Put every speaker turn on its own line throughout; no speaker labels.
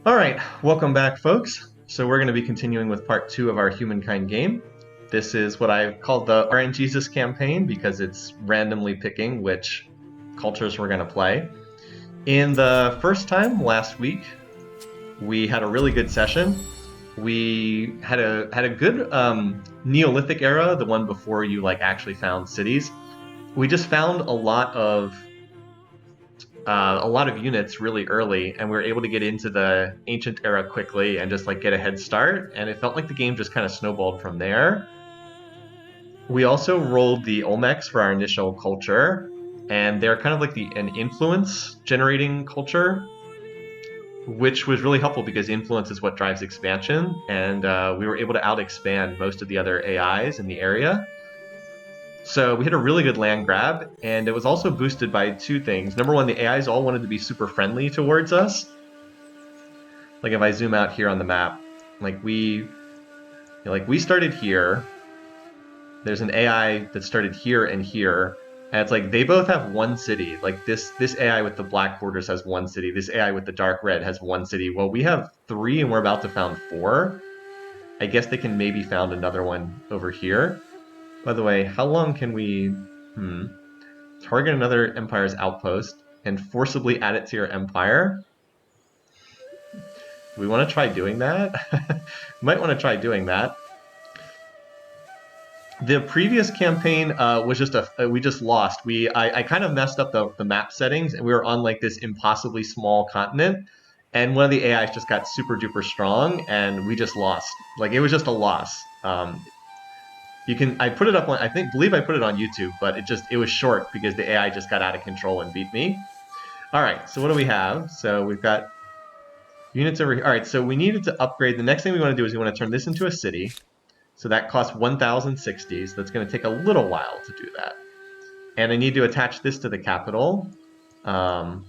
All right, welcome back, folks. So we're going to be continuing with part 2 of our Humankind game. This is what I've called the RNGesus campaign because it's randomly picking which cultures we're going to play. In the first time last week, we had a really good session. We had a good Neolithic era, the one before you actually found cities. We just found a lot of units really early, and we were able to get into the ancient era quickly and just get a head start. And it felt like the game just kind of snowballed from there. We also rolled the Olmecs for our initial culture, and they're kind of like an influence generating culture, which was really helpful because influence is what drives expansion, and we were able to out expand most of the other AIs in the area. So we hit a really good land grab, and it was also boosted by two things. Number one, the AIs all wanted to be super friendly towards us. Like if I zoom out here on the map, we started here. There's an AI that started here and here, and it's like they both have one city. Like this AI with the black borders has one city. This AI with the dark red has one city. Well, we have three, and we're about to found four. I guess they can maybe found another one over here. By the way, how long can we target another empire's outpost and forcibly add it to your empire? We want to try doing that. Might want to try doing that. The previous campaign was just we just lost. I kind of messed up the map settings, and we were on this impossibly small continent, and one of the AIs just got super duper strong, and we just lost. It was just a loss. I put it up on, believe I put it on YouTube, but it was short because the AI just got out of control and beat me. All right, so what do we have? So we've got units over here. All right, so we needed to upgrade. The next thing we want to do is we want to turn this into a city. So that costs 1,060. So that's going to take a little while to do that. And I need to attach this to the capital. And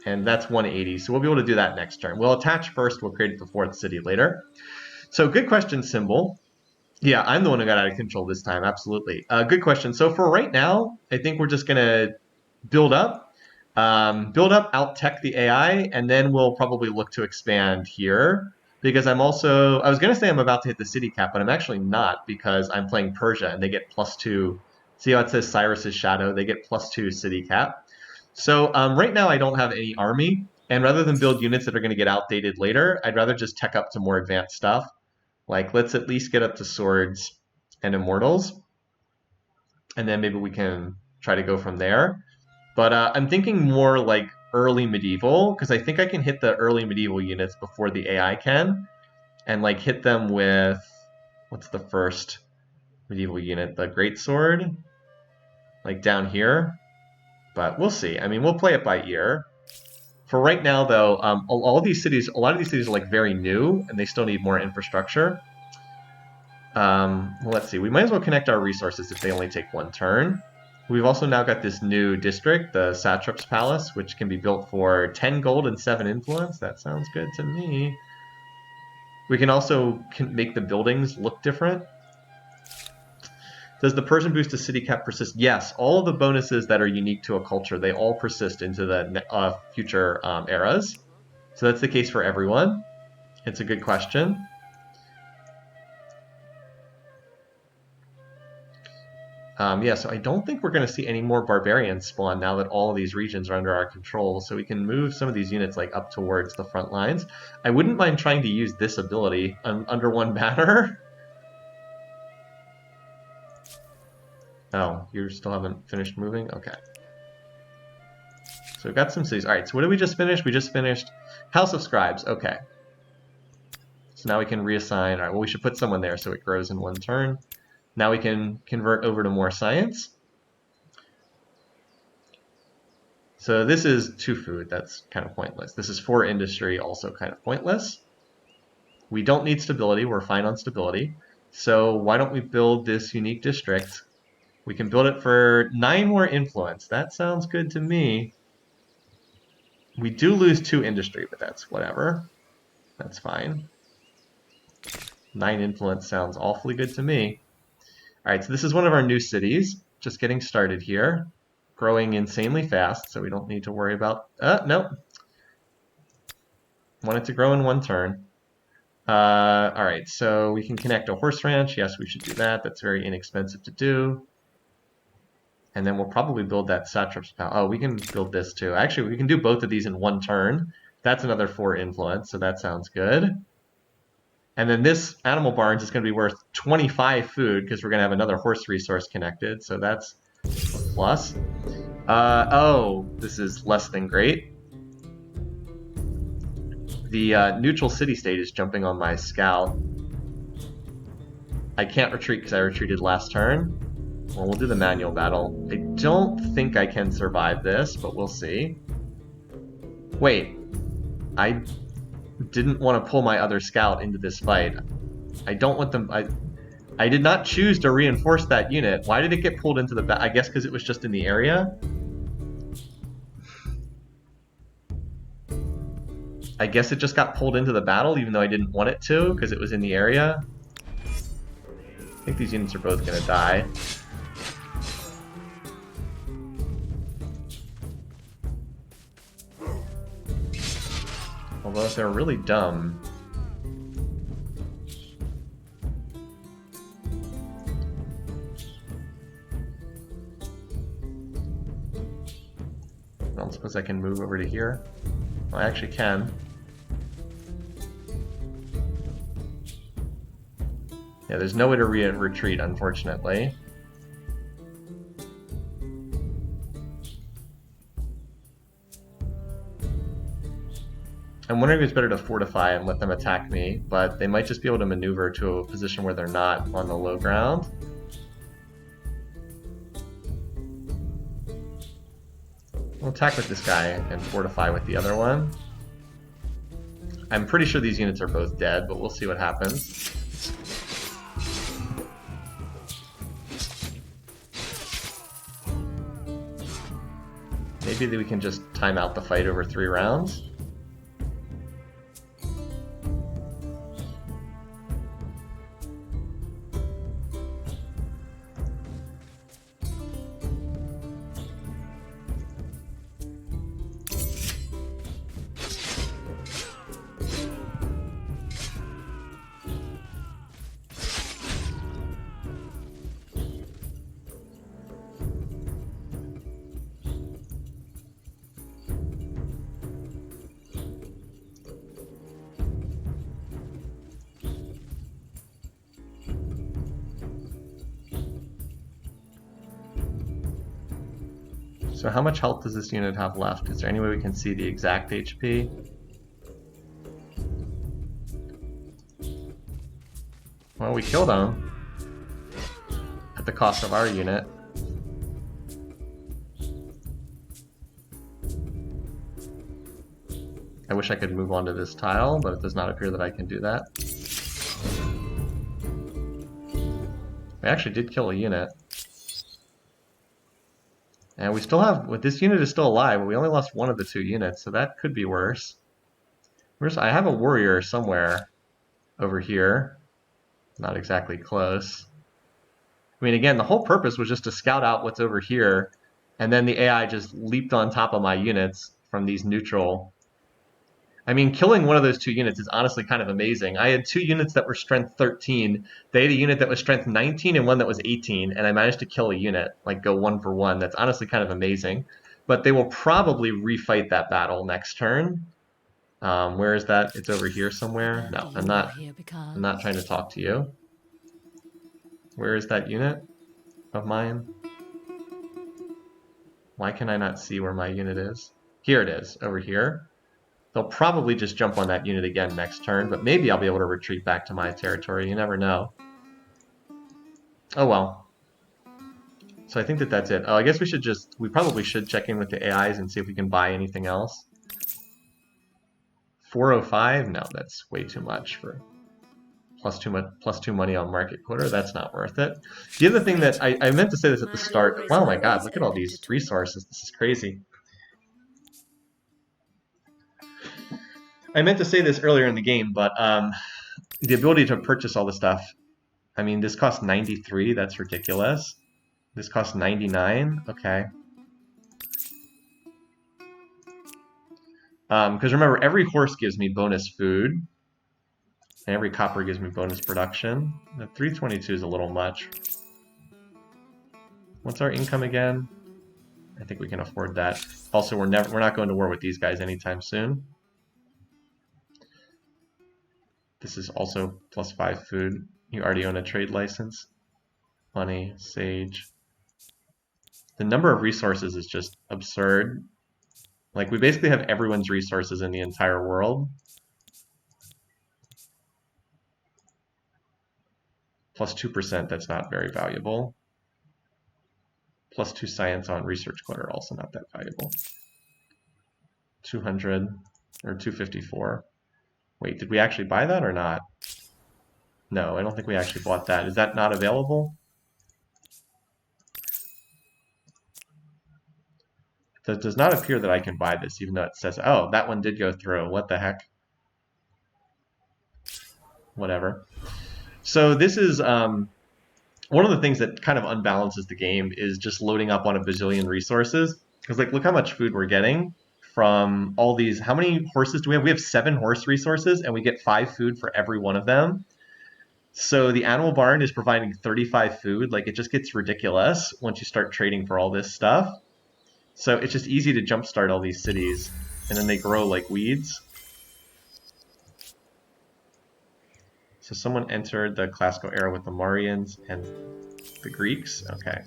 that's 180. So we'll be able to do that next turn. We'll attach first. We'll create the fourth city later. So good question, Symbol. Yeah, I'm the one who got out of control this time. Absolutely. Good question. So for right now, I think we're just going to build up, out tech the AI, and then we'll probably look to expand here. Because I was going to say I'm about to hit the city cap, but I'm actually not because I'm playing Persia and they get +2. See how it says Cyrus's Shadow? They get +2 city cap. So right now I don't have any army, and rather than build units that are going to get outdated later, I'd rather just tech up to more advanced stuff. Let's at least get up to swords and immortals, and then maybe we can try to go from there. But I'm thinking more early medieval, because I think I can hit the early medieval units before the AI can, and hit them with, what's the first medieval unit? The greatsword, down here. But we'll see. I mean, we'll play it by ear. For right now, though, a lot of these cities are very new, and they still need more infrastructure. Well, let's see. We might as well connect our resources if they only take one turn. We've also now got this new district, the Satrap's Palace, which can be built for 10 gold and 7 influence. That sounds good to me. We can also make the buildings look different. Does the Persian boost to city cap persist? Yes, all of the bonuses that are unique to a culture, they all persist into the future eras. So that's the case for everyone. It's a good question. Yeah, so I don't think we're going to see any more barbarians spawn now that all of these regions are under our control, so we can move some of these units up towards the front lines. I wouldn't mind trying to use this ability under one banner. Oh, you still haven't finished moving? Okay. So we've got some cities. All right, so what did we just finish? We just finished House of Scribes. Okay. So now we can reassign. All right, well, we should put someone there so it grows in one turn. Now we can convert over to more science. So this is 2 food. That's kind of pointless. This is 4 industry, also kind of pointless. We don't need stability. We're fine on stability. So why don't we build this unique district? We can build it for 9 more influence. That sounds good to me. We do lose 2 industry, but that's whatever. That's fine. 9 influence sounds awfully good to me. All right, so this is one of our new cities. Just getting started here. Growing insanely fast, so we don't need to worry about... no. Want it to grow in 1 turn. Alright, so we can connect a horse ranch. Yes, we should do that. That's very inexpensive to do. And then we'll probably build that satrap's palace. Oh, we can build this too. Actually, we can do both of these in 1 turn. That's another 4 influence, so that sounds good. And then this animal barns is going to be worth 25 food because we're going to have another horse resource connected, so that's a plus. Oh, this is less than great. The neutral city-state is jumping on my scout. I can't retreat because I retreated last turn. Well, we'll do the manual battle. I don't think I can survive this, but we'll see. Wait. I didn't want to pull my other scout into this fight. I don't want them... I did not choose to reinforce that unit. Why did it get pulled into the... I guess because it was just in the area? I guess it just got pulled into the battle, even though I didn't want it to, because it was in the area. I think these units are both going to die. Although if they're really dumb... I don't suppose I can move over to here. Well, I actually can. Yeah, there's no way to retreat, unfortunately. I'm wondering if it's better to fortify and let them attack me, but they might just be able to maneuver to a position where they're not on the low ground. We'll attack with this guy and fortify with the other one. I'm pretty sure these units are both dead, but we'll see what happens. Maybe we can just time out the fight over 3 rounds. So how much health does this unit have left? Is there any way we can see the exact HP? Well, we killed him at the cost of our unit. I wish I could move on to this tile, but it does not appear that I can do that. We actually did kill a unit. And we still have... Well, this unit is still alive, but we only lost one of the 2 units, so that could be worse. I have a warrior somewhere over here. Not exactly close. I mean, again, the whole purpose was just to scout out what's over here, and then the AI just leaped on top of my units from these neutral... I mean, killing one of those 2 units is honestly kind of amazing. I had 2 units that were strength 13. They had a unit that was strength 19 and one that was 18, and I managed to kill a unit, like go 1 for 1. That's honestly kind of amazing. But they will probably refight that battle next turn. Where is that? It's over here somewhere. No, I'm not trying to talk to you. Where is that unit of mine? Why can I not see where my unit is? Here it is, over here. They'll probably just jump on that unit again next turn, but maybe I'll be able to retreat back to my territory. You never know. Oh well. So I think that that's it. Oh, I guess we probably should check in with the AIs and see if we can buy anything else. 405? No, that's way too much for plus 2 money on market quarter. That's not worth it. The other thing that I meant to say this at the start. Wow, my God, look at all these resources. This is crazy. I meant to say this earlier in the game, but the ability to purchase all the stuff. I mean, this costs 93. That's ridiculous. This costs 99. Okay. Because remember, every horse gives me bonus food, and every copper gives me bonus production. The 322 is a little much. What's our income again? I think we can afford that. Also, we're not going to war with these guys anytime soon. This is also +5 food. You already own a trade license. Money, sage. The number of resources is just absurd. Like, we basically have everyone's resources in the entire world. +2%, that's not very valuable. +2 science on research clutter, also not that valuable. 200 or 254. Wait, did we actually buy that or not? No, I don't think we actually bought that. Is that not available? It does not appear that I can buy this, even though it says, oh, that one did go through. What the heck? Whatever. So this is one of the things that kind of unbalances the game is just loading up on a bazillion resources. Because like, look how much food we're getting from all these. How many horses do we have? We have 7 horse resources, and we get 5 food for every one of them. So the animal barn is providing 35 food. Like, it just gets ridiculous once you start trading for all this stuff. So it's just easy to jumpstart all these cities, and then they grow like weeds. So someone entered the classical era with the Marians and the Greeks. Okay.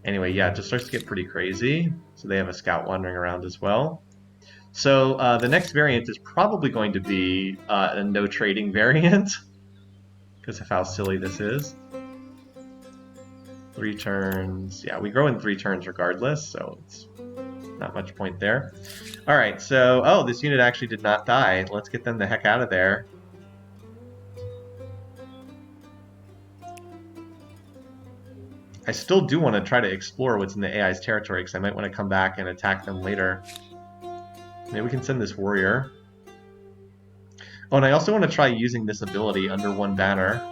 Anyway, yeah, it just starts to get pretty crazy. So they have a scout wandering around as well. So the next variant is probably going to be a no trading variant because of how silly this is. 3 turns. Yeah, we grow in 3 turns regardless, so it's not much point there. All right, so, oh, this unit actually did not die. Let's get them the heck out of there. I still do want to try to explore what's in the AI's territory, because I might want to come back and attack them later. Maybe we can send this warrior. Oh, and I also want to try using this ability under one banner.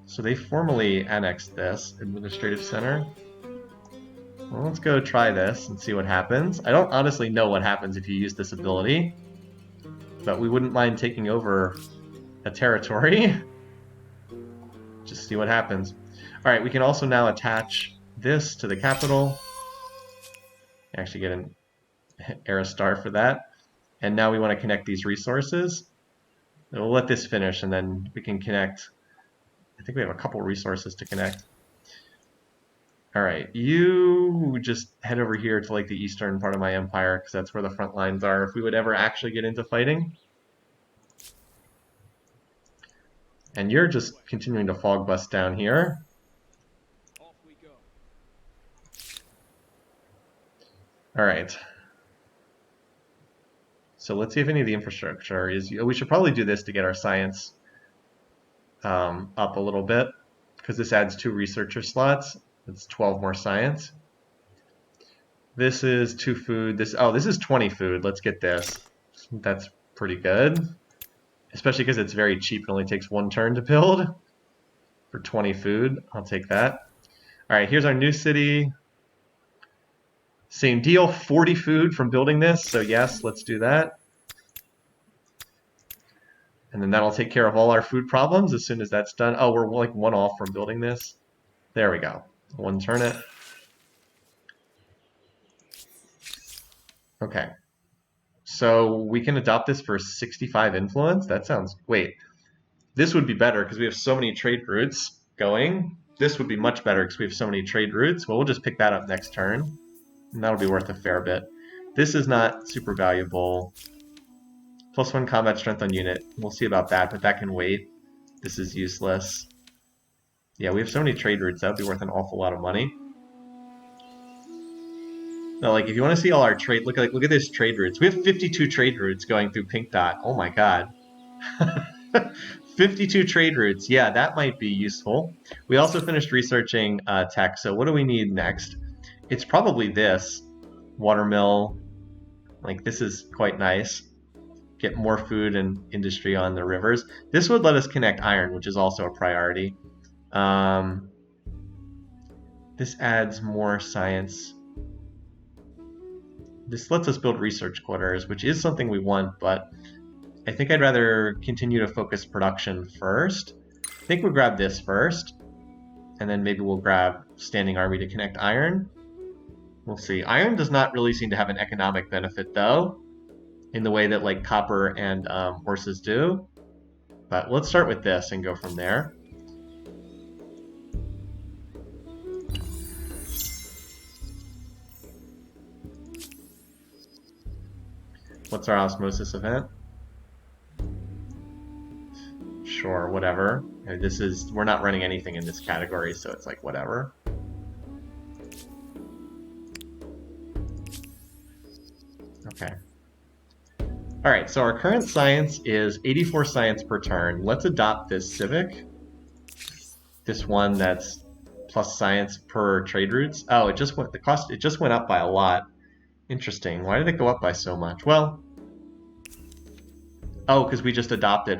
So they formally annexed this administrative center. Well, let's go try this and see what happens. I don't honestly know what happens if you use this ability, but we wouldn't mind taking over a territory. Just see what happens. All right, we can also now attach this to the capital. Actually get an era star for that. And now we want to connect these resources. And we'll let this finish, and then we can connect. I think we have a couple resources to connect. All right, you just head over here to like the eastern part of my empire, because that's where the front lines are if we would ever actually get into fighting. And you're just continuing to fog bust down here.
Off we go.
All right. So let's see if any of the infrastructure is. We should probably do this to get our science up a little bit, because this adds 2 researcher slots. It's 12 more science. This is 2 food. This is 20 food. Let's get this. That's pretty good, especially because it's very cheap. It only takes 1 turn to build for 20 food. I'll take that. All right, here's our new city. Same deal, 40 food from building this. So yes, let's do that. And then that'll take care of all our food problems as soon as that's done. Oh, we're like 1 off from building this. There we go. 1 turn it. Okay. So we can adopt this for 65 influence. That sounds... Wait. This would be better because we have so many trade routes going. This would be much better because we have so many trade routes. Well, we'll just pick that up next turn. And that'll be worth a fair bit. This is not super valuable. +1 combat strength on unit. We'll see about that, but that can wait. This is useless. Yeah, we have so many trade routes. That would be worth an awful lot of money. No, like if you want to see all our trade, look at this trade routes. We have 52 trade routes going through Pink Dot. Oh my god. 52 trade routes. Yeah, that might be useful. We also finished researching tech. So what do we need next? It's probably this watermill. Like this is quite nice. Get more food and industry on the rivers. This would let us connect iron, which is also a priority. This adds more science. This lets us build research quarters, which is something we want, but I think I'd rather continue to focus production first. I think we'll grab this first, and then maybe we'll grab Standing Army to connect iron. We'll see. Iron does not really seem to have an economic benefit, though, in the way that like copper and horses do. But let's start with this and go from there. What's our osmosis event? Sure, whatever. We're not running anything in this category, so it's like whatever. Okay. Alright, so our current science is 84 science per turn. Let's adopt this civic. This one that's plus science per trade routes. Oh, it just went up by a lot. Interesting. Why did it go up by so much? Well, oh, because we just adopted.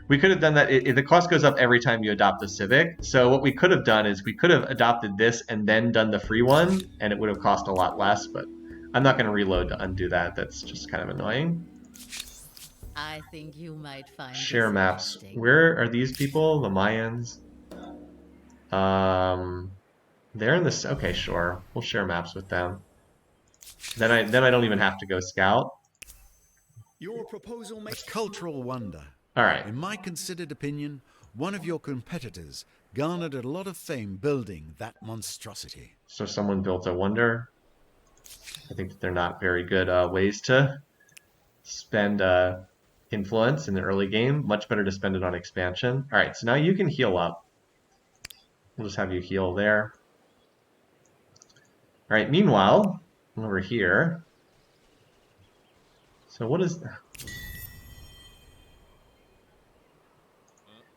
We could have done that. The cost goes up every time you adopt the civic. So what we could have done is we could have adopted this and then done the free one, and it would have cost a lot less, but I'm not going to reload to undo that. That's just kind of annoying.
I think you might find
share maps. Where are these people? The Mayans? They're in this. Okay, sure. We'll share maps with them. Then I don't even have to go scout.
Your proposal makes cultural wonder.
All right.
In my considered opinion, one of your competitors garnered a lot of fame building that monstrosity.
So someone built a wonder. I think that they're not very good ways to spend influence in the early game. Much better to spend it on expansion. All right, so now you can heal up. We'll just have you heal there. All right, meanwhile, over here. So what is...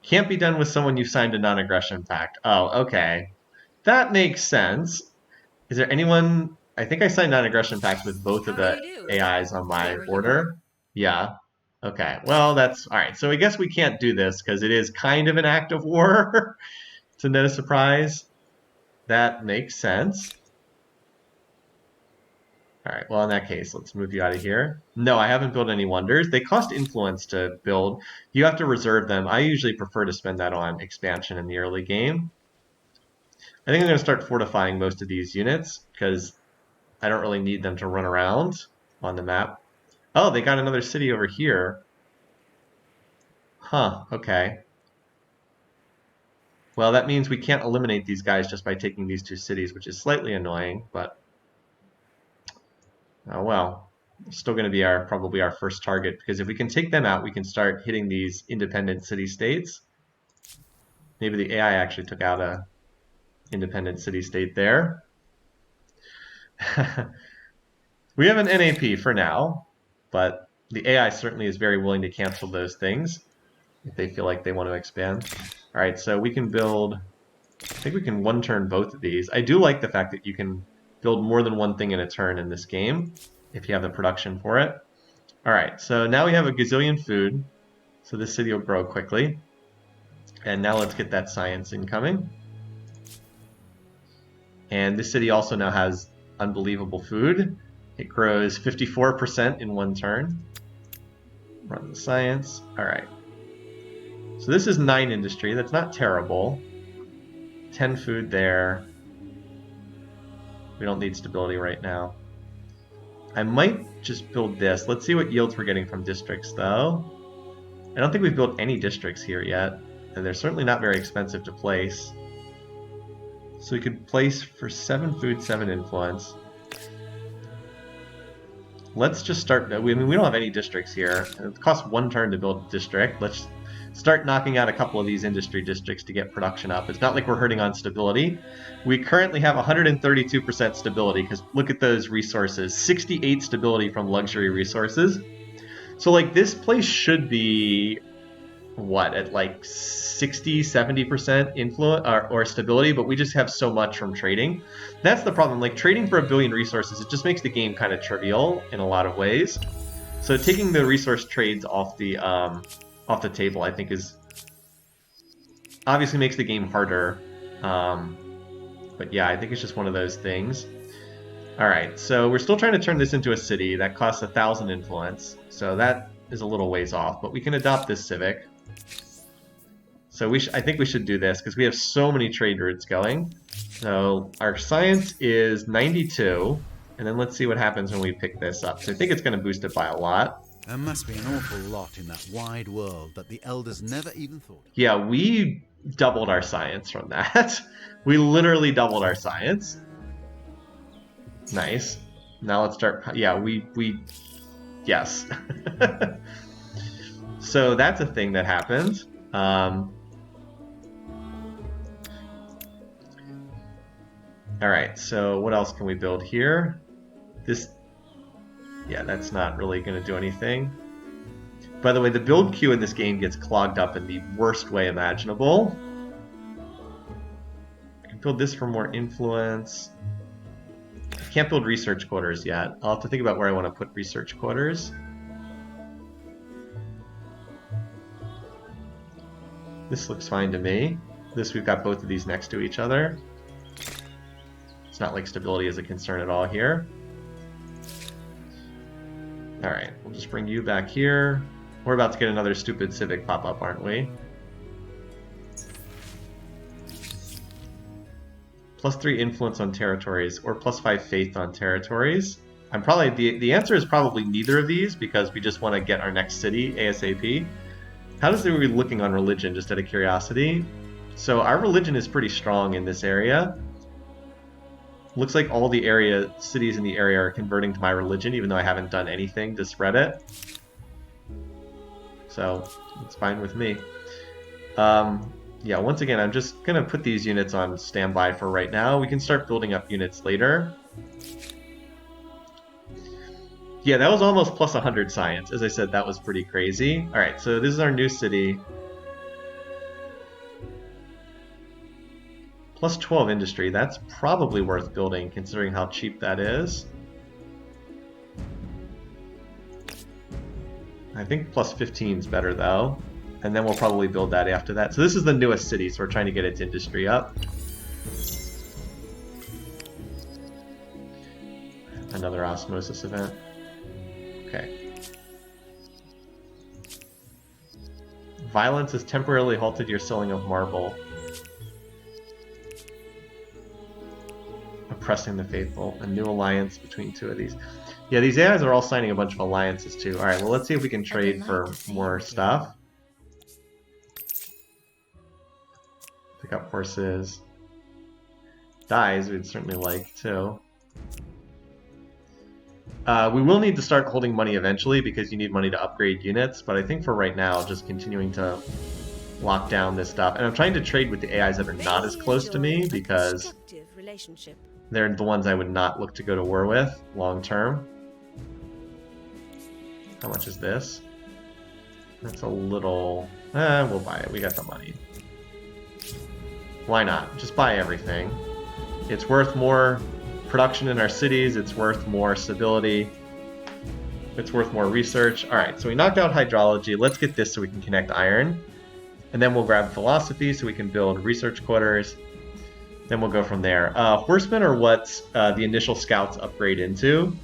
Can't be done with someone you've signed a non-aggression pact. Oh, okay. That makes sense. Is there anyone... I think I signed non-aggression pacts with both of the AIs on my order. Yeah. Okay. Well, that's... Alright, so I guess we can't do this because it is kind of an act of war. To no surprise. That makes sense. Alright, well in that case, let's move you out of here. No, I haven't built any wonders. They cost influence to build. You have to reserve them. I usually prefer to spend that on expansion in the early game. I think I'm going to start fortifying most of these units, because I don't really need them to run around on the map. Oh, they got another city over here. Huh, okay. Well, that means we can't eliminate these guys just by taking these two cities, which is slightly annoying, but... Oh well, still going to be probably our first target, because if we can take them out, we can start hitting these independent city-states. Maybe the AI actually took out a independent city-state there. We have an NAP for now, but the AI certainly is very willing to cancel those things if they feel like they want to expand. All right, so we can build... I think we can one-turn both of these. I do like the fact that you can build more than one thing in a turn in this game, if you have the production for it. Alright, so now we have a gazillion food, so this city will grow quickly. And now let's get that science incoming. And this city also now has unbelievable food. It grows 54% in one turn. Run the science. Alright. So this is 9 industry, that's not terrible. 10 food there. We don't need stability right now. I might just build this. Let's see what yields we're getting from districts, though. I don't think we've built any districts here yet, and they're certainly not very expensive to place. So we could place for 7 food, 7 influence. Let's just start... I mean, we don't have any districts here. It costs 1 turn to build a district. Let's start knocking out a couple of these industry districts to get production up. It's not like we're hurting on stability. We currently have 132% stability, because look at those resources. 68 stability from luxury resources. So like this place should be, what, at like 60, 70% influence or stability, but we just have so much from trading. That's the problem. Like trading for 1 billion resources, it just makes the game kind of trivial in a lot of ways. So taking the resource trades off the table, I think, is obviously makes the game harder But yeah, I think it's just one of those things. All right, so we're still trying to turn this into a city. That costs 1,000 influence, so that is a little ways off. But we can adopt this civic. So I think we should do this because we have so many trade routes going. So our science is 92, and then let's see what happens when we pick this up. So I think it's going to boost it by a lot.
There must be an awful lot in that wide world that the elders never even thought of.
Yeah, we doubled our science from that. We literally doubled our science. Nice. Now let's start. Yeah, yes. So that's a thing that happened. All right, so what else can we build here? Yeah, that's not really going to do anything. By the way, the build queue in this game gets clogged up in the worst way imaginable. I can build this for more influence. I can't build research quarters yet. I'll have to think about where I want to put research quarters. This looks fine to me. We've got both of these next to each other. It's not like stability is a concern at all here. Alright, we'll just bring you back here. We're about to get another stupid civic pop up, aren't we? +3 influence on territories, or +5 faith on territories. I'm probably the answer is probably neither of these because we just want to get our next city ASAP. How does it be looking on religion, just out of curiosity? So our religion is pretty strong in this area. Looks like all the cities in the area are converting to my religion, even though I haven't done anything to spread it. So it's fine with me. Yeah, once again, I'm just going to put these units on standby for right now. We can start building up units later. Yeah, that was almost plus 100 science. As I said, that was pretty crazy. All right, so this is our new city. Plus 12 industry. That's probably worth building, considering how cheap that is. I think plus 15 is better, though. And then we'll probably build that after that. So this is the newest city, so we're trying to get its industry up. Another osmosis event. Okay. Violence has temporarily halted your selling of marble. Oppressing the faithful. A new alliance between two of these. Yeah, these AIs are all signing a bunch of alliances too. Alright, well let's see if we can trade for more stuff. Pick up horses. Dyes we'd certainly like too. We will need to start holding money eventually because you need money to upgrade units, but I think for right now, just continuing to lock down this stuff. And I'm trying to trade with the AIs that are not as close to me because they're the ones I would not look to go to war with long term. How much is this? That's a little... we'll buy it. We got the money. Why not? Just buy everything. It's worth more production in our cities. It's worth more stability. It's worth more research. Alright, so we knocked out hydrology. Let's get this so we can connect iron. And then we'll grab philosophy so we can build research quarters. Then we'll go from there. Horsemen are what the initial scouts upgrade into.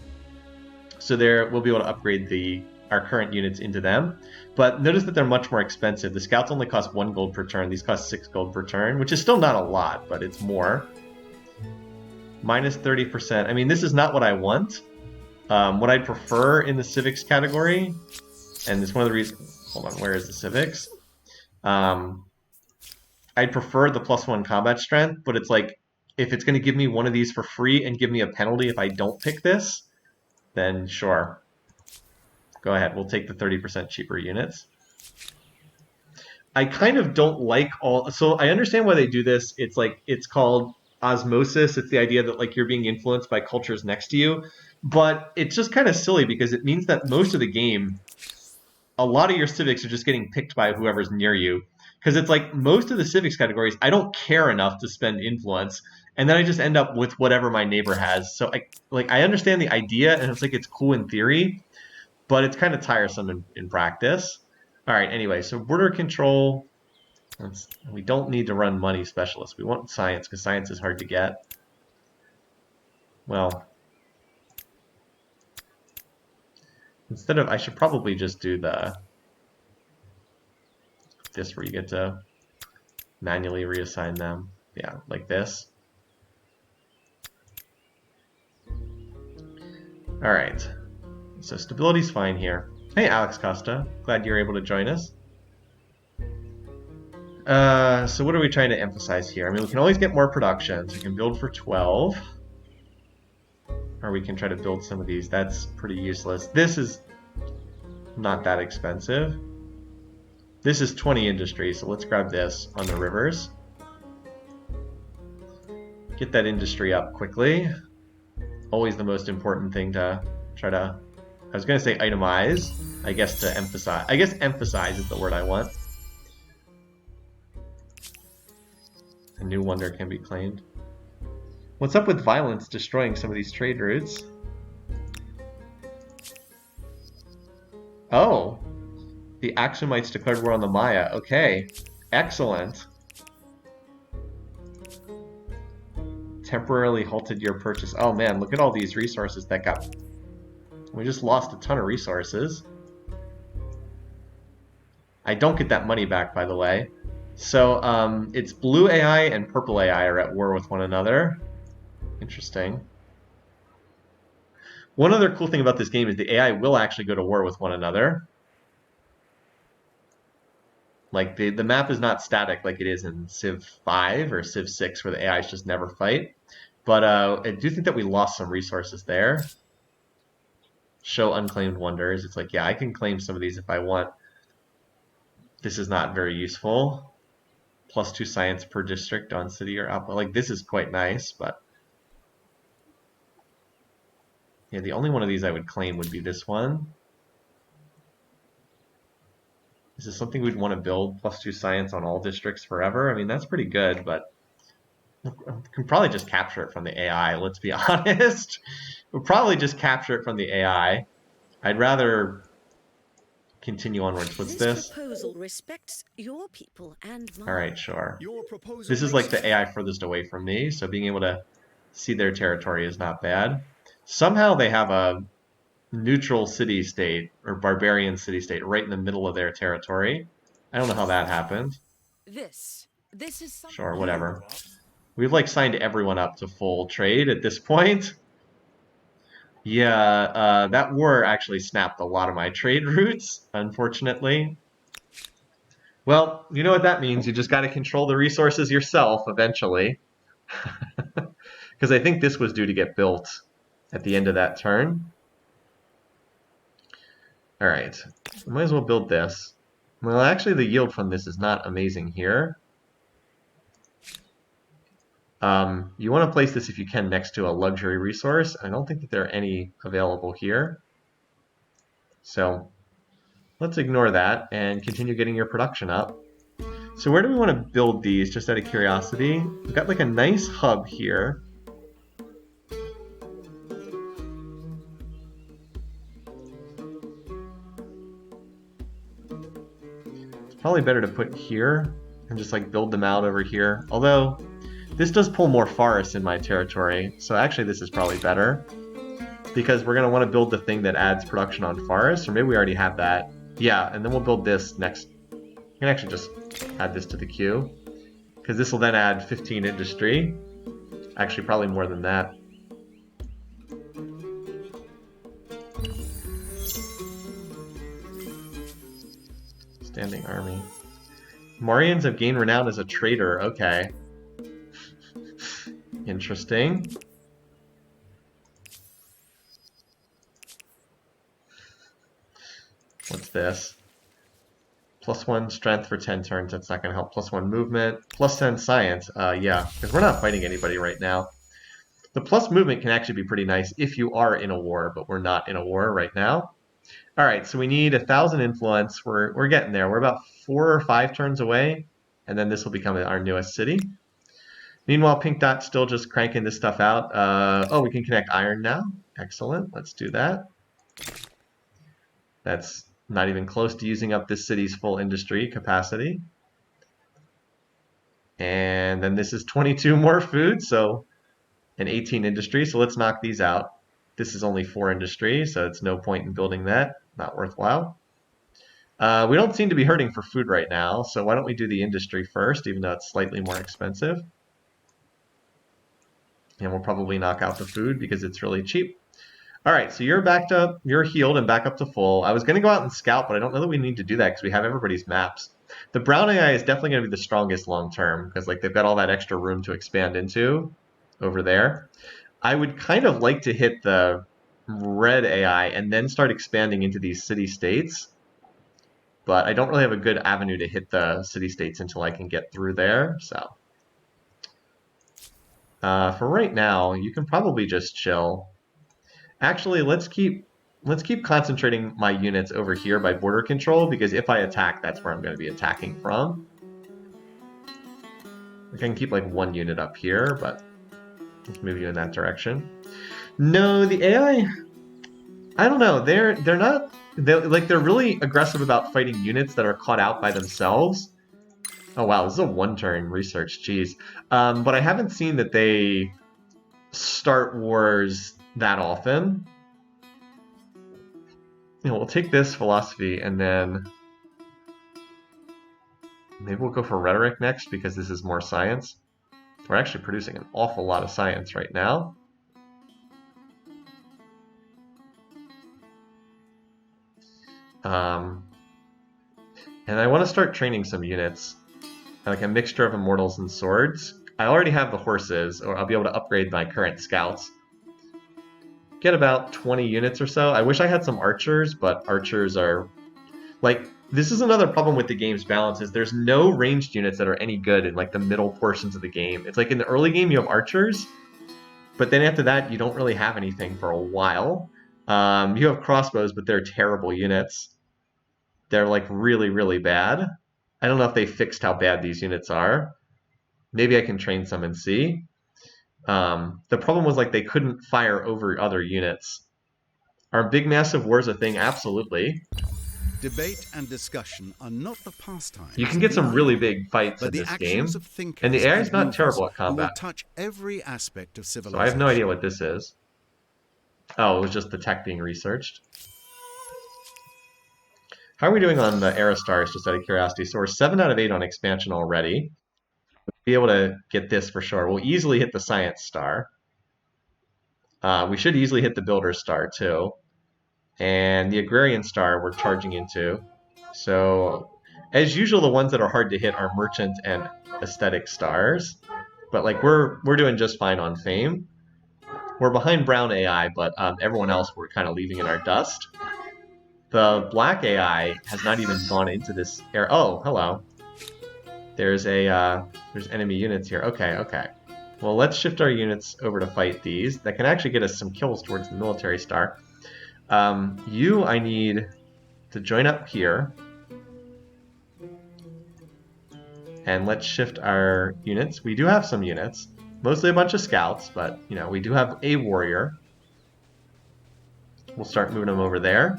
So there we'll be able to upgrade our current units into them. But notice that they're much more expensive. The scouts only cost 1 gold per turn. These cost 6 gold per turn, which is still not a lot, but it's more. Minus 30%. I mean, this is not what I want. What I'd prefer in the civics category, and it's one of the reasons... Hold on, where is the civics? I'd prefer the +1 combat strength, but it's like, if it's going to give me one of these for free and give me a penalty if I don't pick this, then sure. Go ahead, we'll take the 30% cheaper units. I kind of don't like all... So I understand why they do this. It's like, it's called osmosis. It's the idea that like you're being influenced by cultures next to you. But it's just kind of silly because it means that most of the game, a lot of your civics are just getting picked by whoever's near you. Because it's like most of the civics categories, I don't care enough to spend influence, and then I just end up with whatever my neighbor has. So I understand the idea, and it's like it's cool in theory, but it's kind of tiresome in practice. All right, anyway, so border control. We don't need to run money specialists. We want science because science is hard to get. Well, instead of, I should probably just do this where you get to manually reassign them. Yeah, like this. All right. So stability's fine here. Hey, Alex Costa. Glad you're able to join us. So what are we trying to emphasize here? I mean, we can always get more production. So we can build for 12. Or we can try to build some of these. That's pretty useless. This is not that expensive. This is 20 industry, so let's grab this on the rivers. Get that industry up quickly. Always the most important thing to try to, I was going to say itemize, I guess to emphasize. I guess emphasize is the word I want. A new wonder can be claimed. What's up with violence destroying some of these trade routes? Oh, the Axumites declared war on the Maya. Okay, excellent. Temporarily halted your purchase. Oh man, look at all these resources that got... We just lost a ton of resources. I don't get that money back, by the way. So, it's blue AI and purple AI are at war with one another. Interesting. One other cool thing about this game is the AI will actually go to war with one another. Like, the map is not static like it is in Civ 5 or Civ 6, where the AIs just never fight. But I do think that we lost some resources there. Show unclaimed wonders. It's like, yeah, I can claim some of these if I want. This is not very useful. +2 science per district on city or output. Like, this is quite nice, but... Yeah, the only one of these I would claim would be this one. Is this something we'd want to build? +2 science on all districts forever? I mean, that's pretty good, but... We can probably just capture it from the AI, let's be honest. We'll probably just capture it from the AI. I'd rather continue onwards. What's this?
Proposal respects your people and mine.
All right, sure.
Your proposal
This is like the AI furthest away from me, so being able to see their territory is not bad. Somehow they have a neutral city-state, or barbarian city-state, right in the middle of their territory. I don't know how that happened.
This is something.
Sure, whatever. We've like signed everyone up to full trade at this point. Yeah, that war actually snapped a lot of my trade routes, unfortunately. Well, you know what that means. You just got to control the resources yourself eventually. Because I think this was due to get built at the end of that turn. All right, might as well build this. Well, actually, the yield from this is not amazing here. You want to place this if you can next to a luxury resource. I don't think that there are any available here. So let's ignore that and continue getting your production up. So where do we want to build these, just out of curiosity? We've got like a nice hub here. It's probably better to put here and just like build them out over here. Although this does pull more forests in my territory, so actually this is probably better. Because we're going to want to build the thing that adds production on forests, or maybe we already have that. Yeah, and then we'll build this next. We can actually just add this to the queue. Because this will then add 15 industry. Actually, probably more than that. Standing army. Morians have gained renown as a trader. Okay. Interesting. What's this? +1 strength for 10 turns. That's not going to help. +1 movement. +10 science. Yeah, because we're not fighting anybody right now. The plus movement can actually be pretty nice if you are in a war, but we're not in a war right now. All right, so we need 1,000 influence. We're getting there. We're about 4 or 5 turns away, and then this will become our newest city. Meanwhile, Pink Dot's still just cranking this stuff out. Oh, we can connect iron now. Excellent. Let's do that. That's not even close to using up this city's full industry capacity. And then this is 22 more food, so and 18 industry. So let's knock these out. This is only 4 industry, so it's no point in building that. Not worthwhile. We don't seem to be hurting for food right now, so why don't we do the industry first, even though it's slightly more expensive. And we'll probably knock out the food because it's really cheap. All right, so you're backed up, you're healed and back up to full. I was going to go out and scout, but I don't know that we need to do that because we have everybody's maps. The brown AI is definitely going to be the strongest long term because like they've got all that extra room to expand into over there. I would kind of like to hit the red AI and then start expanding into these city-states. But I don't really have a good avenue to hit the city-states until I can get through there. So for right now, you can probably just chill. Actually, let's keep concentrating my units over here by border control because if I attack, that's where I'm going to be attacking from. I can keep like 1 unit up here, but let's move you in that direction. No, the AI, I don't know. They're not they're really aggressive about fighting units that are caught out by themselves. Oh wow, this is a 1-turn research. Jeez, but I haven't seen that they start wars that often. You know, we'll take this philosophy and then maybe we'll go for rhetoric next because this is more science. We're actually producing an awful lot of science right now. And I want to start training some units, like a mixture of immortals and swords. I already have the horses, or I'll be able to upgrade my current scouts. Get about 20 units or so. I wish I had some archers, but archers are... Like, this is another problem with the game's balance, is there's no ranged units that are any good in, like, the middle portions of the game. It's like in the early game you have archers, but then after that you don't really have anything for a while. You have crossbows, but they're terrible units. They're, like, really, really bad. I don't know if they fixed how bad these units are. Maybe I can train some and see. The problem was like they couldn't fire over other units. Are big massive wars a thing? Absolutely.
Debate and discussion are not the pastimes.
You can get some really big fights in
but the
this game.
actions of thinkers
And the AI is
and
not
movers
terrible at
who will
combat.
touch every aspect of
So
civilization.
I have no idea what this is. Oh, it was just the tech being researched. How are we doing on the era stars, just out of curiosity? So we're 7 out of 8 on expansion already. We'll be able to get this for sure. We'll easily hit the science star. We should easily hit the builder star too. And the agrarian star we're charging into. So as usual, the ones that are hard to hit are merchant and aesthetic stars. But like we're doing just fine on fame. We're behind brown AI, but everyone else we're kind of leaving in our dust. The black AI has not even gone into this area. Oh, hello. There's enemy units here. Okay, okay. Well, let's shift our units over to fight these. That can actually get us some kills towards the military star. I need to join up here. And let's shift our units. We do have some units. Mostly a bunch of scouts, but, you know, we do have a warrior. We'll start moving them over there.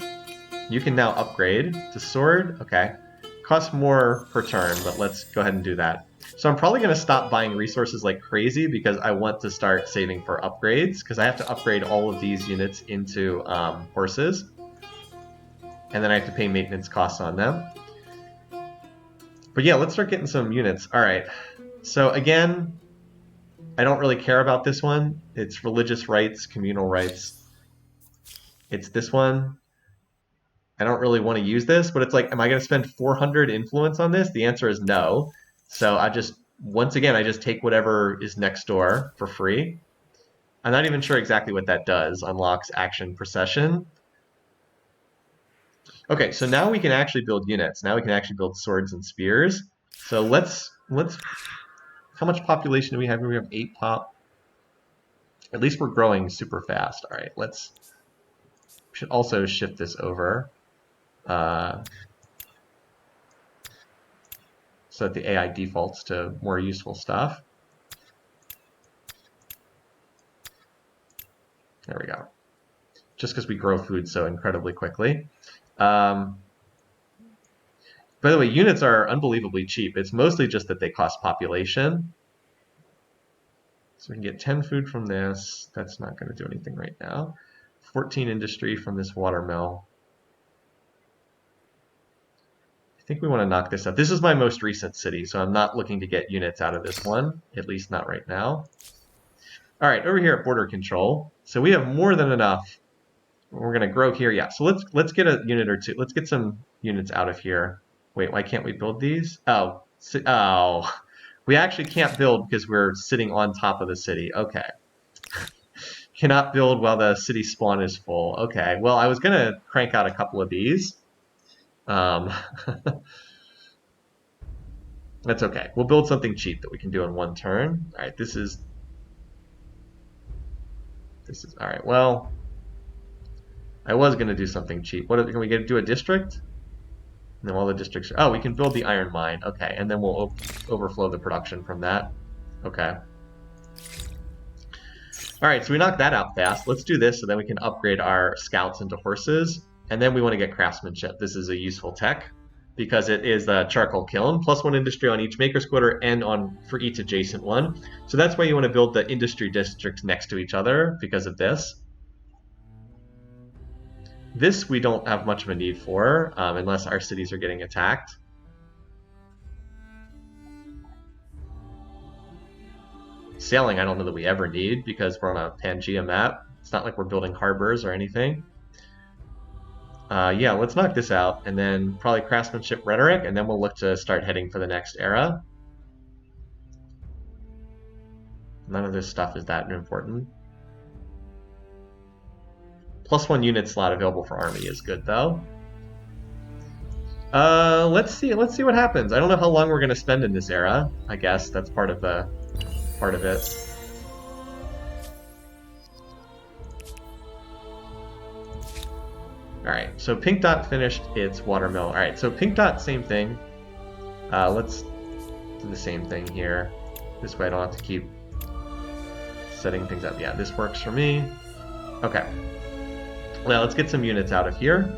You can now upgrade to sword. Okay. Costs more per turn, but let's go ahead and do that. So I'm probably going to stop buying resources like crazy because I want to start saving for upgrades, because I have to upgrade all of these units into horses. And then I have to pay maintenance costs on them. But yeah, let's start getting some units. Alright, so again, I don't really care about this one. It's religious rights, communal rights. It's this one. I don't really want to use this, but it's like, am I going to spend 400 influence on this? The answer is no. So once again, I just take whatever is next door for free. I'm not even sure exactly what that does. Unlocks action procession. Okay, so now we can actually build units. Now we can actually build swords and spears. So let's how much population do we have? We have 8 pop. At least we're growing super fast. All right, we should also shift this over. So that the AI defaults to more useful stuff. There we go. Just because we grow food so incredibly quickly. But By the way, units are unbelievably cheap. It's mostly just that they cost population. So we can get 10 food from this. That's not going to do anything right now. 14 industry from this watermill. I think we want to knock this up. This is my most recent city, so I'm not looking to get units out of this one, at least not right now. All right, over here at border control. So we have more than enough. We're going to grow here. Yeah, so let's get a unit or two. Let's get some units out of here. Wait, why can't we build these? Oh, we actually can't build because we're sitting on top of the city. Okay. Cannot build while the city spawn is full. Okay, well, I was going to crank out a couple of these. That's okay. We'll build something cheap that we can do in one turn. All right, this is all right. Well, I was going to do something cheap. What can we do a district? And then all the districts. Oh, we can build the iron mine. Okay, and then we'll overflow the production from that. Okay. All right, so we knocked that out fast. Let's do this so then we can upgrade our scouts into horses. And then we want to get craftsmanship. This is a useful tech because it is a charcoal kiln, +1 industry on each maker's quarter and for each adjacent one. So that's why you want to build the industry districts next to each other because of this. This we don't have much of a need for unless our cities are getting attacked. Sailing, I don't know that we ever need because we're on a Pangea map. It's not like we're building harbors or anything. Yeah, let's knock this out, and then probably craftsmanship rhetoric, and then we'll look to start heading for the next era. None of this stuff is that important. +1 unit slot available for army is good though. Let's see what happens. I don't know how long we're gonna spend in this era. I guess that's part of it. Alright, so Pink Dot finished its watermill. Alright, so Pink Dot, same thing. Let's do the same thing here. This way I don't have to keep setting things up. Yeah, this works for me. Okay. Well, let's get some units out of here.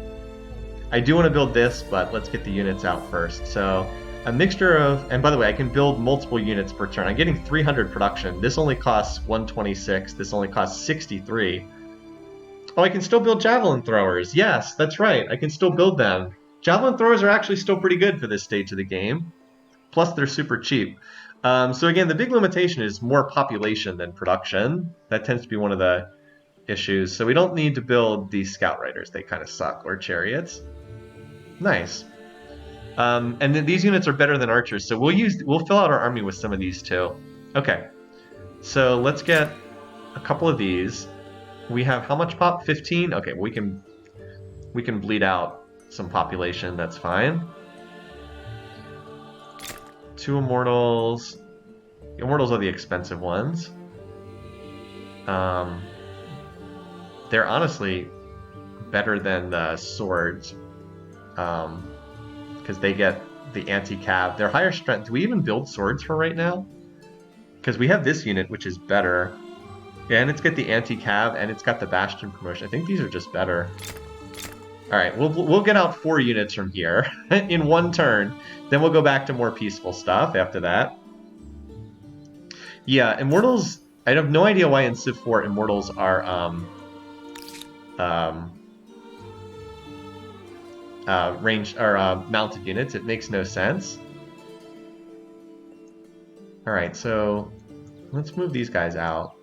I do want to build this, but let's get the units out first. So a mixture of, and by the way, I can build multiple units per turn. I'm getting 300 production. This only costs 126. This only costs 63. Oh, I can still build javelin throwers. Yes, that's right. I can still build them. Javelin throwers are actually still pretty good for this stage of the game. Plus, they're super cheap. So again, the big limitation is more population than production. That tends to be one of the issues. So we don't need to build these scout riders. They kind of suck. Or chariots. Nice. And then these units are better than archers. So we'll fill out our army with some of these too. Okay. So let's get a couple of these. We have how much pop? 15? Okay, we can bleed out some population. That's fine. 2 immortals. Immortals are the expensive ones. They're honestly better than the swords because they get the anti-cav. They're higher strength. Do we even build swords for right now? Because we have this unit, which is better. Yeah, and it's got the anti-cav, and it's got the bastion promotion. I think these are just better. All right, we'll get out 4 units from here in one turn. Then we'll go back to more peaceful stuff after that. Yeah, Immortals, I have no idea why in Civ 4 Immortals are ranged or mounted units. It makes no sense. All right, so let's move these guys out.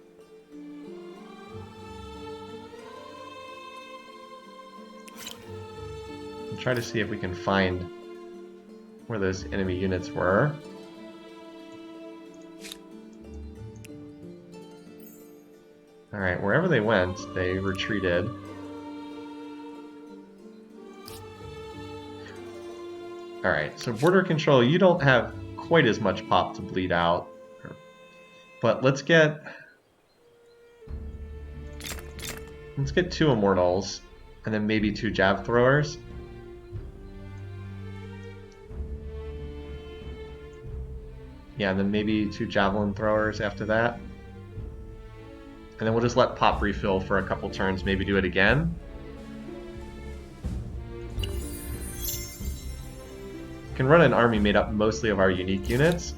And try to see if we can find where those enemy units were. All right, wherever they went, they retreated. All right, so border control, you don't have quite as much pop to bleed out. But let's get 2 immortals and then maybe 2 jav throwers. Yeah, and then maybe 2 javelin throwers after that. And then we'll just let pop refill for a couple turns, maybe do it again. can run an army made up mostly of our unique units.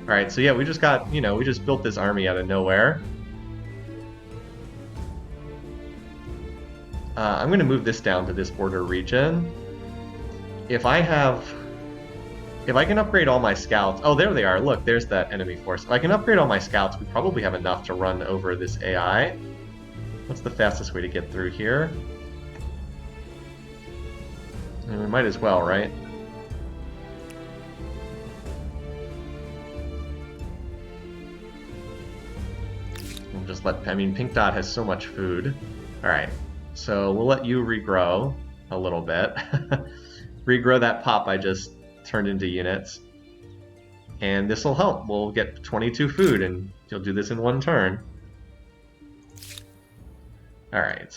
Alright, so yeah, we just got, you know, we just built this army out of nowhere. I'm going to move this down to this border region. If I can upgrade all my scouts... Oh, there they are. Look, there's that enemy force. If I can upgrade all my scouts, we probably have enough to run over this AI. What's the fastest way to get through here? And we might as well, right? We'll just let... I mean, Pink Dot has so much food. Alright. So we'll let you regrow a little bit. Regrow that pop I just turned into units. And this will help. We'll get 22 food, and you'll do this in one turn. Alright.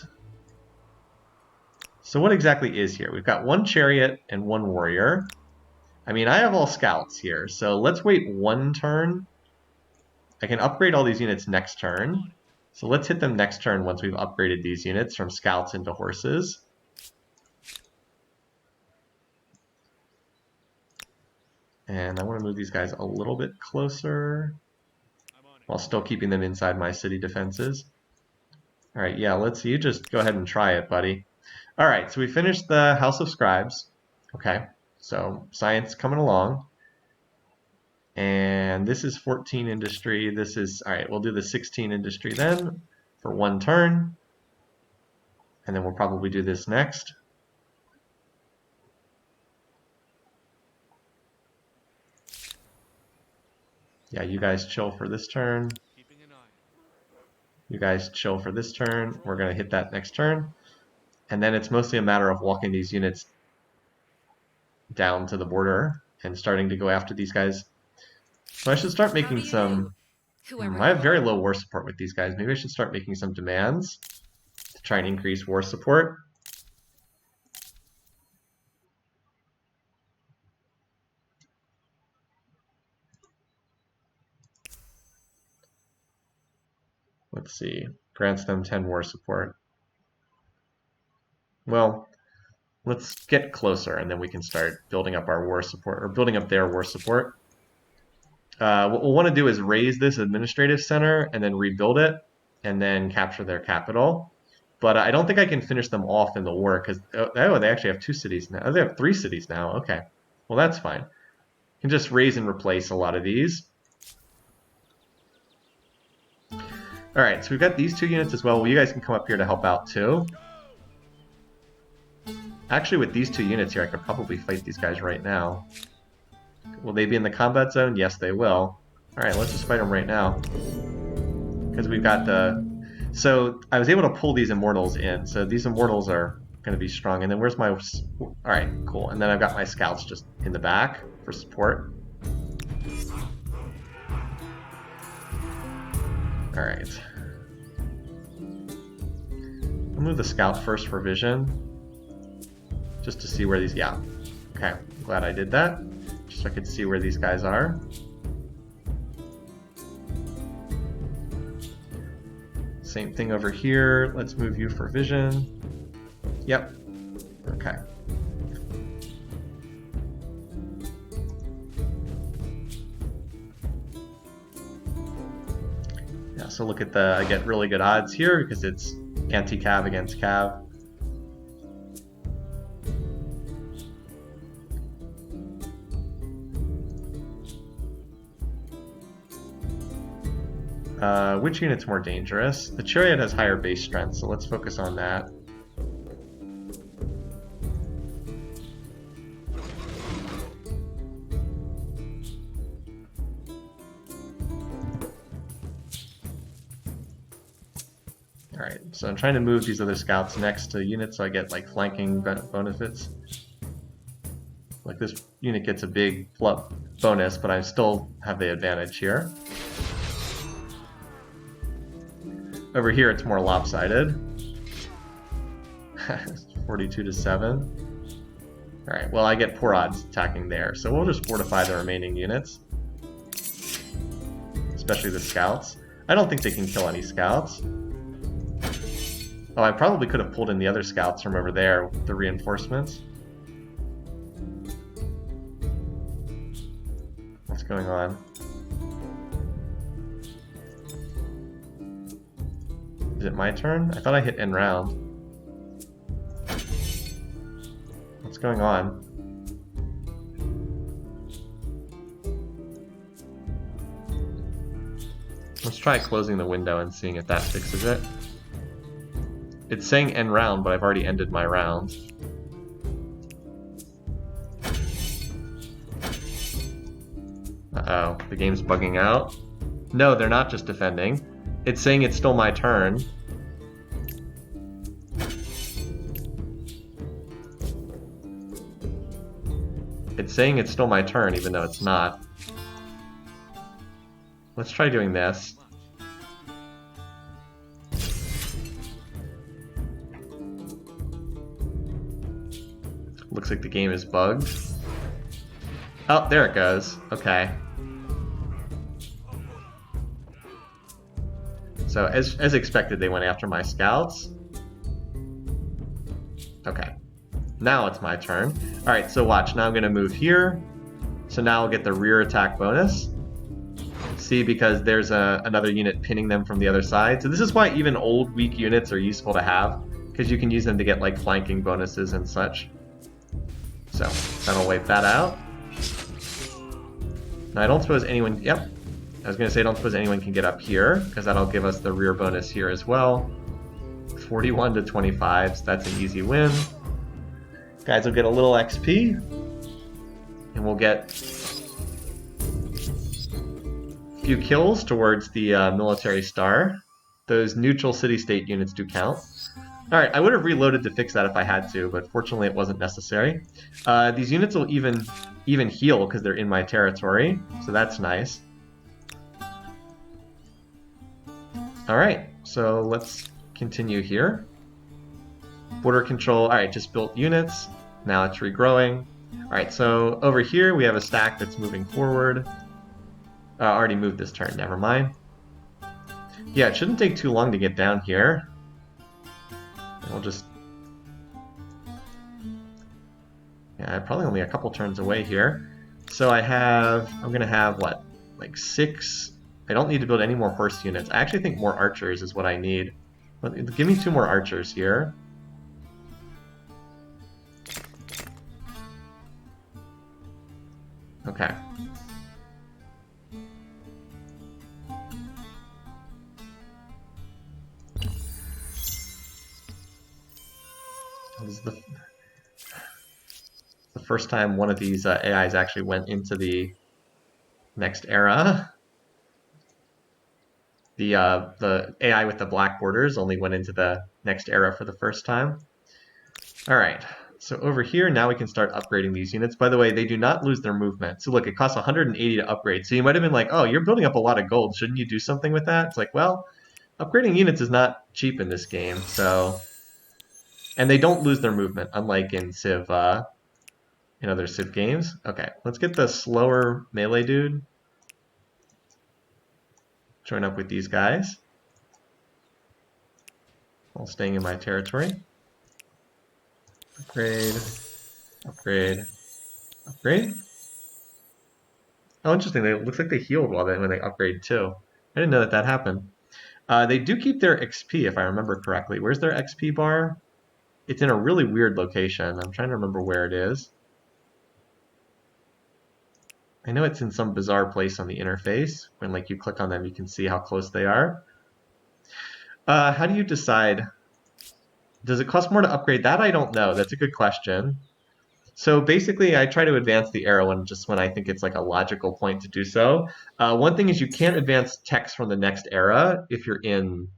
So what exactly is here? We've got one chariot and one warrior. I mean, I have all scouts here, so let's wait one turn. I can upgrade all these units next turn. So let's hit them next turn once we've upgraded these units from scouts into horses. And I want to move these guys a little bit closer while still keeping them inside my city defenses. Alright, yeah, you just go ahead and try it, buddy. Alright, so we finished the House of Scribes. Okay, so science coming along. And this is 14 industry. This is, alright, we'll do the 16 industry then for one turn. And then we'll probably do this next. Yeah, you guys chill for this turn. You guys chill for this turn. We're going to hit that next turn. And then it's mostly a matter of walking these units down to the border and starting to go after these guys. So I should start making some... I have very low war support with these guys. Maybe I should start making some demands to try and increase war support. Let's see. Grants them 10 war support. Well, let's get closer and then we can start building up our war support, or building up their war support. What we'll want to do is raise this administrative center and then rebuild it and then capture their capital. But I don't think I can finish them off in the war because, oh, they actually have 2 cities now. Oh, they have 3 cities now. Okay. Well, that's fine. You can just raise and replace a lot of these. Alright, so we've got these 2 units as well. Well, you guys can come up here to help out too. Actually, with these 2 units here, I could probably fight these guys right now. Will they be in the combat zone? Yes, they will. Alright, let's just fight them right now. Because we've got the... So, I was able to pull these immortals in. So, these immortals are going to be strong. And then where's my... Alright, cool. And then I've got my scouts just in the back for support. Alright. I'll move the scout first for vision. Just to see where these... Yeah. Okay, glad I did that. Just so I could see where these guys are. Same thing over here. Let's move you for vision. Yep. Okay. Yeah, so look at the... I get really good odds here because it's anti-cav against cav. Which unit's more dangerous? The chariot has higher base strength, so let's focus on that. Alright, so I'm trying to move these other scouts next to units so I get like flanking benefits. Like this unit gets a big bonus, but I still have the advantage here. Over here, it's more lopsided. 42 to 7. Alright, well, I get poor odds attacking there, so we'll just fortify the remaining units. Especially the scouts. I don't think they can kill any scouts. Oh, I probably could have pulled in the other scouts from over there with the reinforcements. going on? Is it my turn? I thought I hit end round. What's going on? Let's try closing the window and seeing if that fixes it. It's saying end round, but I've already ended my round. Uh-oh, the game's bugging out. No, they're not just defending. It's saying it's still my turn. It's saying it's still my turn, even though it's not. Let's try doing this. Looks like the game is bugged. Oh, there it goes. Okay. So, as expected, they went after my scouts. Okay. Now it's my turn. Alright, so watch. Now I'm going to move here. So now I'll get the rear attack bonus. See, because there's another unit pinning them from the other side. So this is why even old weak units are useful to have, because you can use them to get like flanking bonuses and such. So that'll wipe that out. Now I don't suppose anyone... Yep. I was going to say I don't suppose anyone can get up here, because that'll give us the rear bonus here as well. 41 to 25, so that's an easy win. Guys will get a little XP, and we'll get a few kills towards the military star. Those neutral city-state units do count. Alright, I would have reloaded to fix that if I had to, but fortunately it wasn't necessary. These units will even heal because they're in my territory, so that's nice. Alright, so let's continue here. Border control, alright, just built units. Now it's regrowing. Alright, so over here we have a stack that's moving forward. Already moved this turn, never mind. Yeah, it shouldn't take too long to get down here. We'll just... Yeah, probably only a couple turns away here. So I'm gonna have, what, like 6... I don't need to build any more horse units. I actually think more archers is what I need. Give me 2 more archers here. Okay. This is the first time one of these AIs actually went into the next era. The AI with the black borders only went into the next era for the first time. Alright, so over here now we can start upgrading these units. By the way, they do not lose their movement. So look, it costs 180 to upgrade. So you might have been like, oh, you're building up a lot of gold. Shouldn't you do something with that? It's like, well, upgrading units is not cheap in this game, so... And they don't lose their movement, unlike in Civ, in other Civ games. Okay, let's get the slower melee dude. Join up with these guys. While staying in my territory. Upgrade. Upgrade. Upgrade. Oh, interesting. It looks like they healed when they upgrade too. I didn't know that happened. They do keep their XP, if I remember correctly. Where's their XP bar? It's in a really weird location. I'm trying to remember where it is. I know it's in some bizarre place on the interface. When like you click on them, you can see how close they are. How do you decide? Does it cost more to upgrade? That I don't know. That's a good question. So basically, I try to advance the arrow when I think it's like a logical point to do so. One thing is you can't advance text from the next era if you're in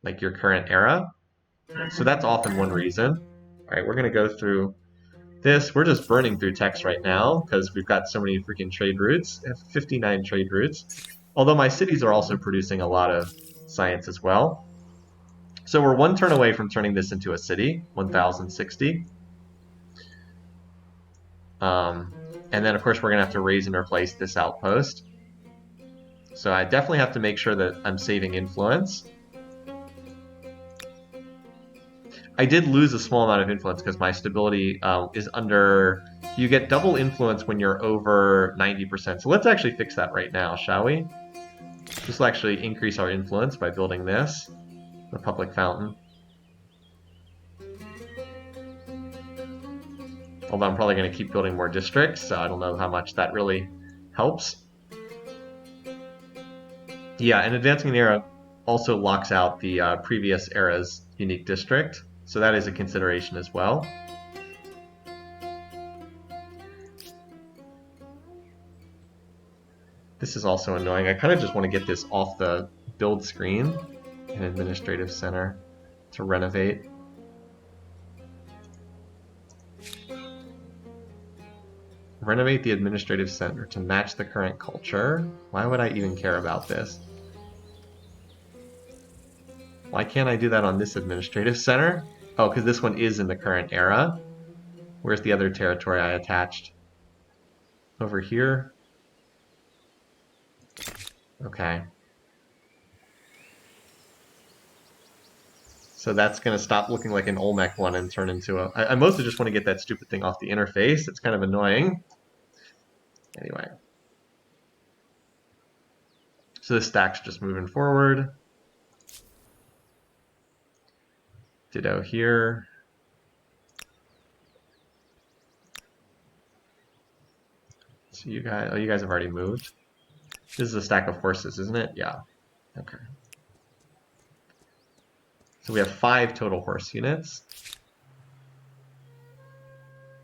like your current era. So that's often one reason. All right, we're gonna go through this. We're just burning through text right now because we've got so many freaking trade routes. I have 59 trade routes. Although my cities are also producing a lot of science as well. So we're 1 turn away from turning this into a city, 1060. And then of course we're gonna have to raise and replace this outpost. So I definitely have to make sure that I'm saving influence. I did lose a small amount of influence because my stability is under You get double influence when you're over 90%. So let's actually fix that right now, shall we? This will actually increase our influence by building this, the public fountain. Although I'm probably going to keep building more districts, so I don't know how much that really helps. Yeah, and advancing an era also locks out the previous era's unique district, so that is a consideration as well. This is also annoying. I kind of just want to get this off the build screen in Administrative Center to renovate. Renovate the Administrative Center to match the current culture. Why would I even care about this? Why can't I do that on this Administrative Center? Oh, because this one is in the current era. Where's the other territory I attached? Over here. Okay. So that's going to stop looking like an Olmec one and turn into a... I mostly just want to get that stupid thing off the interface. It's kind of annoying. Anyway. So the stack's just moving forward. Ditto here. So you guys... Oh, you guys have already moved. This is a stack of horses, isn't it? Yeah. Okay. So we have 5 total horse units.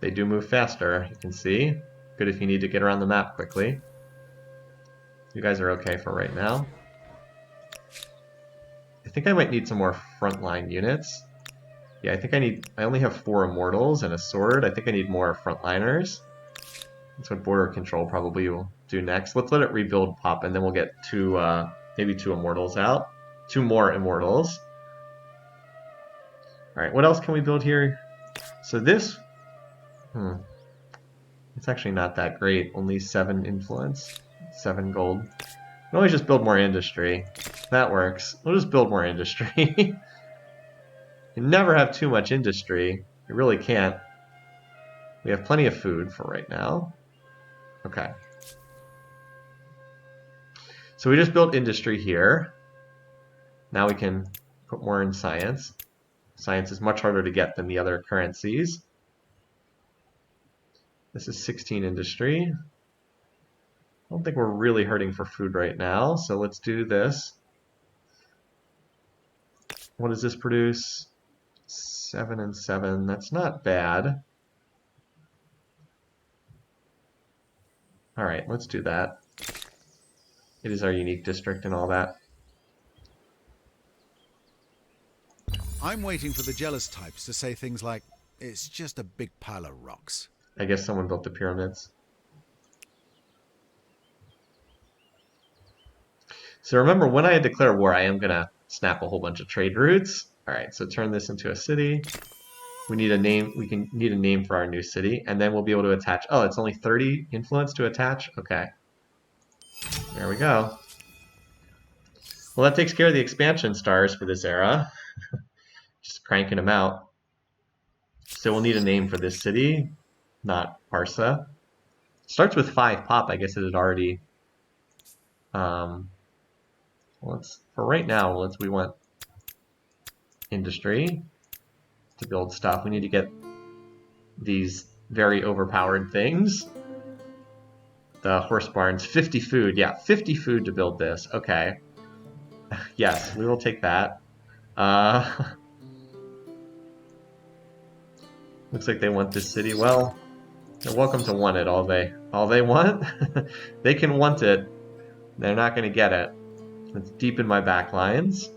They do move faster, you can see. Good if you need to get around the map quickly. You guys are okay for right now. I think I might need some more frontline units. Yeah, I think I only have 4 immortals and a sword. I think I need more frontliners. That's what border control probably will do next. Let's let it rebuild pop, and then we'll get maybe 2 immortals out. 2 more immortals. Alright, what else can we build here? So this... It's actually not that great. Only 7 influence. 7 gold. We can always just build more industry. That works. We'll just build more industry. You never have too much industry. You really can't. We have plenty of food for right now. Okay. So we just built industry here. Now we can put more in science. Science is much harder to get than the other currencies. This is 16 industry. I don't think we're really hurting for food right now, so let's do this. What does this produce? 7 and 7. That's not bad. Alright, let's do that. It is our unique district and all that.
I'm waiting for the jealous types to say things like, it's just a big pile of rocks.
I guess someone built the pyramids. So remember, when I declare war, I am going to snap a whole bunch of trade routes. Alright, so turn this into a city. We need a name. We can need a name for our new city, and then we'll be able to attach. Oh, it's only 30 influence to attach? Okay. There we go. Well, that takes care of the expansion stars for this era. Just cranking them out. So we'll need a name for this city, not Parsa. Starts with 5 pop. I guess it had already. For right now, we want industry to build stuff. We need to get these very overpowered things. The horse barns, 50 food. Yeah, 50 food to build this. Okay. Yes, we will take that. Looks like they want this city. Well, they're welcome to want it all they want. They can want it. They're not going to get it. Let's deepen my back lines.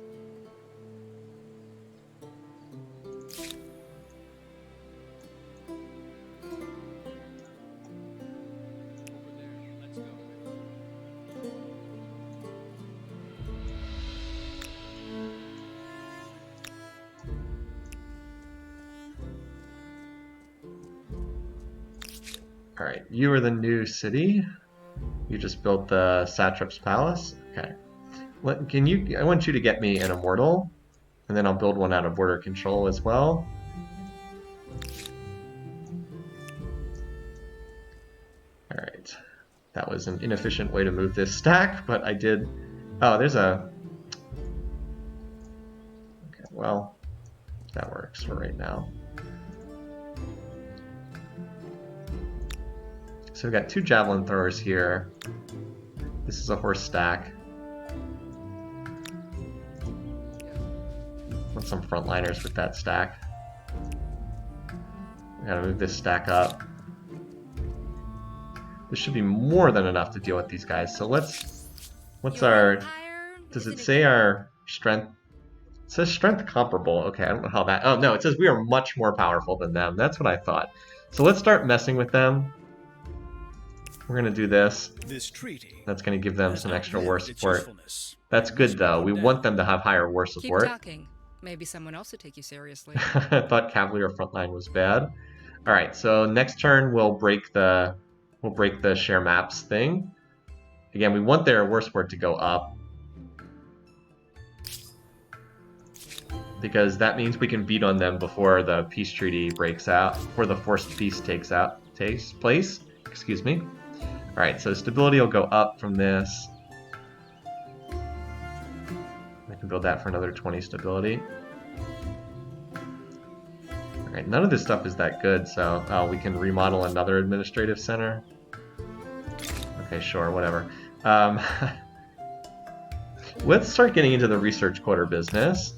Alright, you are the new city. You just built the Satrap's Palace. Okay. I want you to get me an immortal, and then I'll build one out of border control as well. That was an inefficient way to move this stack, but I did... Oh, there's a... Okay, well, that works for right now. So we've got 2 javelin throwers here. This is a horse stack. Want some frontliners with that stack. We gotta move this stack up. This should be more than enough to deal with these guys. So let's... What's our... Does it say our strength? It says strength comparable. Okay, I don't know how that... Oh, no, it says we are much more powerful than them. That's what I thought. So let's start messing with them. We're going to do this. That's going to give them some extra war support. That's good, though. We want them to have higher war support.
Keep talking. Maybe someone else would take you seriously.
I thought Cavalier frontline was bad. All right, so next turn we'll break the share maps thing. Again, we want their war support to go up, because that means we can beat on them before the peace treaty breaks out, before the forced peace takes place. Excuse me. All right, so stability will go up from this. I can build that for another 20 stability. All right, none of this stuff is that good, so we can remodel another administrative center. Okay, sure, whatever. Let's start getting into the research quarter business.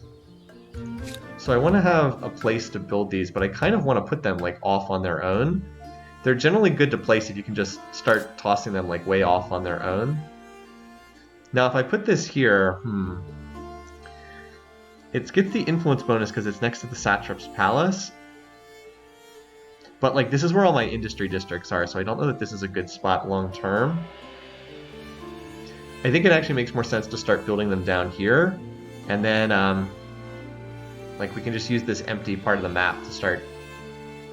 So I want to have a place to build these, but I kind of want to put them like off on their own. They're generally good to place if you can just start tossing them like way off on their own. Now if I put this here, it gets the influence bonus because it's next to the satrap's palace. But like this is where all my industry districts are, so I don't know that this is a good spot long term. I think it actually makes more sense to start building them down here, and then like we can just use this empty part of the map to start.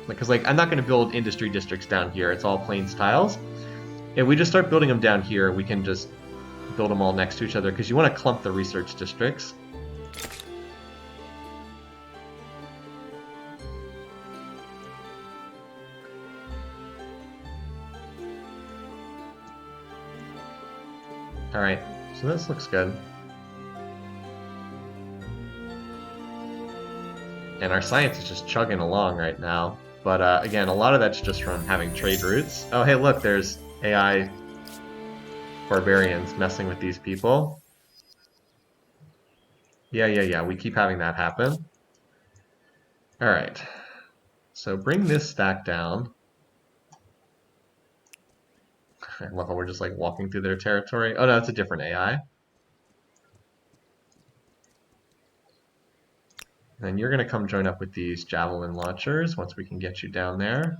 Because like I'm not going to build industry districts down here; it's all plains tiles. If we just start building them down here, we can just build them all next to each other because you want to clump the research districts. All right, so this looks good. And our science is just chugging along right now. But again, a lot of that's just from having trade routes. Oh, hey, look, there's AI barbarians messing with these people. Yeah, we keep having that happen. All right, so bring this stack down. I love how we're just like walking through their territory. Oh no, it's a different AI. And you're going to come join up with these javelin launchers once we can get you down there.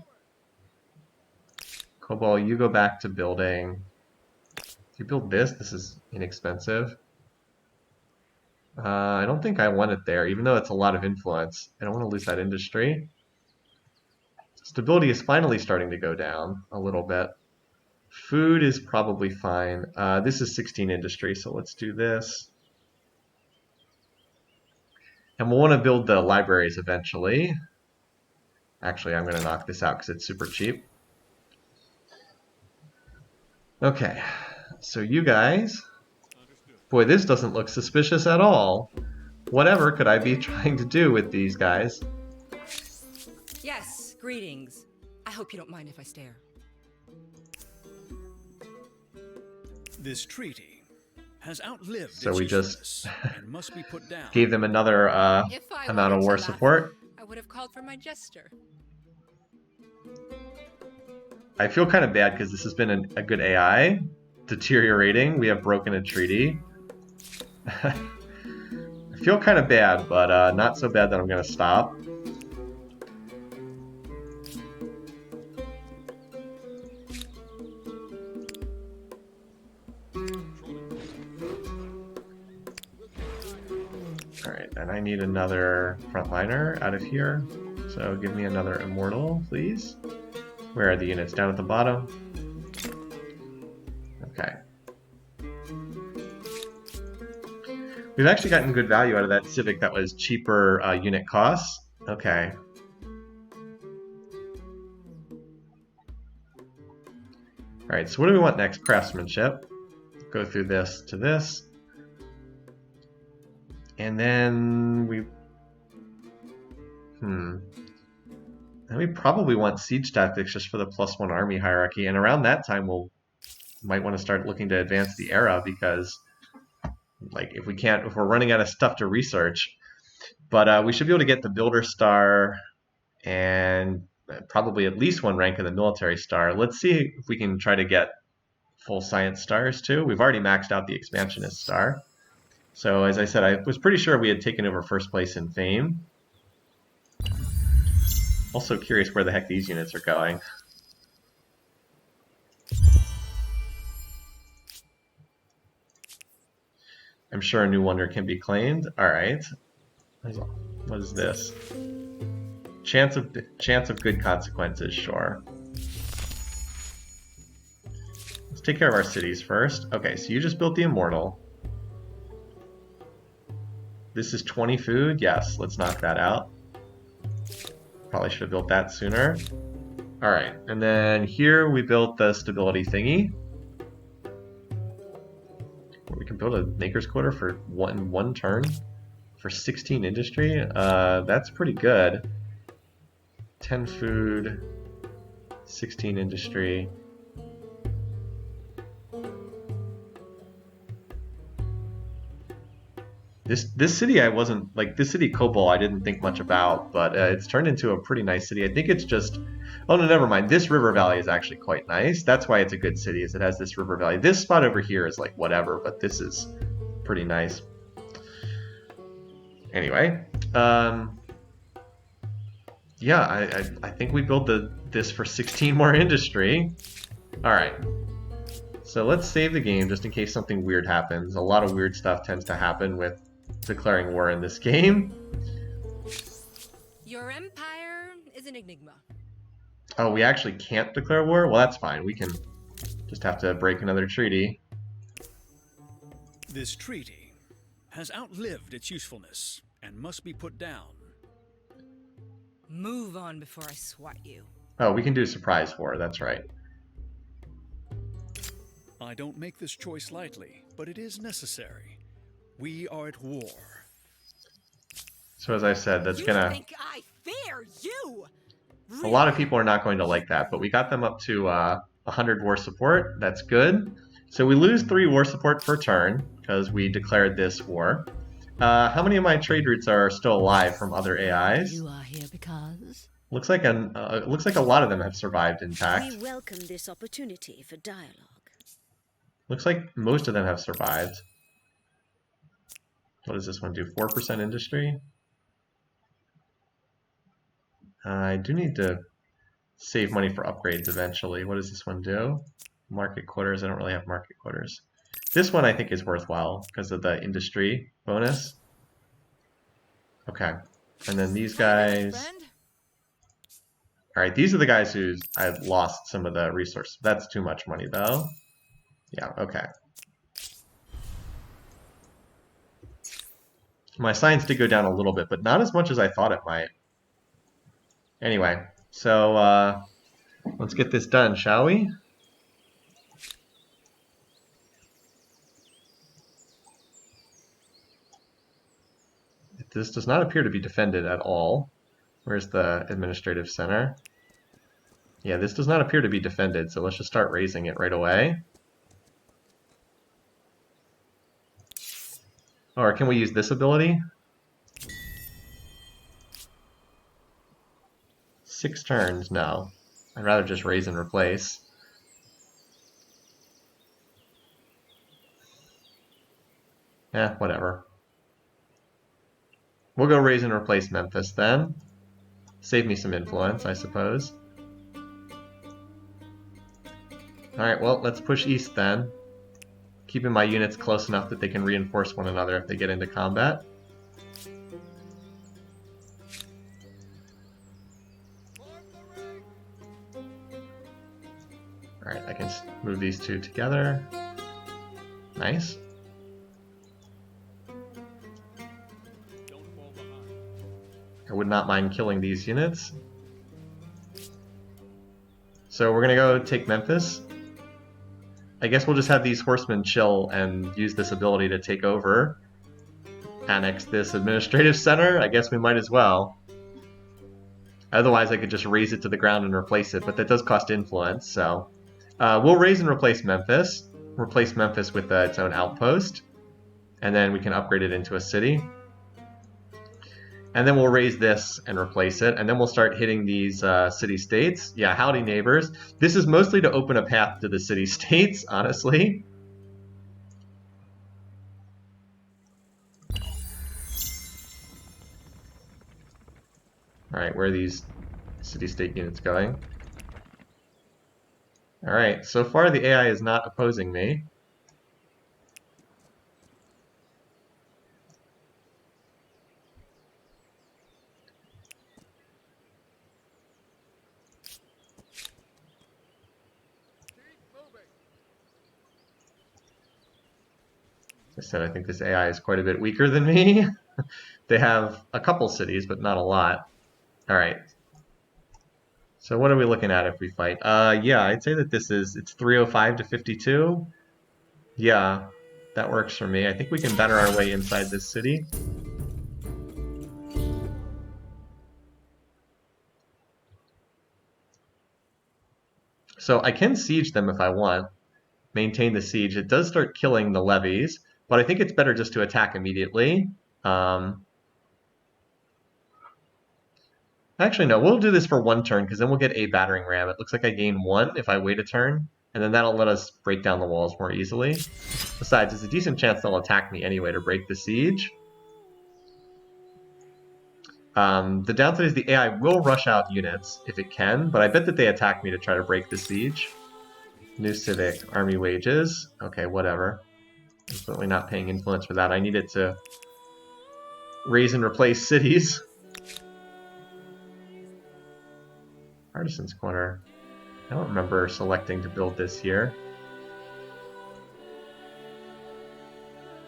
Cobalt, you go back to building. If you build this, this is inexpensive. I don't think I want it there, even though it's a lot of influence. I don't want to lose that industry. Stability is finally starting to go down a little bit. Food is probably fine. This is 16 industry, so let's do this. And we'll want to build the libraries eventually. Actually, I'm going to knock this out because it's super cheap. Okay, so you guys... Boy, this doesn't look suspicious at all. Whatever could I be trying to do with these guys?
Yes, greetings. I hope you don't mind if I stare.
This treaty has outlived
So
its
we
usefulness
just
and must be put down.
gave them another
If I
amount of
wanted to
war
laugh,
support.
I would have called for my jester.
I feel kind of bad because this has been a good AI. Deteriorating. We have broken a treaty. I feel kind of bad, but not so bad that I'm going to stop. Alright, and I need another frontliner out of here. So give me another immortal, please. Where are the units? Down at the bottom? Okay. We've actually gotten good value out of that Civic that was cheaper unit costs. Okay. Alright, so what do we want next? Craftsmanship. Go through this to this. And then we... And we probably want siege tactics just for the +1 army hierarchy. And around that time, might want to start looking to advance the era because, like, if we're running out of stuff to research. But we should be able to get the Builder Star and probably at least 1 rank in the Military Star. Let's see if we can try to get full Science Stars too. We've already maxed out the Expansionist Star. So as I said, I was pretty sure we had taken over first place in Fame. Also curious where the heck these units are going. I'm sure a new wonder can be claimed. Alright. What is this? Chance of good consequences, sure. Let's take care of our cities first. Okay, so you just built the Immortal. This is 20 food. Yes, let's knock that out. Probably should have built that sooner. Alright, and then here we built the stability thingy. We can build a Maker's Quarter for one turn for 16 industry. That's pretty good. 10 food, 16 industry. This city this city Kobol I didn't think much about, but it's turned into a pretty nice city. I think it's just, oh no, never mind. This river valley is actually quite nice. That's why it's a good city, is it has this river valley. This spot over here is like whatever, but this is pretty nice. Anyway, yeah, I think we built this for 16 more industry. All right. So let's save the game just in case something weird happens. A lot of weird stuff tends to happen with declaring war in this game.
Your empire is an enigma.
Oh, we actually can't declare war? Well, that's fine. We can just have to break another treaty.
This treaty has outlived its usefulness and must be put down.
Move on before I swat you.
Oh, we can do surprise war. That's right.
I don't make this choice lightly, but it is necessary. We are at war.
So as I said, that's
You
gonna...
think I fear you?
A lot of people are not going to like that, but we got them up to 100 war support. That's good. So we lose 3 war support per turn because we declared this war. How many of my trade routes are still alive from other AIs?
You are here because...
Looks like a lot of them have survived intact.
We welcome this opportunity for dialogue.
Looks like most of them have survived. What does this one do? 4% industry? I do need to save money for upgrades eventually. What does this one do? Market quarters. I don't really have market quarters. This one I think is worthwhile because of the industry bonus. Okay. And then these guys... Alright, these are the guys who I've lost some of the resources. That's too much money though. Yeah, okay. My science did go down a little bit, but not as much as I thought it might. Anyway, so let's get this done, shall we? This does not appear to be defended at all. Where's the administrative center? Yeah, this does not appear to be defended, so let's just start raising it right away. Or can we use this ability? 6 turns? No. I'd rather just raise and replace. Whatever. We'll go raise and replace Memphis then. Save me some influence, I suppose. Alright, well, let's push east then. Keeping my units close enough that they can reinforce one another if they get into combat. Alright, I can move these 2 together. Nice. I would not mind killing these units. So we're gonna go take Memphis. I guess we'll just have these horsemen chill and use this ability to take over. Annex this administrative center? I guess we might as well. Otherwise, I could just raze it to the ground and replace it, but that does cost influence, so... we'll raze and replace Memphis. Replace Memphis with its own outpost. And then we can upgrade it into a city. And then we'll raise this and replace it. And then we'll start hitting these city-states. Yeah, howdy neighbors. This is mostly to open a path to the city-states, honestly. Alright, where are these city-state units going? Alright, so far the AI is not opposing me. I said, I think this AI is quite a bit weaker than me. They have a couple cities, but not a lot. Alright. So what are we looking at if we fight? Yeah, I'd say that it's 305 to 52. Yeah, that works for me. I think we can batter our way inside this city. So I can siege them if I want. Maintain the siege. It does start killing the levies. But I think it's better just to attack immediately. Actually, no, we'll do this for one turn, because then we'll get a battering ram. It looks like I gain 1 if I wait a turn, and then that'll let us break down the walls more easily. Besides, there's a decent chance they'll attack me anyway to break the siege. The downside is the AI will rush out units if it can, but I bet that they attack me to try to break the siege. New civic, army wages. Okay, whatever. I'm certainly not paying influence for that. I need it to raise and replace cities. Artisans Corner. I don't remember selecting to build this here.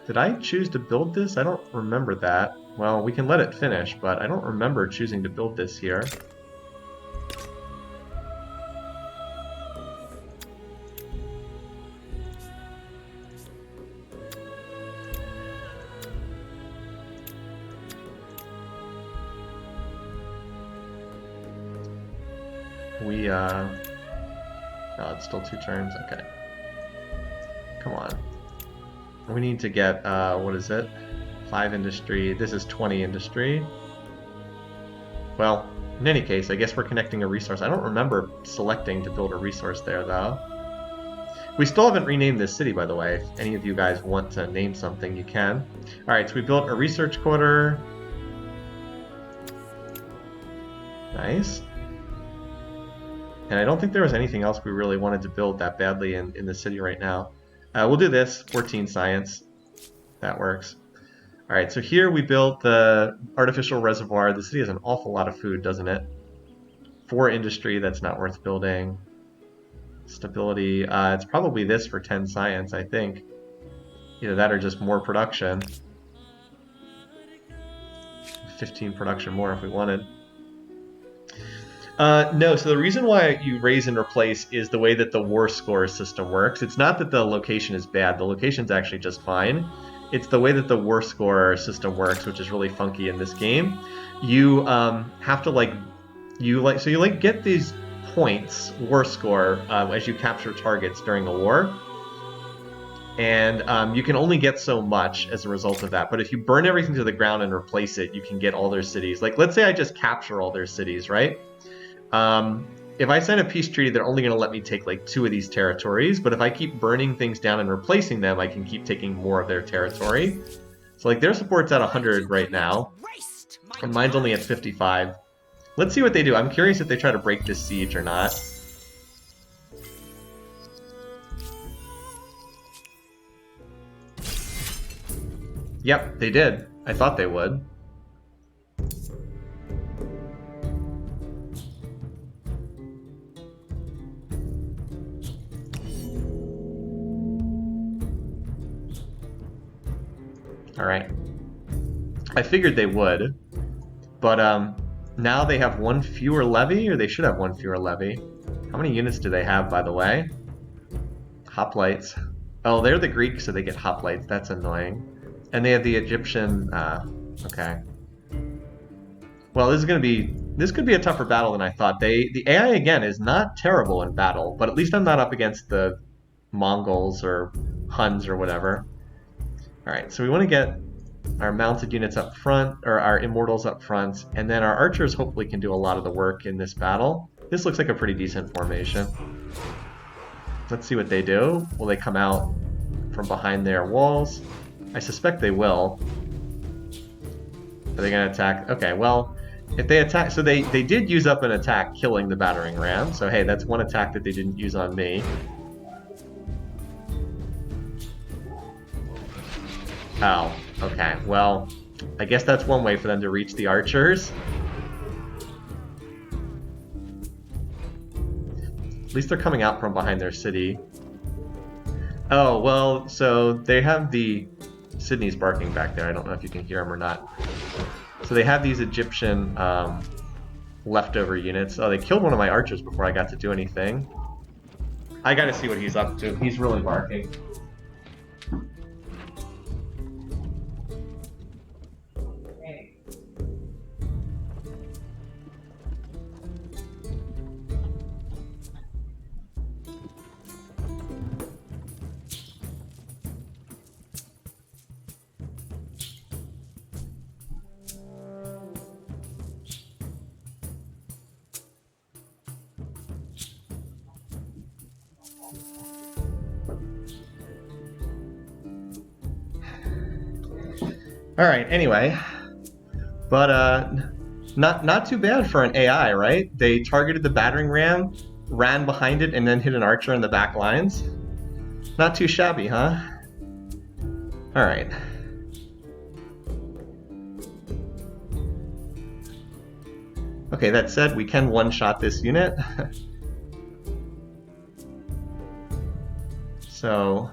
Did I choose to build this? I don't remember that. Well, we can let it finish, but I don't remember choosing to build this here. Oh, it's still 2 turns? Okay. Come on. We need to get, what is it? 5 industry. This is 20 industry. Well, in any case, I guess we're connecting a resource. I don't remember selecting to build a resource there, though. We still haven't renamed this city, by the way. If any of you guys want to name something, you can. Alright, so we built a research quarter. Nice. And I don't think there was anything else we really wanted to build that badly in the city right now. We'll do this, 14 science. That works. Alright, so here we built the artificial reservoir. The city has an awful lot of food, doesn't it? 4 industry, that's not worth building. Stability, it's probably this for 10 science, I think. Either that or just more production. 15 production more if we wanted. No, so the reason why you raise and replace is the way that the war score system works. It's not that the location is bad. The location's actually just fine. It's the way that the war score system works, which is really funky in this game. You have to get these points, war score, as you capture targets during a war. And you can only get so much as a result of that. But if you burn everything to the ground and replace it, you can get all their cities. Like, let's say I just capture all their cities, right? If I sign a peace treaty, they're only going to let me take like 2 of these territories, but if I keep burning things down and replacing them, I can keep taking more of their territory. So like their support's at 100 right now, and mine's only at 55. Let's see what they do. I'm curious if they try to break this siege or not. Yep, they did. I thought they would. Alright. I figured they would, but now they have 1 fewer levy, or they should have 1 fewer levy. How many units do they have, by the way? Hoplites. Oh, they're the Greeks, so they get hoplites. That's annoying. And they have the Egyptian. Okay. Well, this could be a tougher battle than I thought. The AI again is not terrible in battle, but at least I'm not up against the Mongols or Huns or whatever. All right, so we want to get our mounted units up front, or our immortals up front, and then our archers hopefully can do a lot of the work in this battle. This looks like a pretty decent formation. Let's see what they do. Will they come out from behind their walls? I suspect they will. Are they going to attack? Okay, well, if they attack... So they did use up an attack killing the battering ram. So hey, that's one attack that they didn't use on me. Oh, okay. Well, I guess that's one way for them to reach the archers. At least they're coming out from behind their city. Oh, well, so they have the... Sydney's barking back there. I don't know if you can hear him or not. So they have these Egyptian leftover units. Oh, they killed one of my archers before I got to do anything. I gotta see what he's up to. He's really barking. Alright, anyway. But, not too bad for an AI, right? They targeted the battering ram, ran behind it, and then hit an archer in the back lines. Not too shabby, huh? Alright. Okay, that said, we can one-shot this unit. So...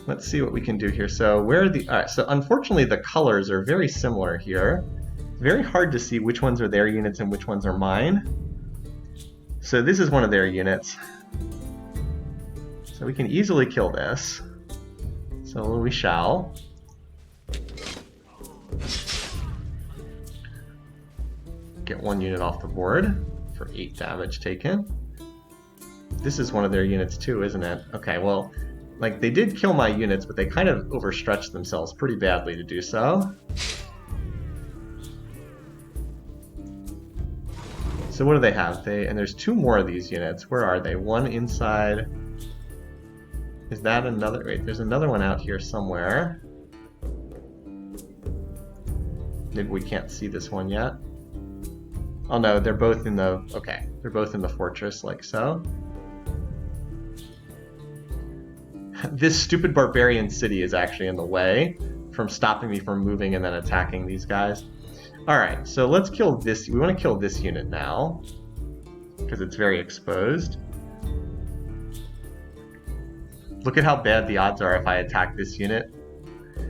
let's see what we can do here. So where are the... Alright, so unfortunately the colors are very similar here. Very hard to see which ones are their units and which ones are mine. So this is one of their units. So we can easily kill this. So we shall. Get one unit off the board for 8 damage taken. This is one of their units too, isn't it? Okay, well... like, they did kill my units, but they kind of overstretched themselves pretty badly to do so. So what do they have? And there's 2 more of these units. Where are they? One inside... is that another... wait, there's another one out here somewhere. Maybe we can't see this one yet. Oh no, they're both in the... okay, they're both in the fortress, like so. This stupid barbarian city is actually in the way from stopping me from moving and then attacking these guys. Alright, so let's kill this. We want to kill this unit now because it's very exposed. Look at how bad the odds are if I attack this unit.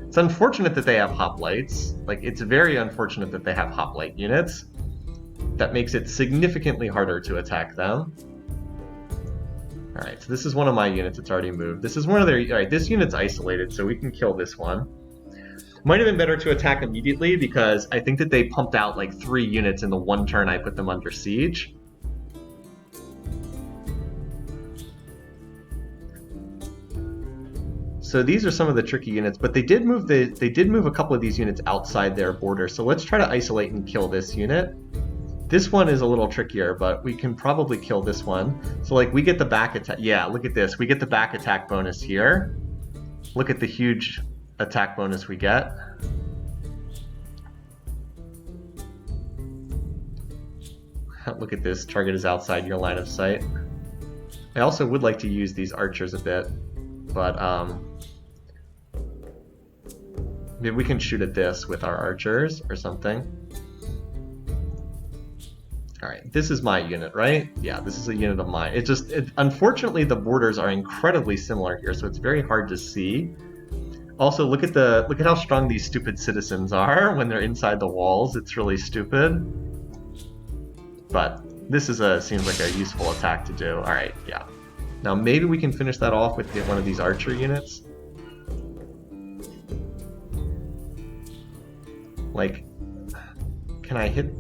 It's unfortunate that they have hoplites. Like, it's very unfortunate that they have hoplite units. That makes it significantly harder to attack them. Alright, so this is one of my units that's already moved. This is one of their... alright, this unit's isolated, so we can kill this one. Might have been better to attack immediately, because I think that they pumped out like 3 units in the one turn I put them under siege. So these are some of the tricky units, but they did move a couple of these units outside their border, so let's try to isolate and kill this unit. This one is a little trickier, but we can probably kill this one. So, like, we get the back attack. Yeah, look at this. We get the back attack bonus here. Look at the huge attack bonus we get. Look at this. Target is outside your line of sight. I also would like to use these archers a bit, but, maybe we can shoot at this with our archers or something. Alright, this is my unit, right? Yeah, this is a unit of mine. Unfortunately, the borders are incredibly similar here, so it's very hard to see. Also, look at how strong these stupid citizens are when they're inside the walls. It's really stupid. But this is seems like a useful attack to do. Alright, yeah. Now maybe we can finish that off with one of these archer units. Like, can I hit?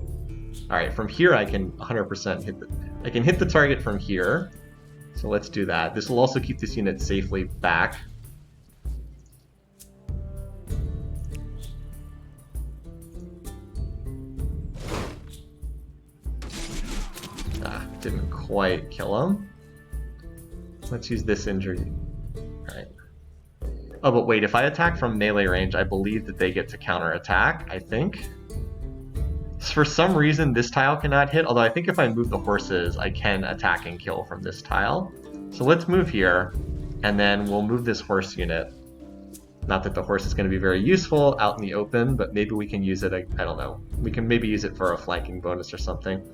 All right, from here I can 100% hit I can hit the target from here. So let's do that. This will also keep this unit safely back. Didn't quite kill him. Let's use this injury. Alright. Oh, but wait, if I attack from melee range, I believe that they get to counterattack, I think. For some reason, this tile cannot hit, although I think if I move the horses, I can attack and kill from this tile. So let's move here, and then we'll move this horse unit. Not that the horse is going to be very useful out in the open, but maybe we can use it, I don't know. We can maybe use it for a flanking bonus or something.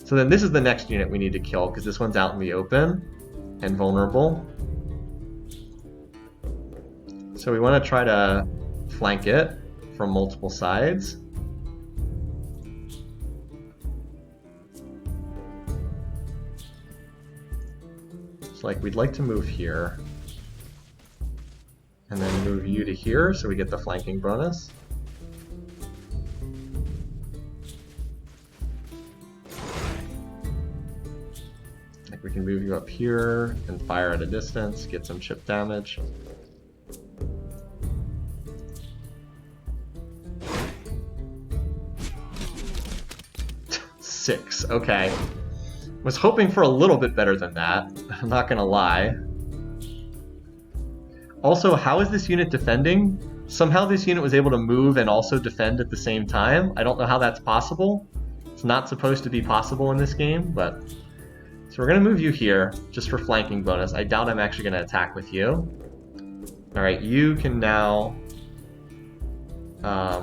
So then this is the next unit we need to kill, because this one's out in the open and vulnerable. So we want to try to flank it from multiple sides. So like we'd like to move here. And then move you to here so we get the flanking bonus. Like we can move you up here and fire at a distance, get some chip damage. Six, okay. Was hoping for a little bit better than that, I'm not gonna lie. Also, how is this unit defending? Somehow this unit was able to move and also defend at the same time. I don't know how that's possible. It's not supposed to be possible in this game, but... So we're going to move you here, just for flanking bonus. I doubt I'm actually going to attack with you. Alright, you can now...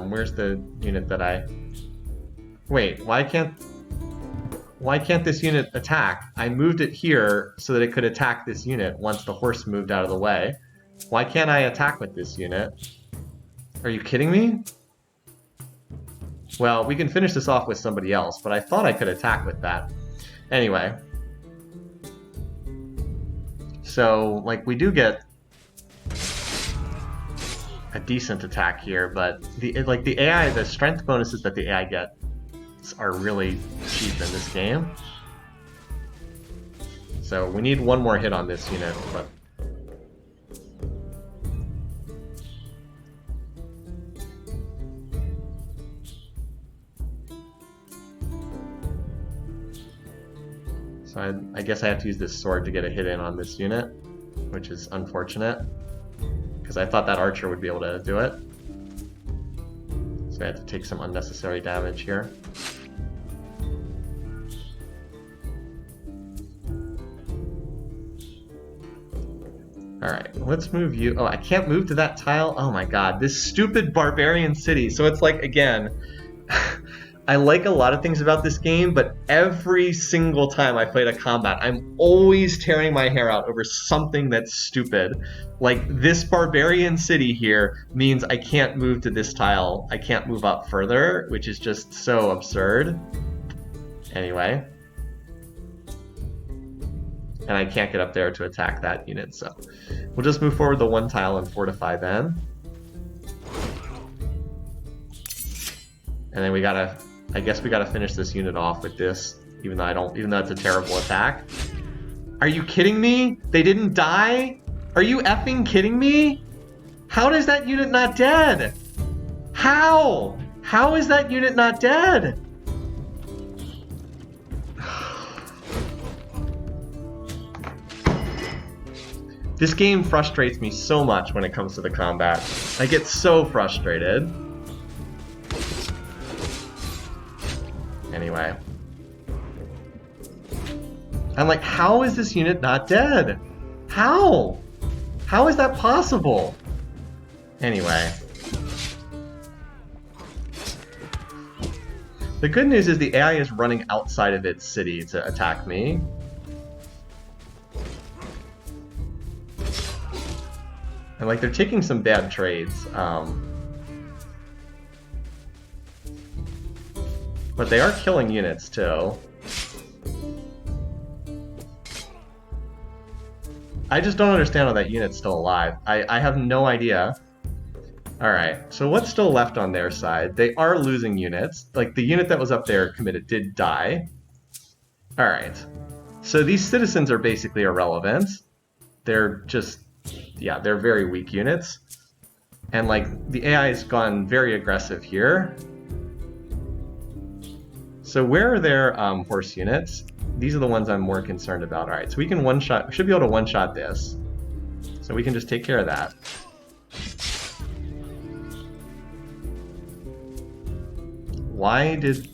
where's the unit that I... Wait, why can't this unit attack? I moved it here so that it could attack this unit once the horse moved out of the way. Why can't I attack with this unit? Are you kidding me? Well, we can finish this off with somebody else, but I thought I could attack with that. Anyway. So, like, we do get a decent attack here, but the AI, the strength bonuses that the AI get are really cheap in this game. So we need one more hit on this unit, but... So I guess I have to use this sword to get a hit in on this unit, which is unfortunate, because I thought that archer would be able to do it. So I had to take some unnecessary damage here. Alright, let's move you. Oh, I can't move to that tile? Oh my god, this stupid barbarian city. So it's like, again, I like a lot of things about this game, but every single time I played a combat, I'm always tearing my hair out over something that's stupid. Like, this barbarian city here means I can't move to this tile. I can't move up further, which is just so absurd. Anyway. And I can't get up there to attack that unit, so we'll just move forward the one tile and fortify then. And then we gotta, I guess we gotta finish this unit off with this, even though it's a terrible attack. Are you kidding me? They didn't die? Are you effing kidding me? How is that unit not dead? How? How is that unit not dead? This game frustrates me so much when it comes to the combat. I get so frustrated. Anyway. I'm like, how is this unit not dead? How? How is that possible? Anyway. The good news is the AI is running outside of its city to attack me. And like, they're taking some bad trades. But they are killing units too. I just don't understand how that unit's still alive. I have no idea. Alright, so what's still left on their side? They are losing units. Like, the unit that was up there committed did die. Alright. So these citizens are basically irrelevant. They're just... yeah, they're very weak units. And, like, the AI has gone very aggressive here. So where are their horse units? These are the ones I'm more concerned about. Alright, so we can one-shot... we should be able to one-shot this. So we can just take care of that. Why did...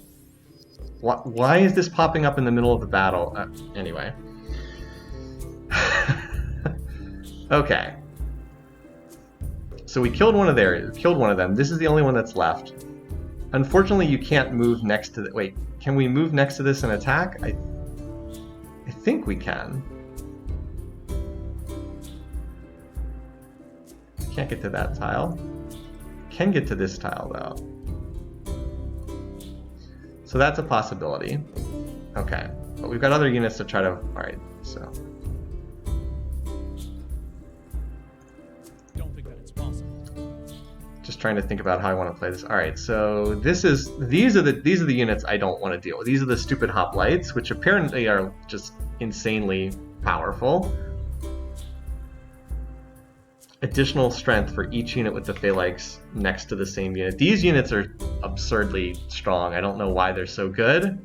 why is this popping up in the middle of the battle? Anyway. Okay. So we killed one of them. This is the only one that's left. Unfortunately, you can't move next to the... wait, can we move next to this and attack? I think we can. Can't get to that tile. Can get to this tile, though. So that's a possibility. Okay. But we've got other units to try to... alright, so...
Don't think that it's possible.
just trying to think about how I want to play this. Alright, so these are the units I don't want to deal with. These are the stupid hoplites, which apparently are just insanely powerful. Additional strength for each unit with the phalanx next to the same unit. These units are absurdly strong. I don't know why they're so good.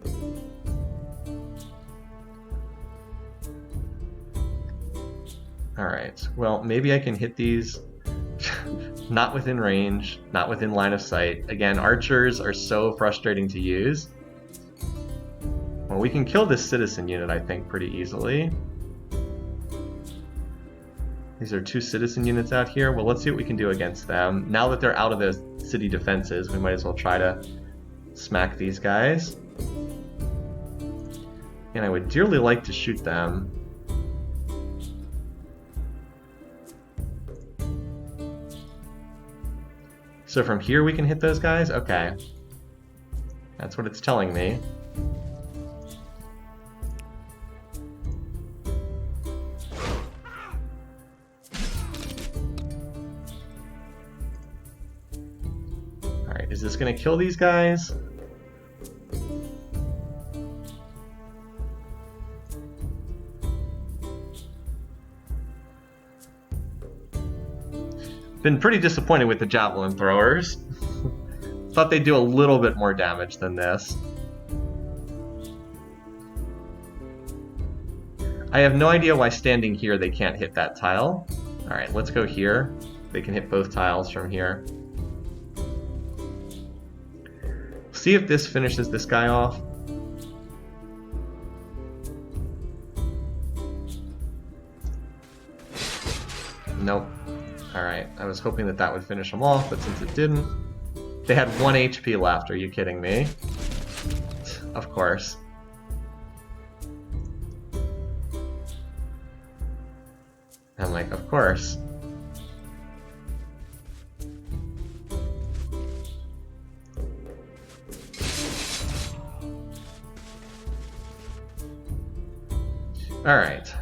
Alright, well, maybe I can hit these. Not within range, not within line of sight. Again, archers are so frustrating to use. Well, we can kill this citizen unit, I think, pretty easily. These are 2 citizen units out here. Well, let's see what we can do against them. Now that they're out of the city defenses, we might as well try to smack these guys. And I would dearly like to shoot them. So from here we can hit those guys? Okay. That's what it's telling me. Alright, is this gonna kill these guys? Been pretty disappointed with the javelin throwers. Thought they'd do a little bit more damage than this. I have no idea why standing here they can't hit that tile. Alright, let's go here. They can hit both tiles from here. See if this finishes this guy off. Nope. Alright, I was hoping that that would finish them off, but since it didn't... They had 1 HP left, are you kidding me? Of course. I'm like, of course. Alright.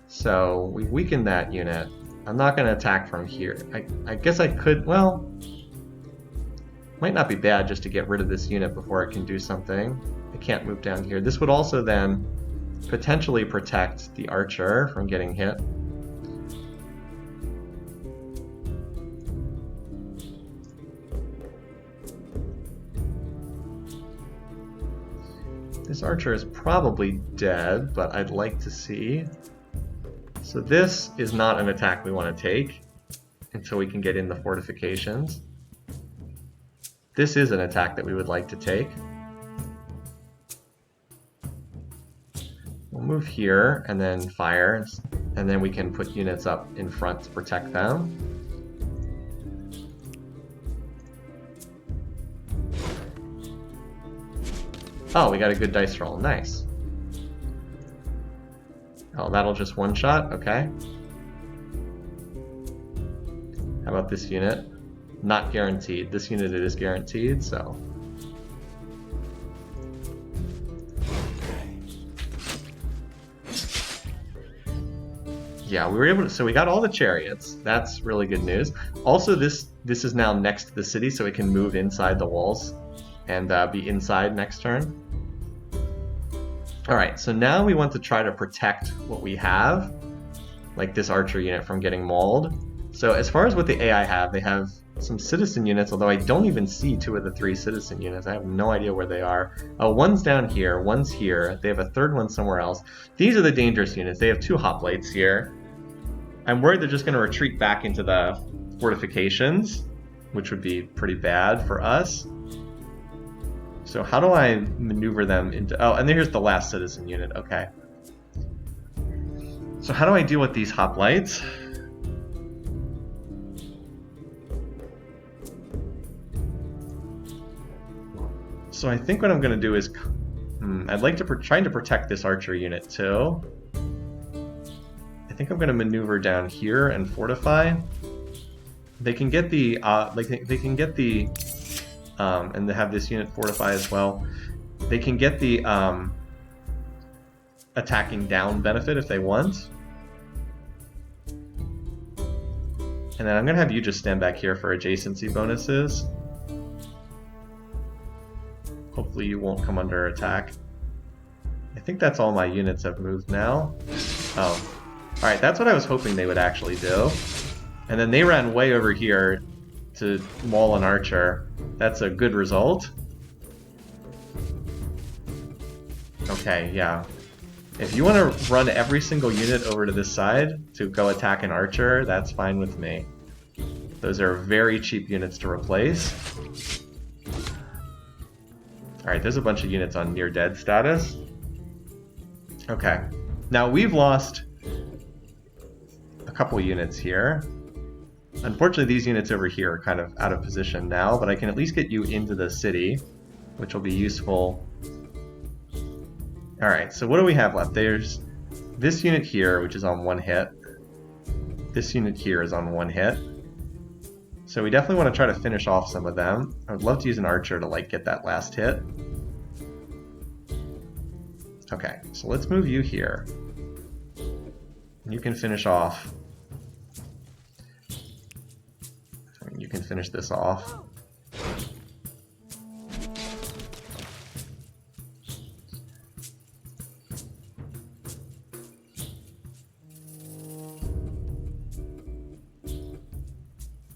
So, we weakened that unit. I'm not going to attack from here. I guess I could, well... Might not be bad just to get rid of this unit before it can do something. I can't move down here. This would also then potentially protect the archer from getting hit. This archer is probably dead, but I'd like to see. So this is not an attack we want to take until we can get in the fortifications. This is an attack that we would like to take. We'll move here and then fire, and then we can put units up in front to protect them. Oh, we got a good dice roll. Nice. Oh, that'll just one-shot? Okay. How about this unit? Not guaranteed. This unit it is guaranteed, so... Yeah, we were able to, so we got all the chariots. That's really good news. Also, this is now next to the city, so it can move inside the walls and be inside next turn. Alright, so now we want to try to protect what we have, like this archer unit from getting mauled. So as far as what the AI have, they have some citizen units, although I don't even see 2 of the 3 citizen units. I have no idea where they are. One's down here, one's here. They have a third one somewhere else. These are the dangerous units. They have 2 hoplites here. I'm worried they're just going to retreat back into the fortifications, which would be pretty bad for us. So how do I maneuver them into... Oh, and here's the last citizen unit. Okay. So how do I deal with these hoplites? So I think what I'm going to do is... I'd like to... trying to protect this archer unit too. I think I'm going to maneuver down here and fortify. They can get the... they can get the... and they have this unit fortify as well. They can get the attacking down benefit if they want. And then I'm going to have you just stand back here for adjacency bonuses. Hopefully you won't come under attack. I think that's all my units have moved now. Oh. Alright, that's what I was hoping they would actually do. And then they ran way over here to maul an archer. That's a good result. Okay, yeah. If you want to run every single unit over to this side to go attack an archer, that's fine with me. Those are very cheap units to replace. Alright, there's a bunch of units on near dead status. Okay. Now we've lost a couple units here. Unfortunately, these units over here are kind of out of position now, but I can at least get you into the city, which will be useful. Alright, so what do we have left? There's this unit here, which is on 1 hit. This unit here is on 1 hit. So we definitely want to try to finish off some of them. I would love to use an archer to like get that last hit. Okay, so let's move you here. You can finish off. You can finish this off.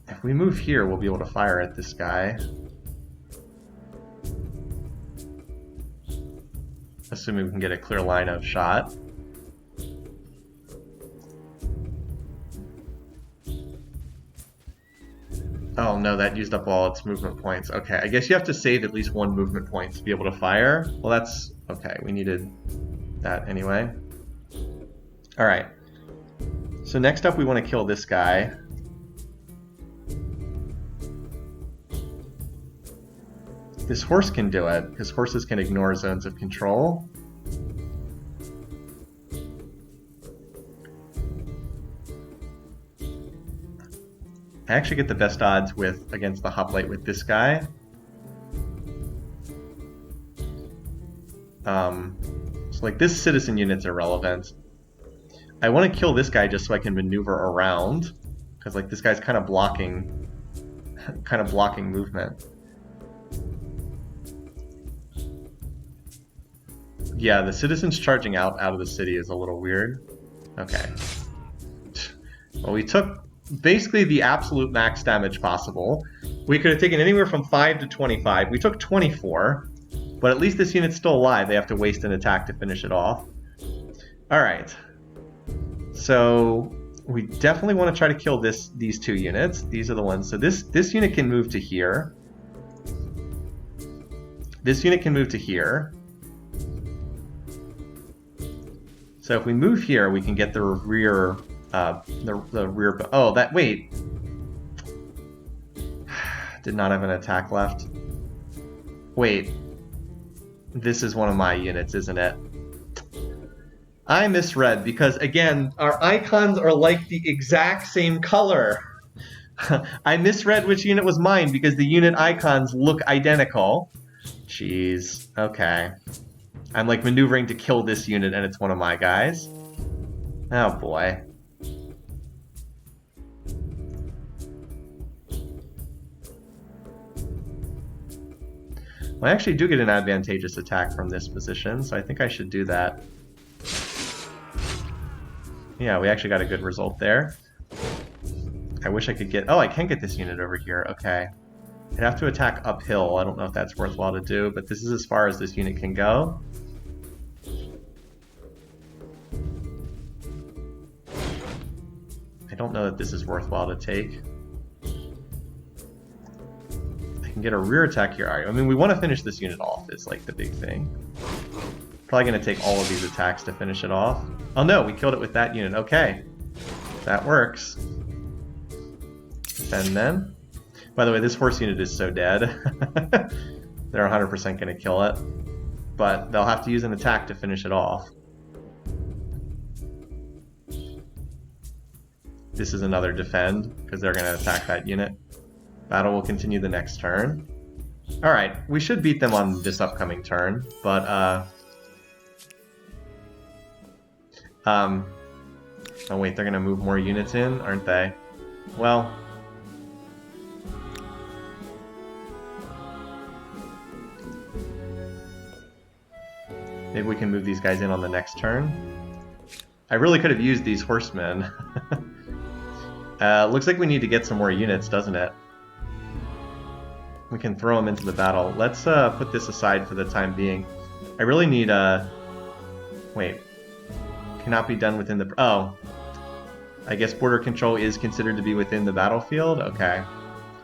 If we move here, we'll be able to fire at this guy. Assuming we can get a clear line of shot. Oh no, that used up all its movement points. Okay, I guess you have to save at least 1 movement point to be able to fire. Well, that's... okay, we needed that anyway. Alright. So next up we want to kill this guy. This horse can do it, because horses can ignore zones of control. I actually get the best odds against the hoplite with this guy. So like this citizen unit's irrelevant. I want to kill this guy just so I can maneuver around, because like this guy's kind of blocking movement. Yeah, the citizens charging out of the city is a little weird. Okay. Well, we took basically the absolute max damage possible. We could have taken anywhere from 5 to 25. We took 24, but at least this unit's still alive. They have to waste an attack to finish it off. Alright. So we definitely want to try to kill these 2 units. These are the ones. So this unit can move to here. This unit can move to here. So if we move here, we can get the rear, the rear. Oh, that wait. Did not have an attack left. Wait. This is one of my units, isn't it? I misread because again, our icons are like the exact same color. I misread which unit was mine because the unit icons look identical. Jeez. Okay. I'm like maneuvering to kill this unit and it's one of my guys. Oh boy. Well, I actually do get an advantageous attack from this position, so I think I should do that. Yeah, we actually got a good result there. I wish I could get... Oh, I can get this unit over here. Okay. I'd have to attack uphill. I don't know if that's worthwhile to do, but this is as far as this unit can go. I don't know that this is worthwhile to take. I can get a rear attack here. Alright, I mean, we want to finish this unit off is like the big thing. Probably going to take all of these attacks to finish it off. Oh no, we killed it with that unit. Okay. That works. Defend then. By the way, this horse unit is so dead. They're 100% going to kill it. But they'll have to use an attack to finish it off. This is another defend, because they're going to attack that unit. Battle will continue the next turn. Alright, we should beat them on this upcoming turn, but oh wait, they're gonna move more units in, aren't they? Well... maybe we can move these guys in on the next turn. I really could have used these horsemen. Looks like we need to get some more units, doesn't it? We can throw them into the battle. Let's put this aside for the time being. I really need wait. Cannot be done within the... oh. I guess border control is considered to be within the battlefield? Okay.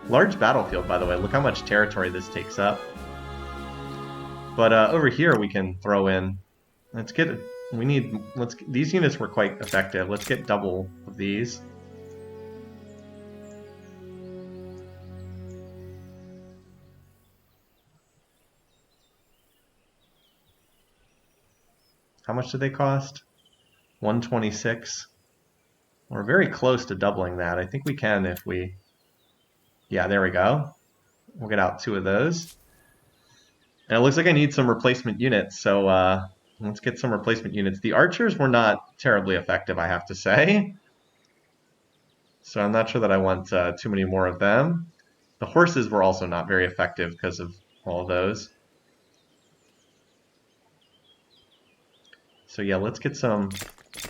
Large battlefield, by the way. Look how much territory this takes up. But over here we can throw in... let's get... we need... these units were quite effective. Let's get double of these. How much did they cost? 126. We're very close to doubling that. I think we can if we... yeah, there we go. We'll get out 2 of those. And it looks like I need some replacement units, so let's get some replacement units. The archers were not terribly effective, I have to say. So I'm not sure that I want too many more of them. The horses were also not very effective because of all of those. So yeah, let's get some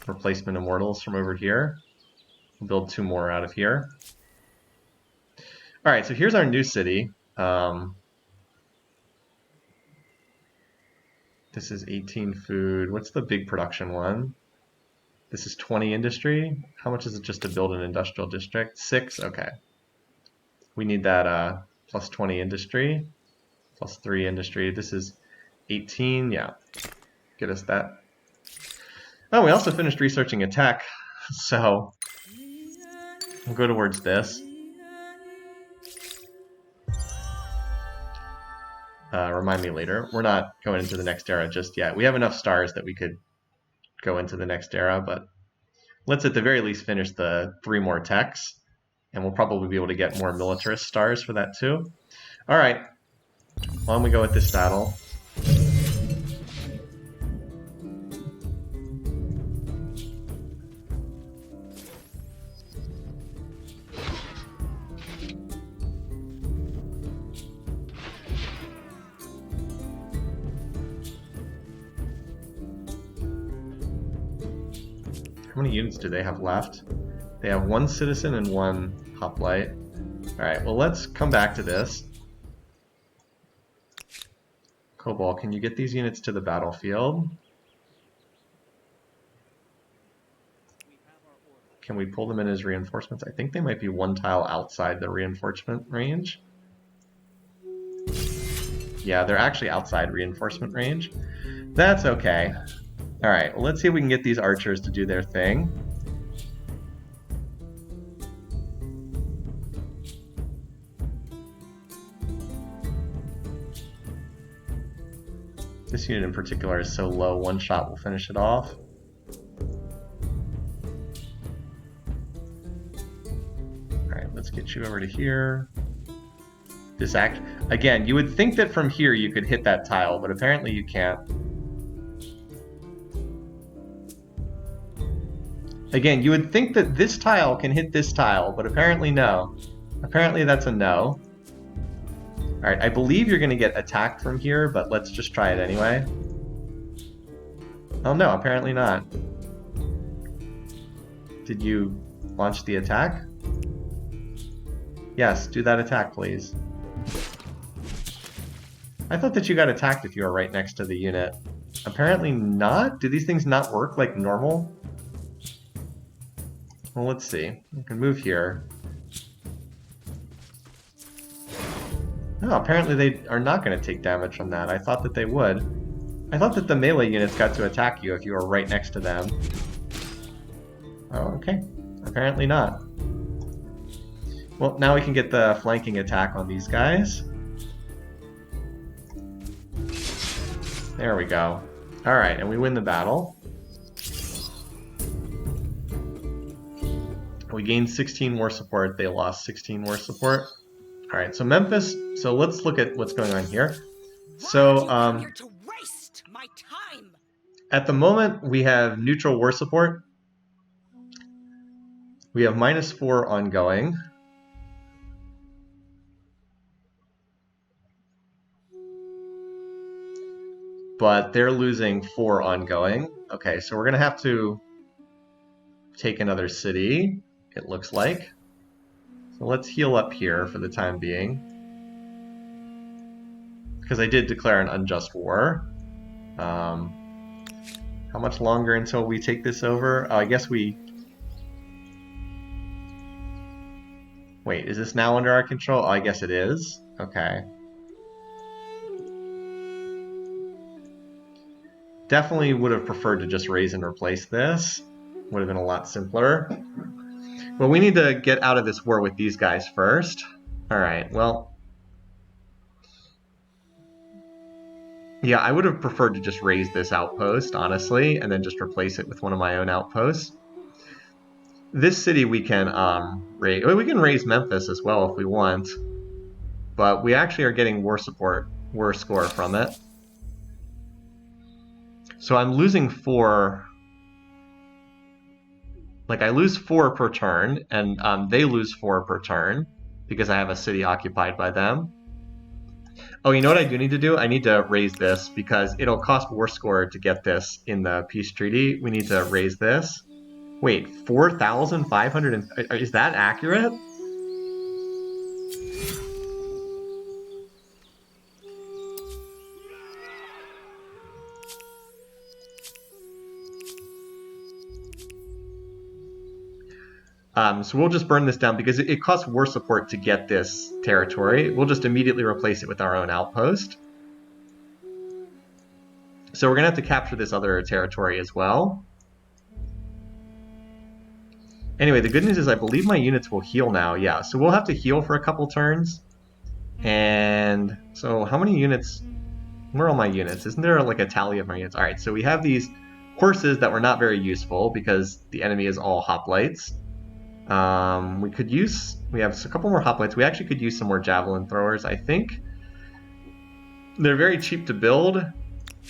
replacement immortals from over here. We'll build 2 more out of here. Alright, so here's our new city. This is 18 food. What's the big production one? This is 20 industry. How much is it just to build an industrial district? 6? Okay. We need that plus 20 industry. Plus 3 industry. This is 18. Yeah. Get us that. Oh, we also finished researching a tech, so we'll go towards this. Remind me later. We're not going into the next era just yet. We have enough stars that we could go into the next era, but let's at the very least finish the 3 more techs, and we'll probably be able to get more militarist stars for that too. Alright, why don't we go with this battle. How many units do they have left? They have 1 citizen and 1 hoplite. Alright, well let's come back to this. Cobalt, can you get these units to the battlefield? Can we pull them in as reinforcements? I think they might be 1 tile outside the reinforcement range. Yeah, they're actually outside reinforcement range. That's okay. Alright, well, let's see if we can get these archers to do their thing. This unit in particular is so low, 1 shot will finish it off. Alright, let's get you over to here. This act again, you would think that from here you could hit that tile, but apparently you can't. Again, you would think that this tile can hit this tile, but apparently no. Apparently that's a no. Alright, I believe you're going to get attacked from here, but let's just try it anyway. Oh no, apparently not. Did you launch the attack? Yes, do that attack, please. I thought that you got attacked if you were right next to the unit. Apparently not? Do these things not work like normal? Well, let's see. We can move here. No, apparently they are not going to take damage from that. I thought that they would. I thought that the melee units got to attack you if you were right next to them. Oh, okay. Apparently not. Well, now we can get the flanking attack on these guys. There we go. Alright, and we win the battle. We gained 16 war support. They lost 16 war support. Alright, so Memphis. So let's look at what's going on here. So,
Here to waste my time.
at the moment, we have neutral war support. We have -4 ongoing. But they're losing 4 ongoing. Okay, so we're going to have to take another city, it looks like. So let's heal up here for the time being. Because I did declare an unjust war. How much longer until we take this over? Oh, I guess we... Wait, is this now under our control? Oh, I guess it is. Okay. Definitely would have preferred to just raise and replace this. Would have been a lot simpler. But we need to get out of this war with these guys first. Alright, well... Yeah, I would have preferred to just raise this outpost, honestly, and then just replace it with one of my own outposts. This city we can raise... Well, we can raise Memphis as well if we want. But we actually are getting war support, war score from it. So I'm losing 4... Like, I lose 4 per turn, and they lose 4 per turn, because I have a city occupied by them. Oh, you know what I do need to do? I need to raise this, because it'll cost war score to get this in the peace treaty. We need to raise this. Wait, 4,500? Is that accurate? So we'll just burn this down because it costs war support to get this territory. We'll just immediately replace it with our own outpost. So we're going to have to capture this other territory as well. Anyway, the good news is I believe my units will heal now. Yeah, so we'll have to heal for a couple turns. And so how many units? Where are all my units? Isn't there like a tally of my units? Alright, so we have these horses that were not very useful because the enemy is all hoplites. We have a couple more hoplites. We actually could use some more javelin throwers, I think. They're very cheap to build.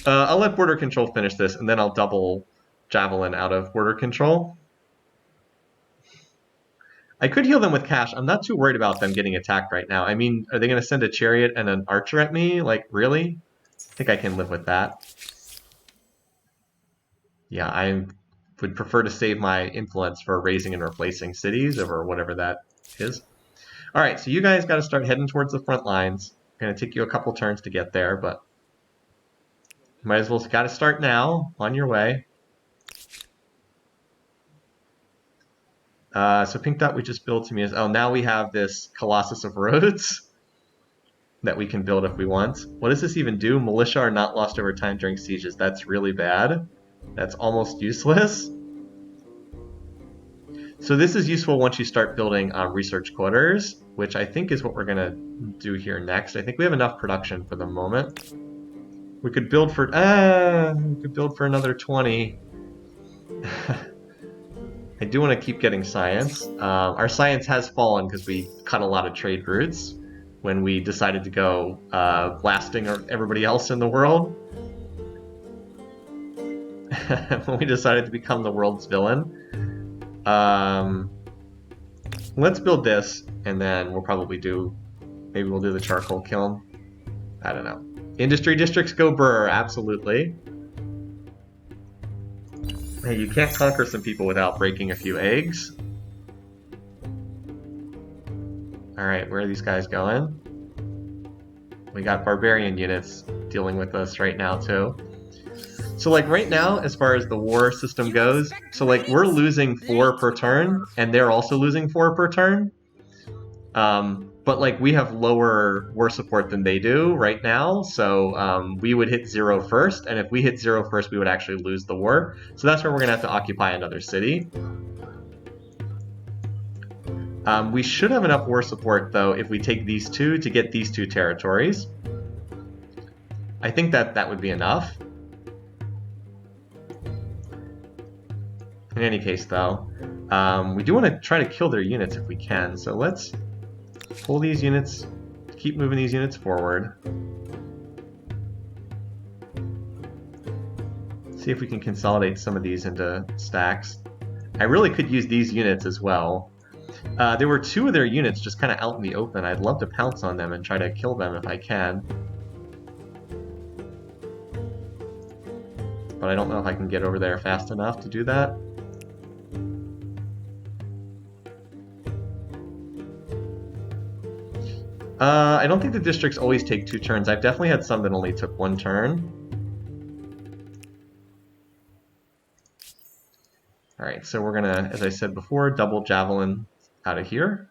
I'll let border control finish this, and then I'll double javelin out of border control. I could heal them with cash. I'm not too worried about them getting attacked right now. I mean, are they going to send a chariot and an archer at me? Like, really? I think I can live with that. Yeah, I would prefer to save my influence for raising and replacing cities over whatever that is. Alright, so you guys got to start heading towards the front lines. Going to take you a couple turns to get there, but might as well got to start now. On your way. So Pink Dot we just built to me as... Oh, now we have this Colossus of Roads that we can build if we want. What does this even do? Militia are not lost over time during sieges. That's really bad. That's almost useless. So this is useful once you start building research quarters, which I think is what we're going to do here next. I think we have enough production for the moment. We could build for another 20. I do want to keep getting science. Our science has fallen because we cut a lot of trade routes when we decided to go blasting everybody else in the world. When we decided to become the world's villain. Let's build this, and then we'll probably do... Maybe we'll do the charcoal kiln. I don't know. Industry districts go brr, absolutely. Hey, you can't conquer some people without breaking a few eggs. Alright, where are these guys going? We got barbarian units dealing with us right now, too. So, like, right now, as far as the war system goes, so, like, we're losing 4 per turn, and they're also losing 4 per turn. But, like, we have lower war support than they do right now, so we would hit 0 first, and if we hit 0 first, we would actually lose the war. So that's where we're going to have to occupy another city. We should have enough war support, though, if we take these 2 to get these 2 territories. I think that would be enough. In any case, though, we do want to try to kill their units if we can, so let's pull these units, keep moving these units forward. See if we can consolidate some of these into stacks. I really could use these units as well. There were 2 of their units just kind of out in the open. I'd love to pounce on them and try to kill them if I can. But I don't know if I can get over there fast enough to do that. I don't think the districts always take 2 turns. I've definitely had some that only took 1 turn. Alright, so we're gonna, as I said before, double javelin out of here.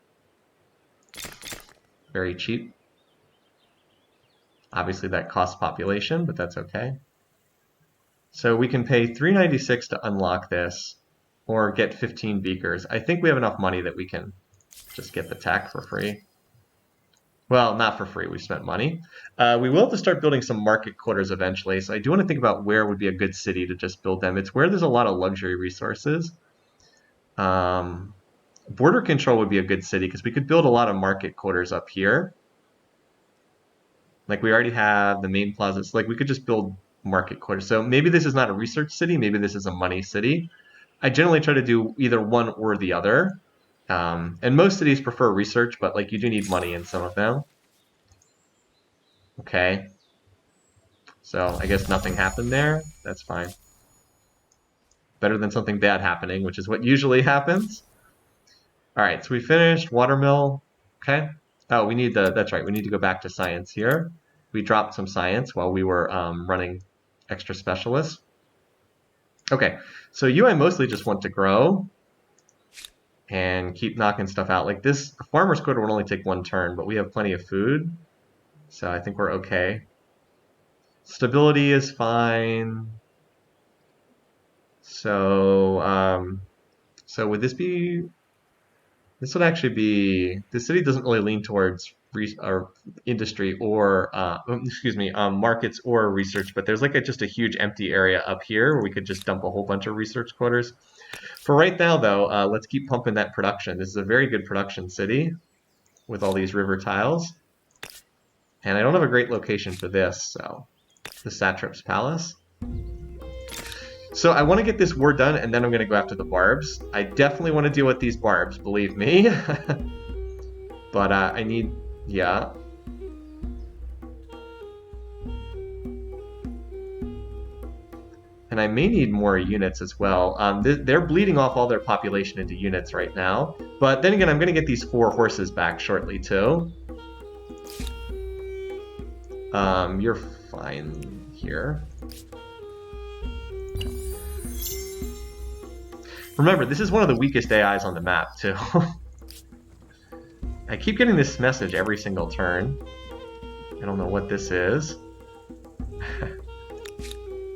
Very cheap. Obviously that costs population, but that's okay. So we can pay 396 to unlock this, or get 15 beakers. I think we have enough money that we can just get the tech for free. Well, not for free, we spent money. We will have to start building some market quarters eventually, so I do want to think about where would be a good city to just build them. It's where there's a lot of luxury resources. Border control would be a good city, because we could build a lot of market quarters up here. Like, we already have the main plazas, like, we could just build market quarters. So maybe this is not a research city, maybe this is a money city. I generally try to do either one or the other. And most cities prefer research, but like you do need money in some of them. Okay. So I guess nothing happened there. That's fine. Better than something bad happening, which is what usually happens. Alright, so we finished watermill. Okay. Oh, we need that's right, we need to go back to science here. We dropped some science while we were running extra specialists. Okay, so you I mostly just want to grow and keep knocking stuff out. Like this farmer's quota would only take 1 turn, but we have plenty of food, so I think we're okay. Stability is fine. So, so would this be? This would actually be. The city doesn't really lean towards industry or markets or research, but there's like just a huge empty area up here where we could just dump a whole bunch of research quarters. For right now, though, let's keep pumping that production. This is a very good production city with all these river tiles. And I don't have a great location for this, so the Satrap's Palace. So I want to get this war done, and then I'm going to go after the barbs. I definitely want to deal with these barbs, believe me. But I need, yeah. And I may need more units as well. They're bleeding off all their population into units right now. But then again, I'm going to get these 4 horses back shortly, too. You're fine here. Remember, this is one of the weakest AIs on the map, too. I keep getting this message every single turn. I don't know what this is.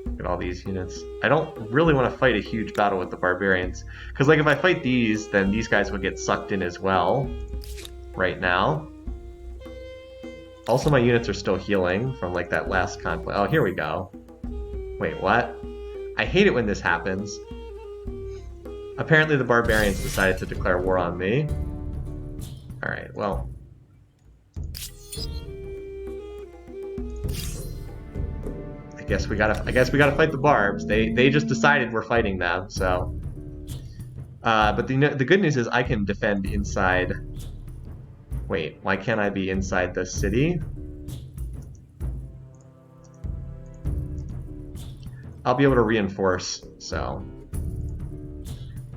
Look at all these units. I don't really want to fight a huge battle with the barbarians. Because, like, if I fight these, then these guys would get sucked in as well. Right now. Also, my units are still healing from, like, that last conflict. Oh, here we go. Wait, what? I hate it when this happens. Apparently the barbarians decided to declare war on me. Alright, well. I guess we gotta fight the barbs. They just decided we're fighting them, so. But the good news is I can defend inside Wait, why can't I be inside the city? I'll be able to reinforce, so...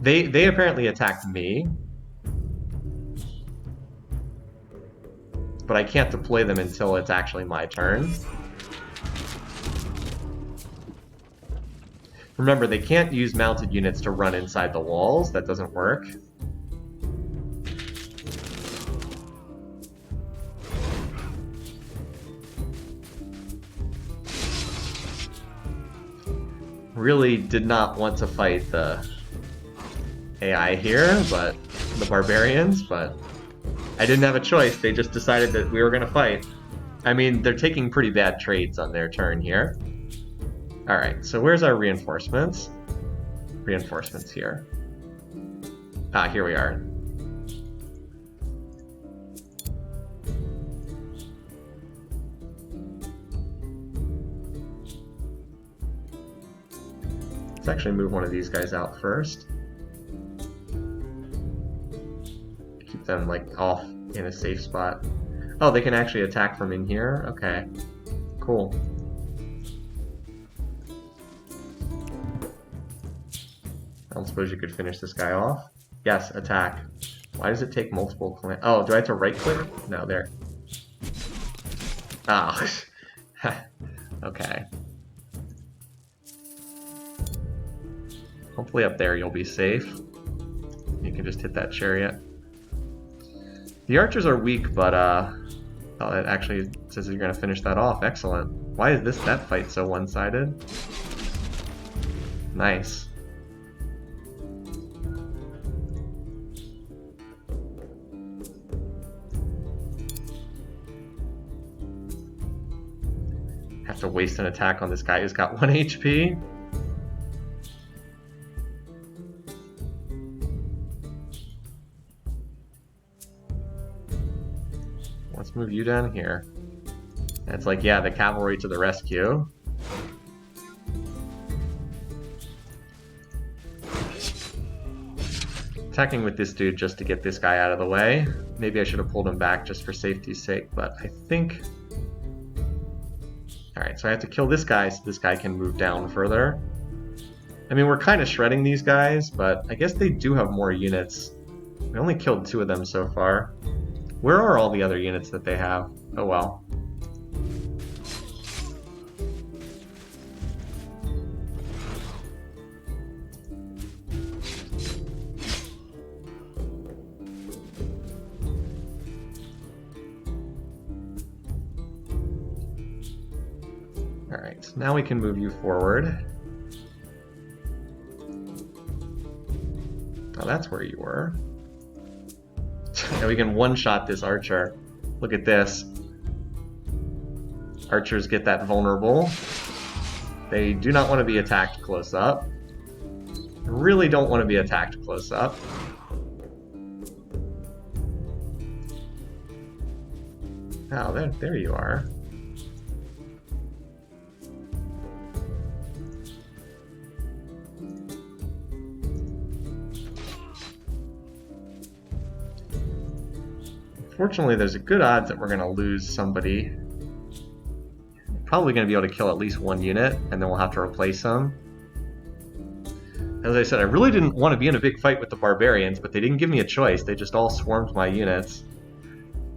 They apparently attacked me. But I can't deploy them until it's actually my turn. Remember, they can't use mounted units to run inside the walls. That doesn't work. Really did not want to fight the AI here, but the barbarians, but I didn't have a choice. They just decided that we were going to fight. I mean, they're taking pretty bad trades on their turn here. Alright, so where's our reinforcements? Reinforcements here. Ah, here we are. Let's actually move one of these guys out first. Keep them, like, off in a safe spot. Oh, they can actually attack from in here? Okay. Cool. I don't suppose you could finish this guy off? Yes, attack. Why does it take multiple command? Oh, do I have to right-click? No, there. Oh. Okay. Hopefully up there you'll be safe. You can just hit that chariot. The archers are weak, but oh, it actually says you're going to finish that off. Excellent. Why is that fight so one-sided? Nice. Have to waste an attack on this guy who's got 1 HP. Let's move you down here. And it's like, yeah, the cavalry to the rescue. Attacking with this dude just to get this guy out of the way. Maybe I should have pulled him back just for safety's sake, but I think... Alright, so I have to kill this guy so this guy can move down further. I mean, we're kind of shredding these guys, but I guess they do have more units. We only killed 2 of them so far. Where are all the other units that they have? Oh well. Alright, so now we can move you forward. Oh, that's where you were. And we can one-shot this archer. Look at this. Archers get that vulnerable. They do not want to be attacked close up. Really don't want to be attacked close up. Oh, there you are. Fortunately, there's a good odds that we're going to lose somebody. Probably going to be able to kill at least 1 unit, and then we'll have to replace them. As I said, I really didn't want to be in a big fight with the barbarians, but they didn't give me a choice. They just all swarmed my units.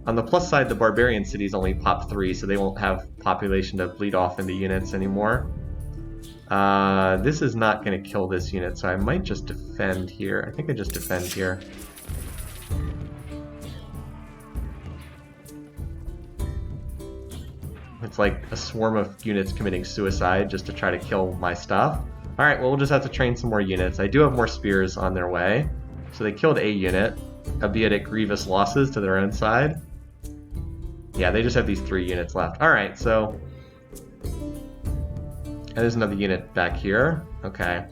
On the plus side, the barbarian cities only pop 3, so they won't have population to bleed off into units anymore. This is not going to kill this unit, so I might just defend here. I think I just defend here. It's like a swarm of units committing suicide just to try to kill my stuff. Alright, well, we'll just have to train some more units. I do have more spears on their way. So they killed a unit, albeit at grievous losses to their own side. Yeah, they just have these 3 units left. Alright, so... And there's another unit back here. Okay.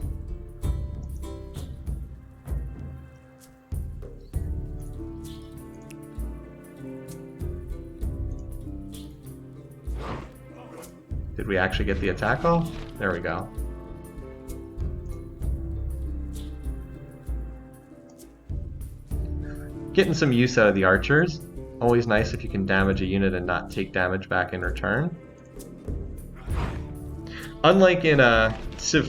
Did we actually get the attack off? There we go. Getting some use out of the archers. Always nice if you can damage a unit and not take damage back in return. Unlike in Civ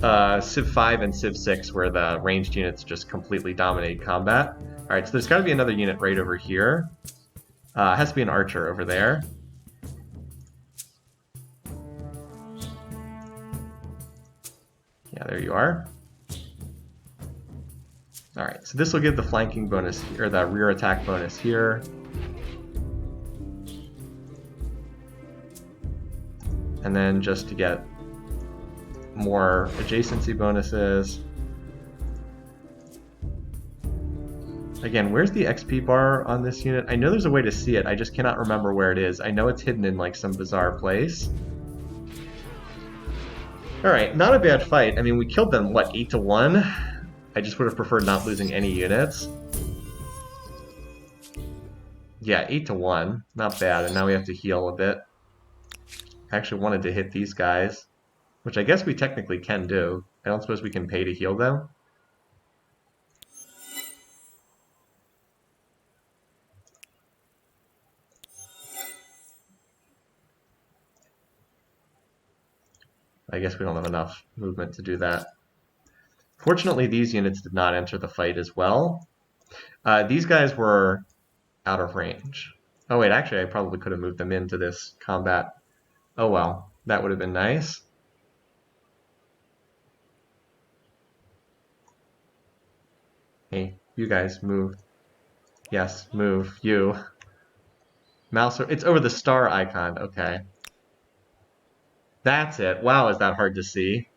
5 and Civ 6, where the ranged units just completely dominate combat. Alright, so there's got to be another unit right over here. It has to be an archer over there. Yeah, there you are. Alright, so this will give the flanking bonus here, or the rear attack bonus here. And then just to get more adjacency bonuses. Again, where's the XP bar on this unit? I know there's a way to see it, I just cannot remember where it is. I know it's hidden in like some bizarre place. Alright, not a bad fight. I mean, we killed them, what, 8-1? I just would have preferred not losing any units. Yeah, 8-1. Not bad, and now we have to heal a bit. I actually wanted to hit these guys, which I guess we technically can do. I don't suppose we can pay to heal them. I guess we don't have enough movement to do that. Fortunately, these units did not enter the fight as well. These guys were out of range. Oh wait, actually I probably could have moved them into this combat. Oh well, that would have been nice. Hey, you guys, move. Yes, move. You. Mouse, it's over the star icon, okay. That's it. Wow, is that hard to see?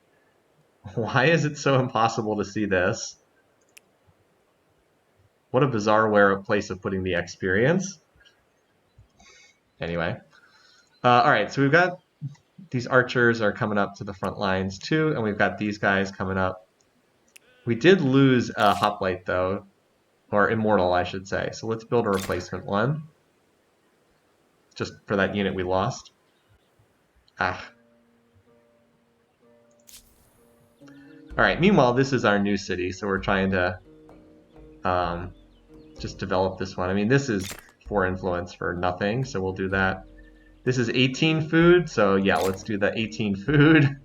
Why is it so impossible to see this? What a bizarre place of putting the experience. Anyway. Alright, so we've got these archers are coming up to the front lines too, and we've got these guys coming up. We did lose a hoplite though, or immortal I should say, so let's build a replacement one. Just for that unit we lost. Ah. Alright, meanwhile this is our new city, so we're trying to just develop this one. I mean, this is 4 influence for nothing, so we'll do that. This is 18 food, so yeah, let's do the 18 food.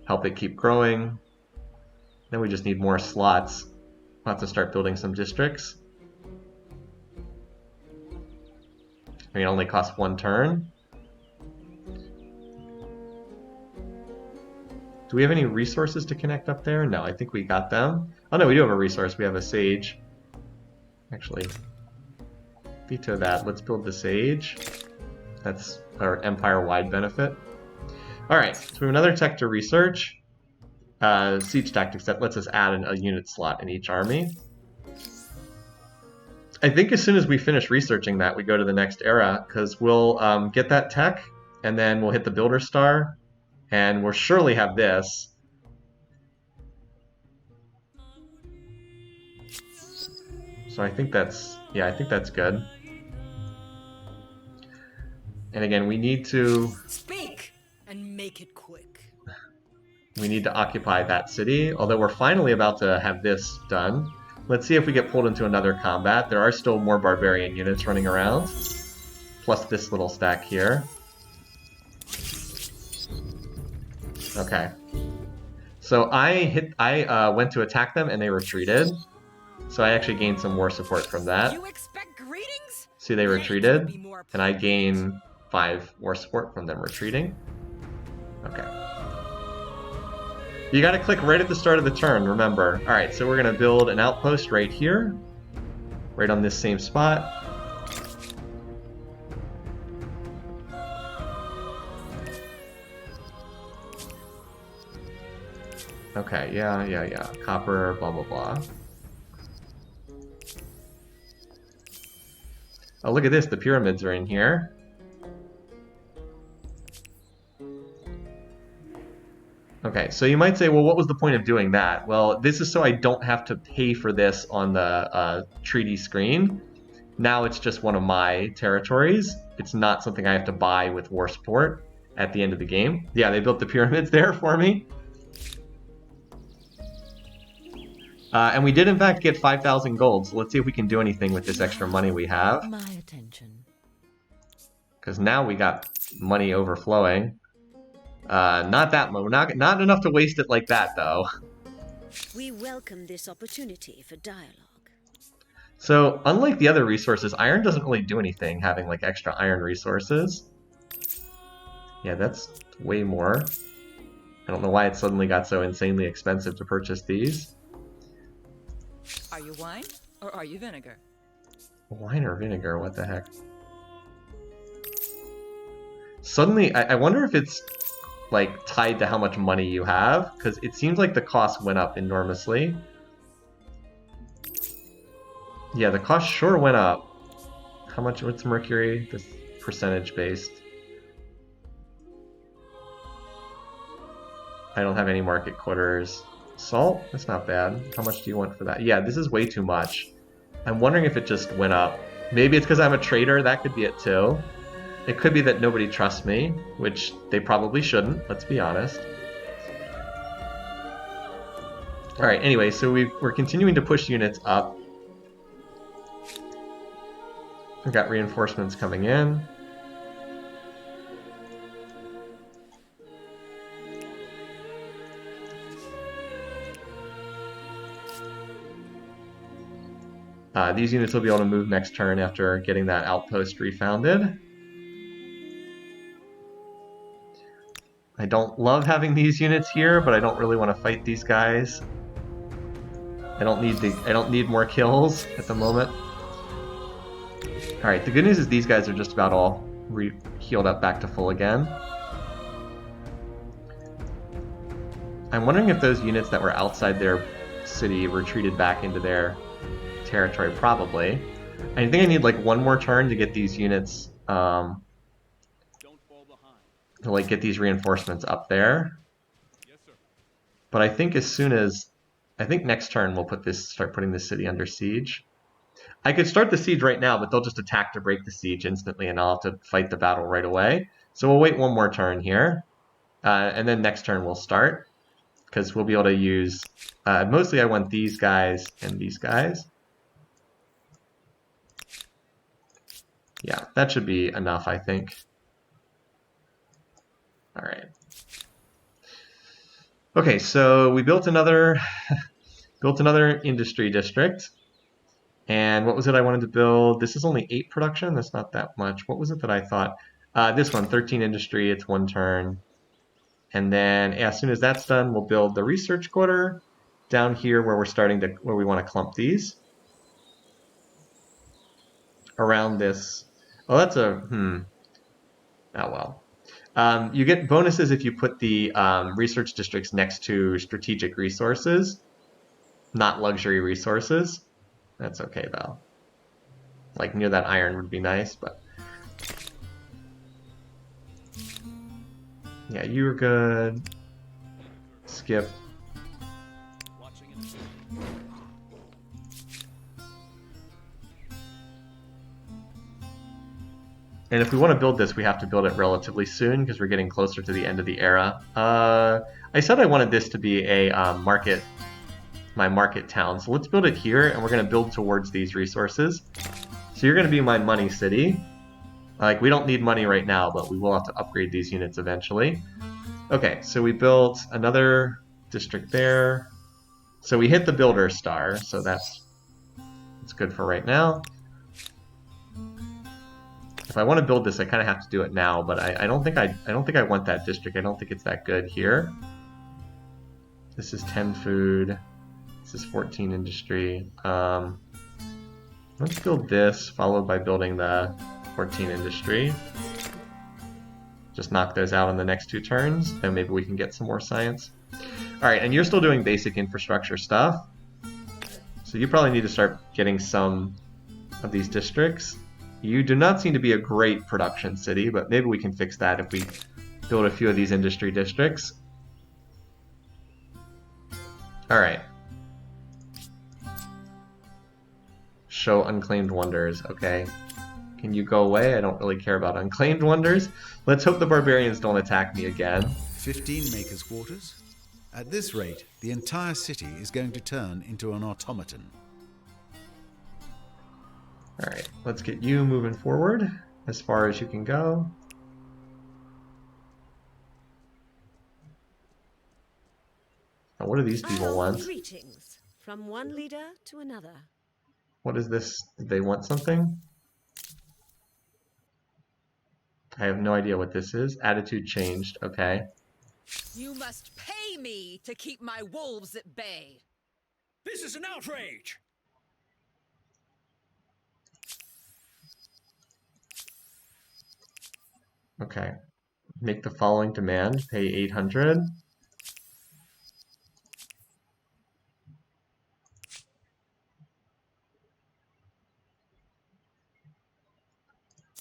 Help it keep growing. Then we just need more slots. We'll have to start building some districts. I mean, it only costs 1 turn. Do we have any resources to connect up there? No, I think we got them. Oh no, we do have a resource. We have a sage. Actually, veto that. Let's build the sage. That's our empire-wide benefit. Alright, so we have another tech to research. Siege tactics that lets us add a unit slot in each army. I think as soon as we finish researching that, we go to the next era, because we'll get that tech, and then we'll hit the Builder Star, and we'll surely have this. So I think that's, yeah, I think that's good. And again, we need to...
Speak and make it quick.
We need to occupy that city, although we're finally about to have this done. Let's see if we get pulled into another combat. There are still more barbarian units running around, plus this little stack here. Okay. So I went to attack them and they retreated. So I actually gained some war support from that.
You expect greetings?
See, they retreated, and I gain 5 war support from them retreating. Okay. You gotta click right at the start of the turn, remember. Alright, so we're gonna build an outpost right here. Right on this same spot. Okay, yeah. Copper, blah, blah, blah. Oh, look at this, the pyramids are in here. Okay, so you might say, well, what was the point of doing that? Well, this is so I don't have to pay for this on the treaty screen. Now it's just one of my territories. It's not something I have to buy with war support at the end of the game. Yeah, they built the pyramids there for me. And we did in fact get 5,000 gold, so let's see if we can do anything with this extra money we have.
My attention.
Because now we got money overflowing. Not that much. Not enough to waste it like that, though.
We welcome this opportunity for dialogue.
So, unlike the other resources, iron doesn't really do anything, having like extra iron resources. Yeah, that's way more. I don't know why it suddenly got so insanely expensive to purchase these.
Are you wine or are you vinegar?
Wine or vinegar, what the heck? Suddenly, I wonder if it's like tied to how much money you have, because it seems like the cost went up enormously. Yeah, the cost sure went up. How much? What's mercury? This percentage based. I don't have any market quarters. Salt? That's not bad. How much do you want for that? Yeah, this is way too much. I'm wondering if it just went up. Maybe it's because I'm a trader. That could be it too. It could be that nobody trusts me, which they probably shouldn't, let's be honest. Alright, anyway, so we're continuing to push units up. We've got reinforcements coming in. These units will be able to move next turn after getting that outpost refounded. I don't love having these units here, but I don't really want to fight these guys. I don't need more kills at the moment. Alright, the good news is these guys are just about all healed up back to full again. I'm wondering if those units that were outside their city retreated back into their territory. Probably. I think I need like one more turn to get these units
Don't fall behind.
to like get these reinforcements up there.
Yes, sir.
But I think I think next turn we'll start putting this city under siege. I could start the siege right now, but they'll just attack to break the siege instantly, and I'll have to fight the battle right away. So we'll wait one more turn here, and then next turn we'll start, because we'll be able to use. Mostly, I want these guys and these guys. Yeah, that should be enough, I think. All right. Okay, so we built another industry district. And what was it I wanted to build? This is only 8 production. That's not that much. What was it that I thought? This one, 13 industry. It's 1 turn. And then as soon as that's done, we'll build the research quarter down here where we want to clump these around this. Oh, that's a oh well. You get bonuses if you put the research districts next to strategic resources, not luxury resources. That's okay though. Like near that iron would be nice, but yeah, you were good. Skip.
Watching it.
And if we want to build this, we have to build it relatively soon because we're getting closer to the end of the era. I said I wanted this to be a my market town. So let's build it here, and we're going to build towards these resources. So you're going to be my money city. Like, we don't need money right now, but we will have to upgrade these units eventually. Okay, so we built another district there. So we hit the builder star, so that's good for right now. If I want to build this, I kind of have to do it now, but I don't think I want that district. I don't think it's that good here. This is 10 food. This is 14 industry. Let's build this, followed by building the 14 industry. Just knock those out on the next 2 turns, and maybe we can get some more science. Alright, and you're still doing basic infrastructure stuff. So you probably need to start getting some of these districts. You do not seem to be a great production city, but maybe we can fix that if we build a few of these industry districts. Alright. Show unclaimed wonders, okay. Can you go away? I don't really care about unclaimed wonders. Let's hope the barbarians don't attack me again.
15 makers' quarters. At this rate, the entire city is going to turn into an automaton.
Alright, let's get you moving forward as far as you can go. Now, what do these people want?
Greetings from one leader to another.
What is this? Did they want something? I have no idea what this is. Attitude changed. Okay.
You must pay me to keep my wolves at bay.
This is an outrage!
Okay. Make the following demand. Pay 800.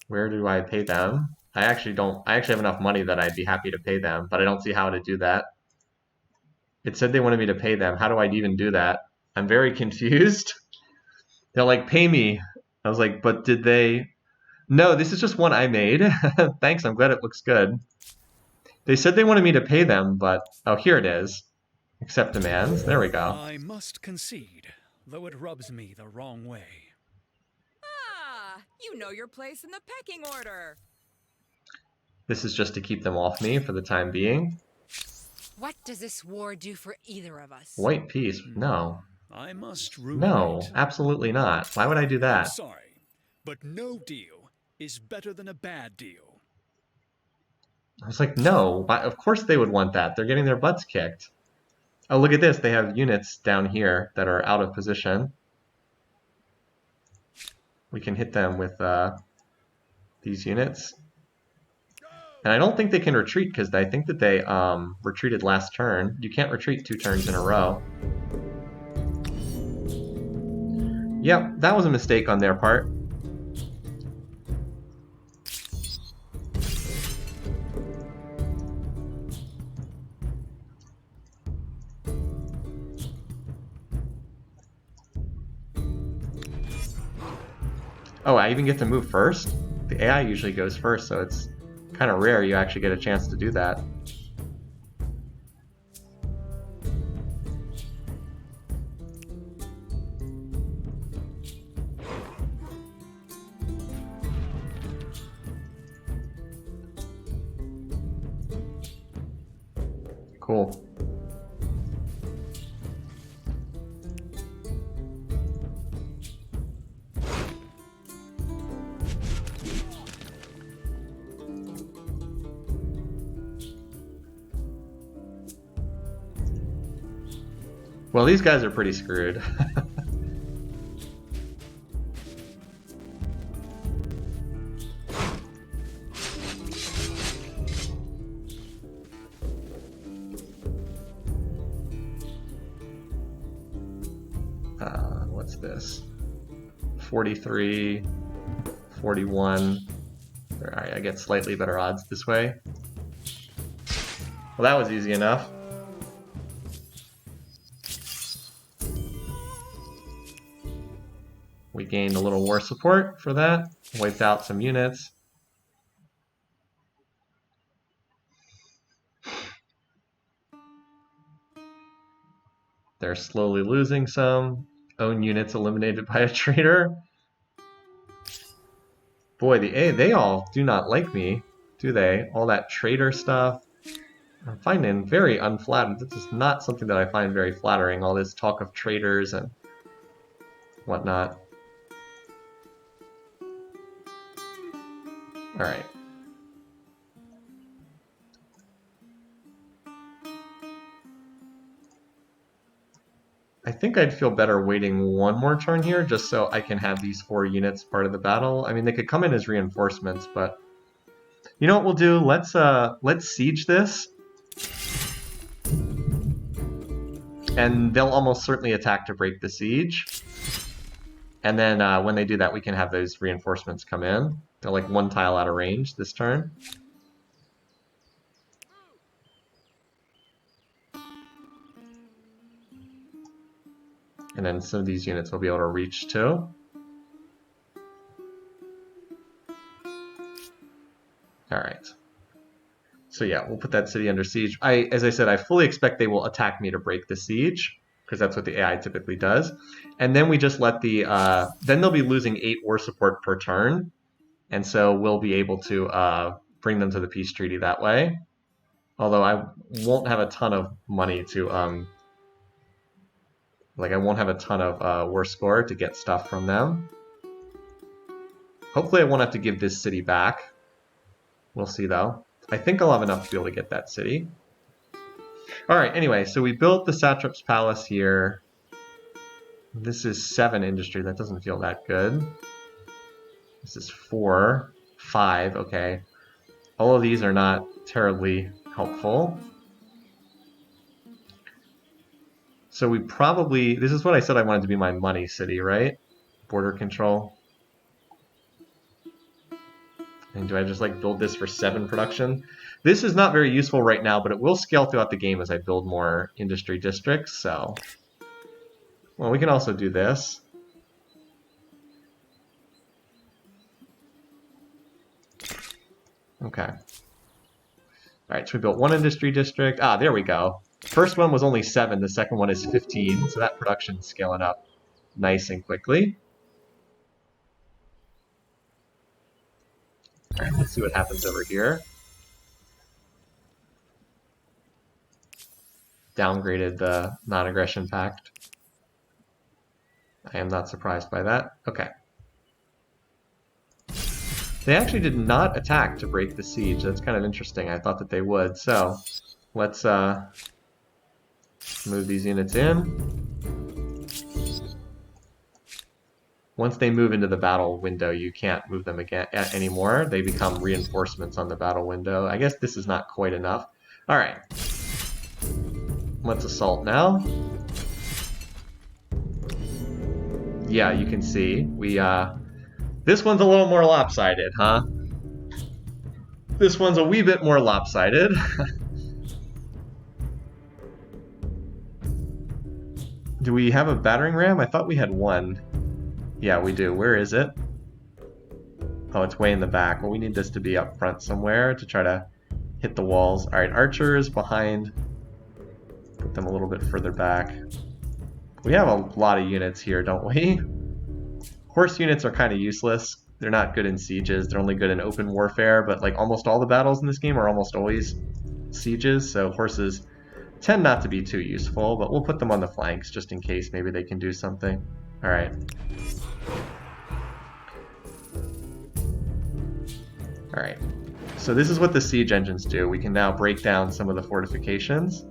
Where do I pay them? I actually have enough money that I'd be happy to pay them, but I don't see how to do that. It said they wanted me to pay them. How do I even do that? I'm very confused. They're like, pay me. I was like, but did they? No, this is just one I made. Thanks, I'm glad it looks good. They said they wanted me to pay them, but oh, here it is. Accept demands. There we go.
I must concede, though it rubs me the wrong way.
Ah, you know your place in the pecking order.
This is just to keep them off me for the time being.
What does this war do for either of us?
White peace? No.
I must ruminate.
No, absolutely not. Why would I do that?
Sorry, but no deal is better than a bad deal.
I was like, no. Why? Of course they would want that. They're getting their butts kicked. Oh, look at this. They have units down here that are out of position. We can hit them with these units. And I don't think they can retreat because I think that they retreated last turn. You can't retreat 2 turns in a row. Yep, that was a mistake on their part. Oh, I even get to move first? The AI usually goes first, so it's kind of rare you actually get a chance to do that. Cool. Well, these guys are pretty screwed. What's this? 43, 41. Alright, I get slightly better odds this way. Well, that was easy enough. We gained a little war support for that, wiped out some units. They're slowly losing some. Own units eliminated by a traitor. Boy, they all do not like me, do they? All that traitor stuff. I'm finding very unflattering. This is not something that I find very flattering, all this talk of traitors and whatnot. Alright. I think I'd feel better waiting one more turn here, just so I can have these 4 units part of the battle. I mean, they could come in as reinforcements, but you know what we'll do? Let's siege this, and they'll almost certainly attack to break the siege. And then when they do that, we can have those reinforcements come in. They're like 1 tile out of range this turn. And then some of these units will be able to reach too. Alright. So yeah, we'll put that city under siege. As I said, I fully expect they will attack me to break the siege, because that's what the AI typically does. And then we just let the, then they'll be losing 8 war support per turn. And so we'll be able to bring them to the peace treaty that way. Although I won't have a ton of money to, I won't have a ton of war score to get stuff from them. Hopefully I won't have to give this city back. We'll see though. I think I'll have enough to be able to get that city. Alright, anyway, so we built the Satrap's Palace here. This is 7 industry, that doesn't feel that good. This is 4, 5, okay. All of these are not terribly helpful. So we probably, this is what I said I wanted to be my money city, right? Border control. And do I just like build this for 7 production? This is not very useful right now, but it will scale throughout the game as I build more industry districts, so. Well, we can also do this. Okay. Alright, so we built 1 industry district. Ah, there we go. First one was only 7, the second one is 15, so that production's scaling up nice and quickly. Alright, let's see what happens over here. Downgraded the non-aggression pact. I am not surprised by that. Okay. They actually did not attack to break the siege. That's kind of interesting. I thought that they would. So, let's move these units in. Once they move into the battle window, you can't move them again anymore. They become reinforcements on the battle window. I guess this is not quite enough. All right. Let's assault now. Yeah, you can see we this one's a little more lopsided, huh? This one's a wee bit more lopsided. Do we have a battering ram? I thought we had 1. Yeah, we do. Where is it? Oh, it's way in the back. Well, we need this to be up front somewhere to try to hit the walls. Alright, archers behind. Put them a little bit further back. We have a lot of units here, don't we? Horse units are kind of useless. They're not good in sieges. They're only good in open warfare, but like almost all the battles in this game are almost always sieges, so horses tend not to be too useful, but we'll put them on the flanks just in case maybe they can do something. Alright. Alright. So this is what the siege engines do. We can now break down some of the fortifications.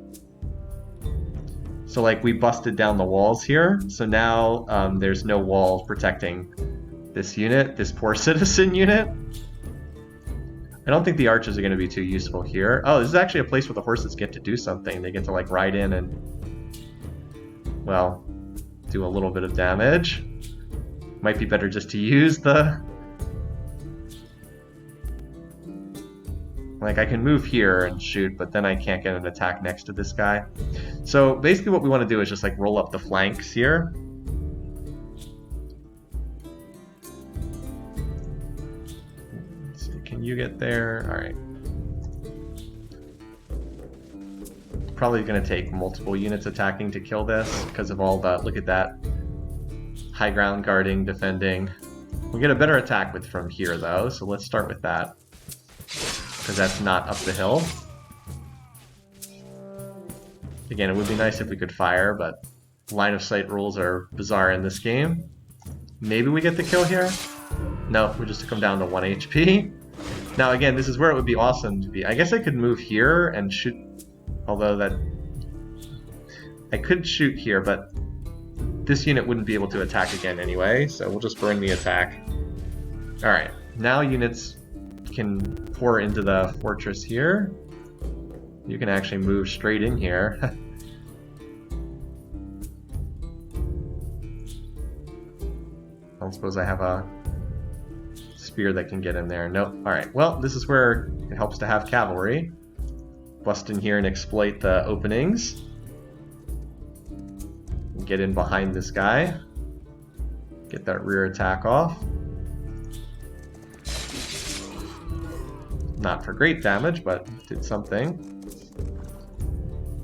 So like we busted down the walls here, so now there's no walls protecting this unit, this poor citizen unit. I don't think the archers are going to be too useful here. Oh, this is actually a place where the horses get to do something. They get to like ride in and, well, do a little bit of damage. Might be better just to use the... Like, I can move here and shoot, but then I can't get an attack next to this guy. So, basically what we want to do is just, like, roll up the flanks here. Let's see, can you get there? Alright. Probably going to take multiple units attacking to kill this, because of all the... Look at that. High ground guarding, defending. We'll get a better attack with from here, though, so let's start with that. Because that's not up the hill. Again, it would be nice if we could fire, but line of sight rules are bizarre in this game. Maybe we get the kill here? No, we just took him down to 1 HP. Now again, this is where it would be awesome to be. I guess I could move here and shoot, although that... I could shoot here, but this unit wouldn't be able to attack again anyway, so we'll just burn the attack. Alright, now units can pour into the fortress here. You can actually move straight in here. I don't suppose I have a spear that can get in there. Nope. Alright, well, this is where it helps to have cavalry. Bust in here and exploit the openings. Get in behind this guy. Get that rear attack off. Not for great damage, but did something.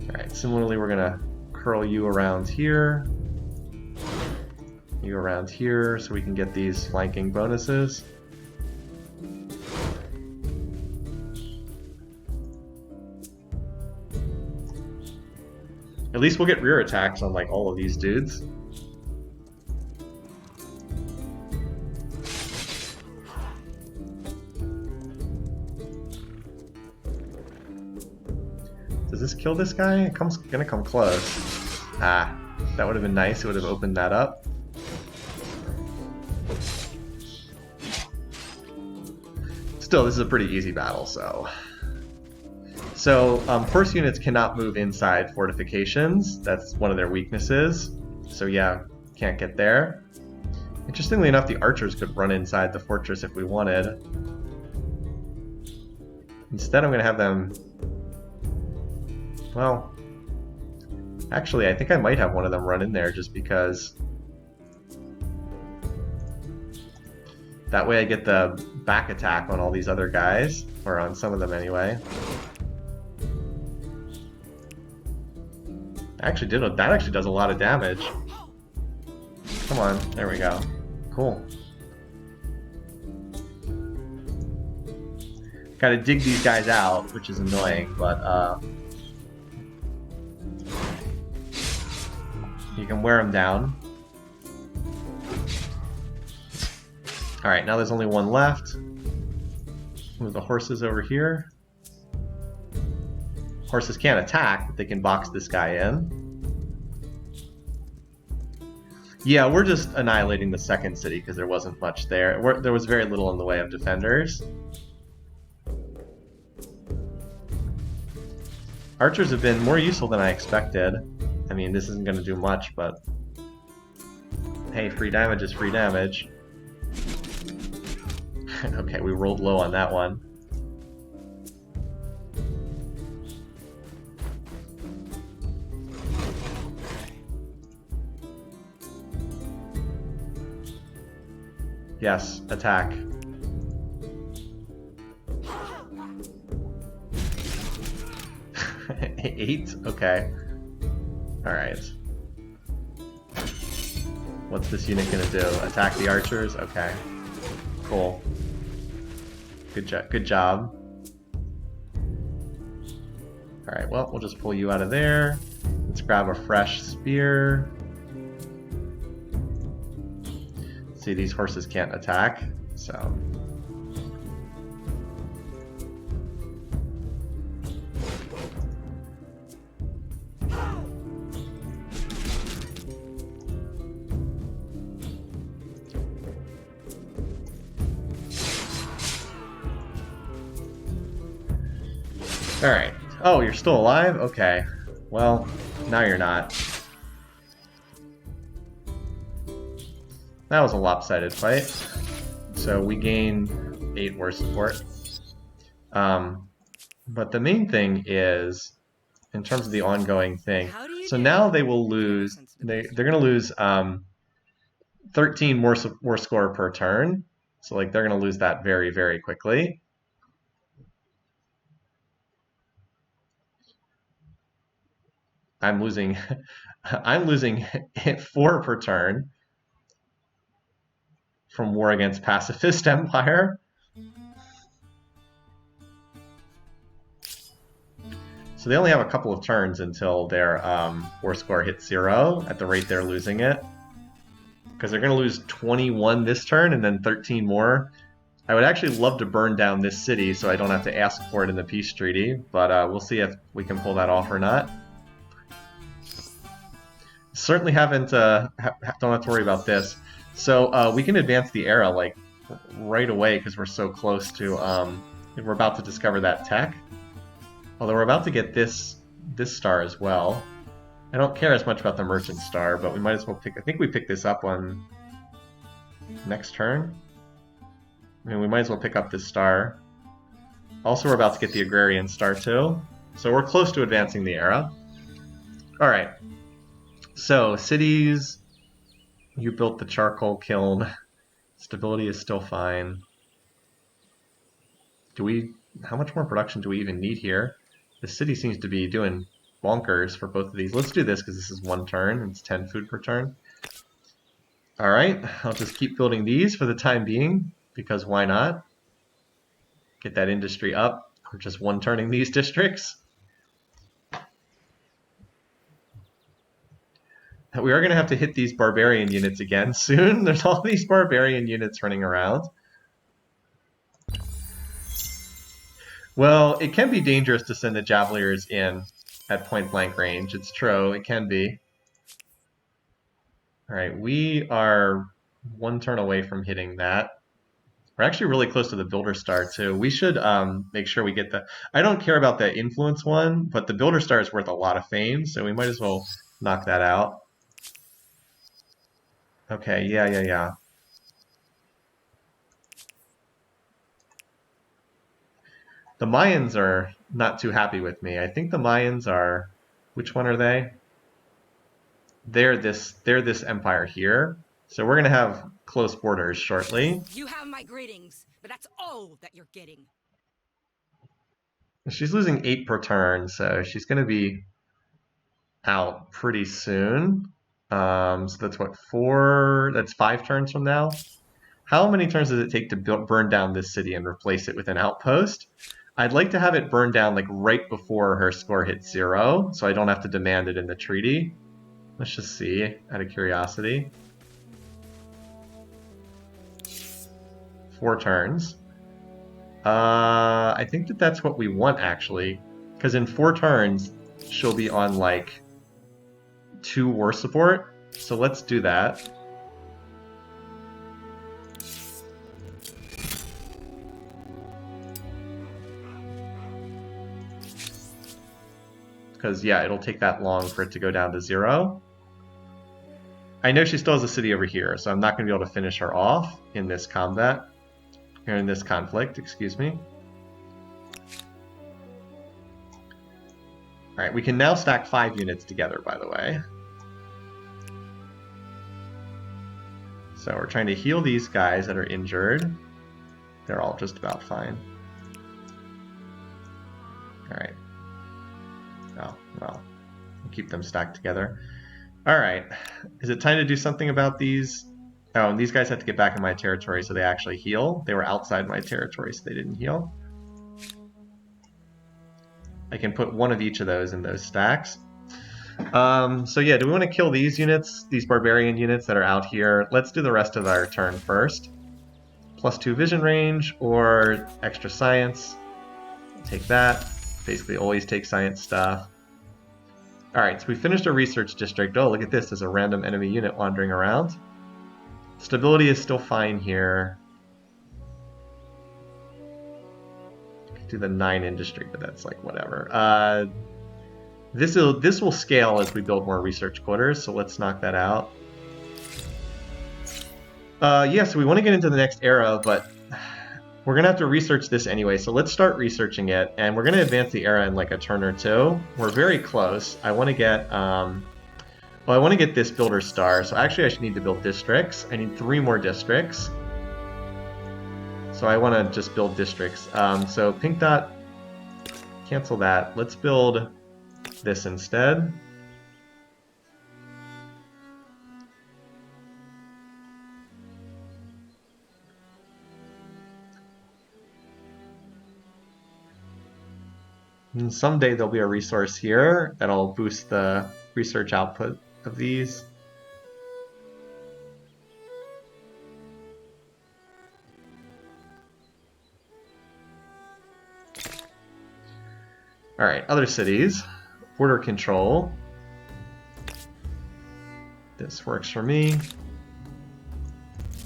Alright, similarly we're gonna curl you around here. You around here so we can get these flanking bonuses. At least we'll get rear attacks on like all of these dudes. Does this kill this guy? It gonna come close. Ah, that would have been nice. It would have opened that up. Still, this is a pretty easy battle, so... So, horse units cannot move inside fortifications. That's one of their weaknesses. So yeah, can't get there. Interestingly enough, the archers could run inside the fortress if we wanted. Instead, I'm going to have them... Well... Actually, I think I might have one of them run in there just because... That way I get the back attack on all these other guys. Or on some of them anyway. That actually does a lot of damage. Come on, there we go. Cool. Gotta dig these guys out, which is annoying, but you can wear them down. Alright, now there's only one left. Move the horses over here. Horses can't attack, but they can box this guy in. Yeah, we're just annihilating the second city because there wasn't much there. There was very little in the way of defenders. Archers have been more useful than I expected. I mean, this isn't going to do much, but... Hey, free damage is free damage. Okay, we rolled low on that one. Yes, attack. Eight? Okay. Alright. What's this unit gonna do? Attack the archers? Okay. Cool. Good job. Good job. Alright, well, we'll just pull you out of there. Let's grab a fresh spear. See, these horses can't attack, so... Alright. Oh, you're still alive? Okay. Well, now you're not. That was a lopsided fight. So we gain 8 war support. But the main thing is, in terms of the ongoing thing, so now they will lose, they're going to lose 13 war score per turn. So like they're going to lose that very, very quickly. I'm losing 4 per turn from war against pacifist empire. So they only have a couple of turns until their war score hits 0 at the rate they're losing it. Because they're going to lose 21 this turn and then 13 more. I would actually love to burn down this city so I don't have to ask for it in the peace treaty, but we'll see if we can pull that off or not. Certainly haven't, don't have to worry about this. So we can advance the era like right away because we're so close to, we're about to discover that tech. Although we're about to get this star as well. I don't care as much about the merchant star, but we might as well pick, I think we pick this up on next turn. I mean, we might as well pick up this star. Also, we're about to get the agrarian star too. So we're close to advancing the era. Alright. So, cities, you built the charcoal kiln. Stability is still fine. Do we how much more production do we even need here? The city seems to be doing bonkers for both of these. Let's do this because this is 1 turn and it's 10 food per turn. Alright, I'll just keep building these for the time being, because why not? Get that industry up. We're just 1-turning these districts. We are going to have to hit these barbarian units again soon. There's all these barbarian units running around. Well, it can be dangerous to send the Javeliers in at point-blank range. It's true, it can be. Alright, we are 1 turn away from hitting that. We're actually really close to the Builder Star, too. We should make sure we get the... I don't care about the Influence one, but the Builder Star is worth a lot of fame, so we might as well knock that out. Okay, yeah. The Mayans are not too happy with me. I think the Mayans are... Which one are they? They're this empire here. So we're going to have close borders shortly.
You have my greetings, but that's all that you're getting.
She's losing 8 per turn, so she's going to be out pretty soon. So that's what, 4? That's 5 turns from now. How many turns does it take to burn down this city and replace it with an outpost? I'd like to have it burn down like right before her score hits 0, so I don't have to demand it in the treaty. Let's just see, out of curiosity. 4 turns. I think that's what we want, actually. Because in 4 turns, she'll be on, like, 2 war support. So let's do that. Because, yeah, it'll take that long for it to go down to 0. I know she still has a city over here, so I'm not going to be able to finish her off in this combat. Or in this conflict, excuse me. Alright, we can now stack 5 units together, by the way. So we're trying to heal these guys that are injured. They're all just about fine. Alright. Oh, well. We'll keep them stacked together. Alright. Is it time to do something about these? Oh, and these guys have to get back in my territory so they actually heal. They were outside my territory, so they didn't heal. I can put 1 of each of those in those stacks. So yeah, do we want to kill these units, these barbarian units that are out here? Let's do the rest of our turn first. +2 vision range or extra science. Take that. Basically always take science stuff. Alright, so we finished a research district. Oh, look at this. There's a random enemy unit wandering around. Stability is still fine here. Do the 9 industry, but that's like whatever. This will scale as we build more research quarters, so let's knock that out. Yeah, so we want to get into the next era, but we're going to have to research this anyway, so let's start researching it, and we're going to advance the era in like a turn or 2. We're very close. I want to get... Well, I want to get this Builder Star, so actually I should need to build districts. I need 3 more districts. So I want to just build districts. So pink dot, cancel that. Let's build this instead. And someday there'll be a resource here that'll boost the research output of these. Alright, other cities. Border control. This works for me.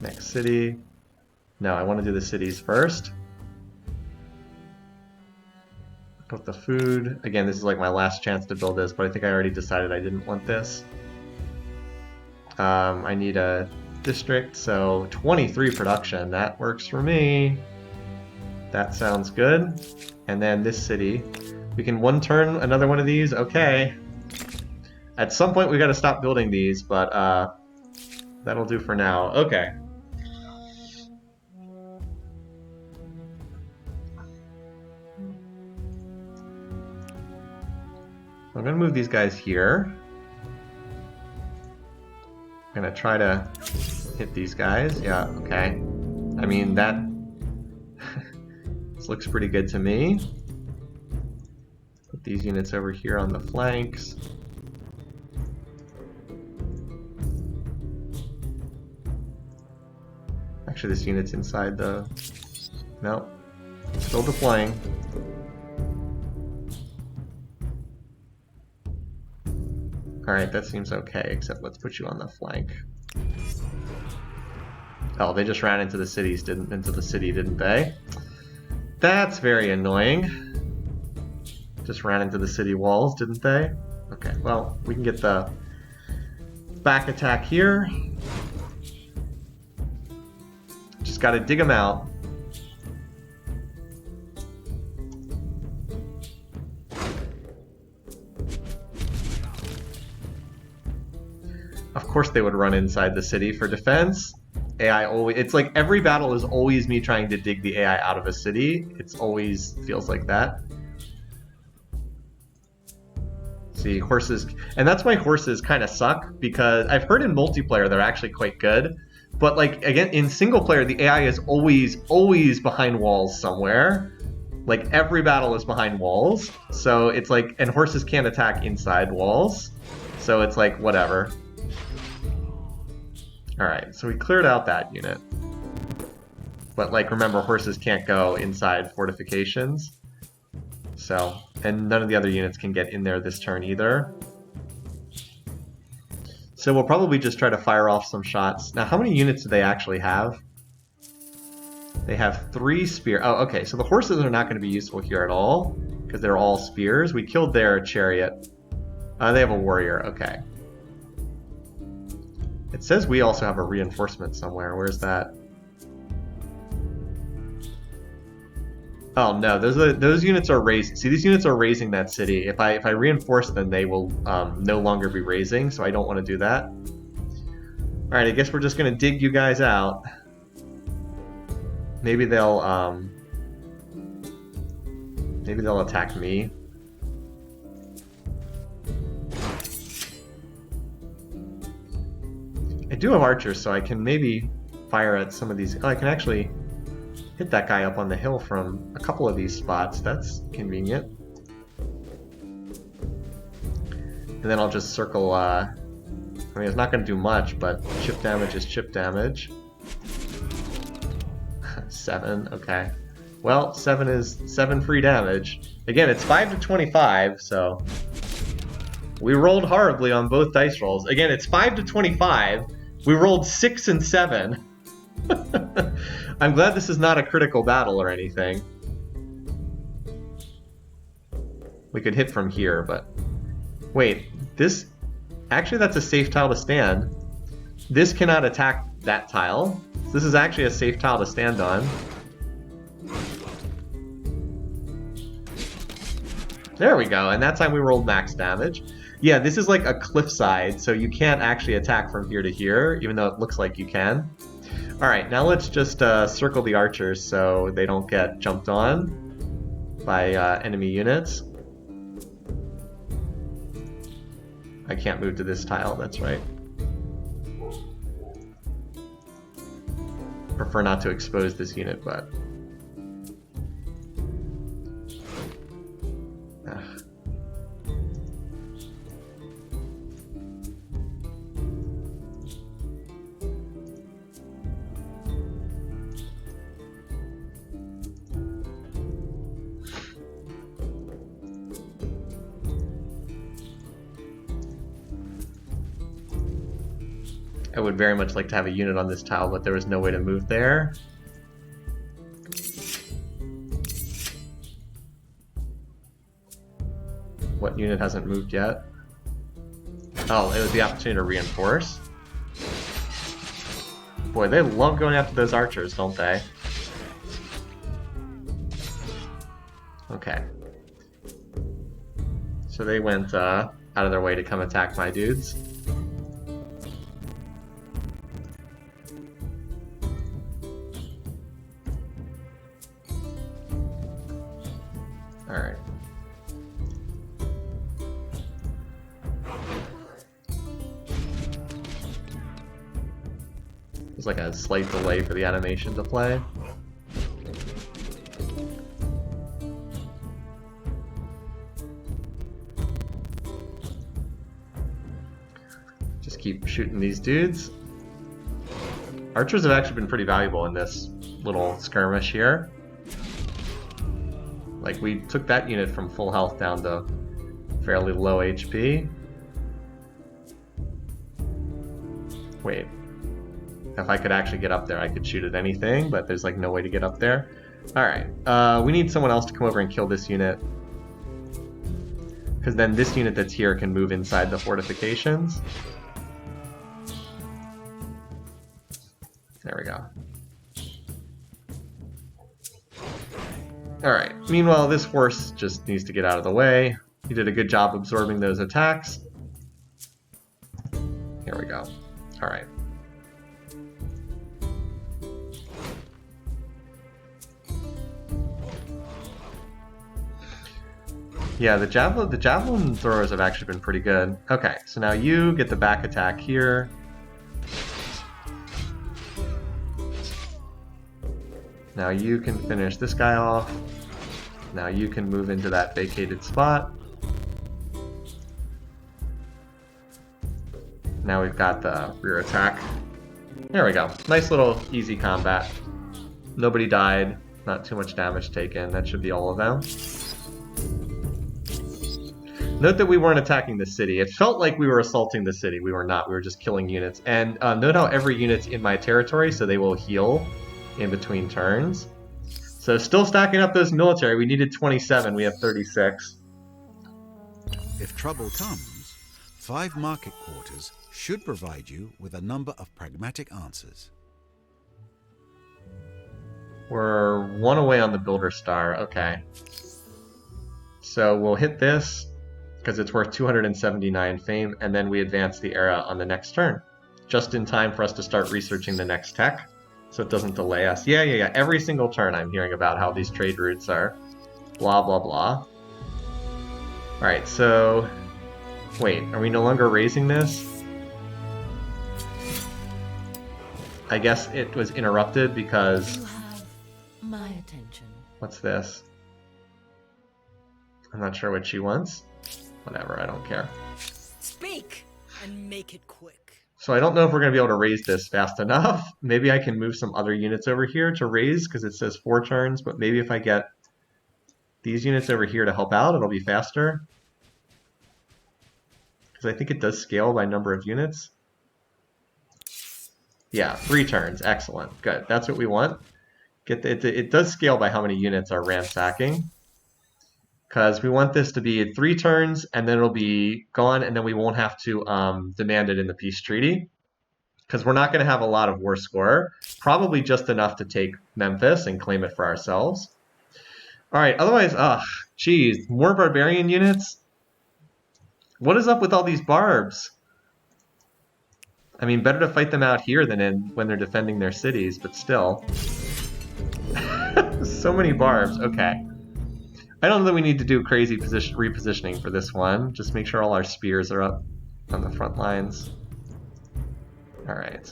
Next city. No, I want to do the cities first. With the food. Again, this is like my last chance to build this, but I think I already decided I didn't want this. I need a district, so 23 production. That works for me. That sounds good. And then this city. We can 1 turn another one of these. Okay. At some point we got to stop building these, but that'll do for now. Okay. I'm going to move these guys here. I'm going to try to hit these guys. Yeah, okay. I mean, that... this looks pretty good to me. Put these units over here on the flanks. Actually, this unit's inside the... No. Still deploying. Alright, that seems okay, except let's put you on the flank. Oh, they just ran into the city, didn't they? That's very annoying. Just ran into the city walls, didn't they? Okay, well, we can get the back attack here. Just gotta dig them out. Of course they would run inside the city for defense. AI always... It's like every battle is always me trying to dig the AI out of a city. It's always feels like that. See, horses... And that's why horses kind of suck, because I've heard in multiplayer they're actually quite good. But, like, again, in single player, the AI is always behind walls somewhere. Like, every battle is behind walls. So it's like... And horses can't attack inside walls. So it's like, whatever. Alright, so we cleared out that unit. But, like, remember, horses can't go inside fortifications. So, and none of the other units can get in there this turn either. So we'll probably just try to fire off some shots. Now, how many units do they actually have? They have 3 spear. Oh, okay, so the horses are not going to be useful here at all, because they're all spears. We killed their chariot. They have a warrior, okay. It says we also have a reinforcement somewhere. Where's that? Oh no, those units are raising. See, these units are raising that city. If I reinforce them, they will no longer be raising, so I don't want to do that. Alright, I guess we're just going to dig you guys out. Maybe they'll attack me. I do have archers, so I can maybe fire at some of these. Oh, I can actually hit that guy up on the hill from a couple of these spots. That's convenient. And then I'll just circle, I mean, it's not going to do much, but chip damage is chip damage. 7, okay. Well, 7 is 7 free damage. Again, it's 5 to 25, so... We rolled horribly on both dice rolls. Again, it's 5 to 25. We rolled 6 and 7. I'm glad this is not a critical battle or anything. We could hit from here, but... Wait, this... Actually, that's a safe tile to stand. This cannot attack that tile. This is actually a safe tile to stand on. There we go, and that time we rolled max damage. Yeah, this is like a cliffside, so you can't actually attack from here to here, even though it looks like you can. Alright, now let's just circle the archers so they don't get jumped on by enemy units. I can't move to this tile, that's right. Prefer not to expose this unit, but... I would very much like to have a unit on this tile, but there was no way to move there. What unit hasn't moved yet? Oh, it was the opportunity to reinforce. Boy, they love going after those archers, don't they? Okay. So they went out of their way to come attack my dudes. Alright. There's like a slight delay for the animation to play. Just keep shooting these dudes. Archers have actually been pretty valuable in this little skirmish here. Like, we took that unit from full health down to fairly low HP. Wait. If I could actually get up there, I could shoot at anything, but there's like no way to get up there. Alright, we need someone else to come over and kill this unit. Because then this unit that's here can move inside the fortifications. There we go. Alright, meanwhile this horse just needs to get out of the way. He did a good job absorbing those attacks. Here we go. Alright. Yeah, the javelin throwers have actually been pretty good. Okay, so now you get the back attack here. Now you can finish this guy off. Now you can move into that vacated spot. Now we've got the rear attack. There we go. Nice little easy combat. Nobody died. Not too much damage taken. That should be all of them. Note that we weren't attacking the city. It felt like we were assaulting the city. We were not. We were just killing units. And note how every unit's in my territory, so they will heal in between turns. So still stacking up those military. We needed 27. We have 36.
If trouble comes, 5 market quarters should provide you with a number of pragmatic answers.
We're 1 away on the Builder Star. Okay. So we'll hit this because it's worth 279 fame, and then we advance the era on the next turn. Just in time for us to start researching the next tech, so it doesn't delay us. Yeah. Every single turn I'm hearing about how these trade routes are blah, blah, blah. Alright, so... Wait, are we no longer raising this? I guess it was interrupted because...
You have my attention.
What's this? I'm not sure what she wants. Whatever, I don't care.
Speak and make it quick.
So I don't know if we're going to be able to raise this fast enough. Maybe I can move some other units over here to raise because it says 4 turns, but maybe if I get these units over here to help out, it'll be faster. Because I think it does scale by number of units. Yeah, 3 turns. Excellent. Good. That's what we want. It does scale by how many units are ransacking. Because we want this to be 3 turns, and then it'll be gone, and then we won't have to demand it in the peace treaty. Because we're not going to have a lot of war score. Probably just enough to take Memphis and claim it for ourselves. Alright, otherwise, geez, more barbarian units? What is up with all these barbs? I mean, better to fight them out here than when they're defending their cities, but still. So many barbs, okay. I don't know that we need to do crazy repositioning for this one. Just make sure all our spears are up on the front lines. Alright.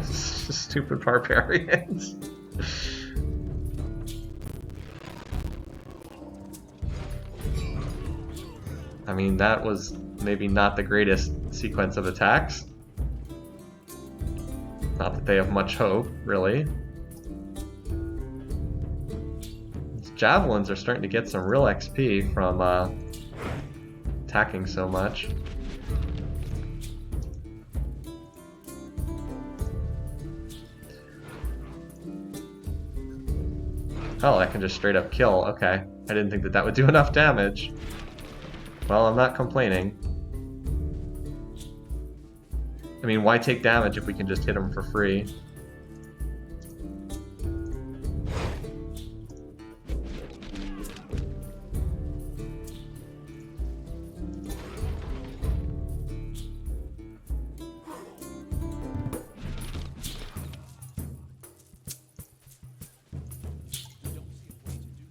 Stupid barbarians. I mean, that was maybe not the greatest sequence of attacks. Not that they have much hope, really. These javelins are starting to get some real XP from attacking so much. Oh, that can just straight up kill. Okay. I didn't think that that would do enough damage. Well, I'm not complaining. I mean, why take damage if we can just hit them for free?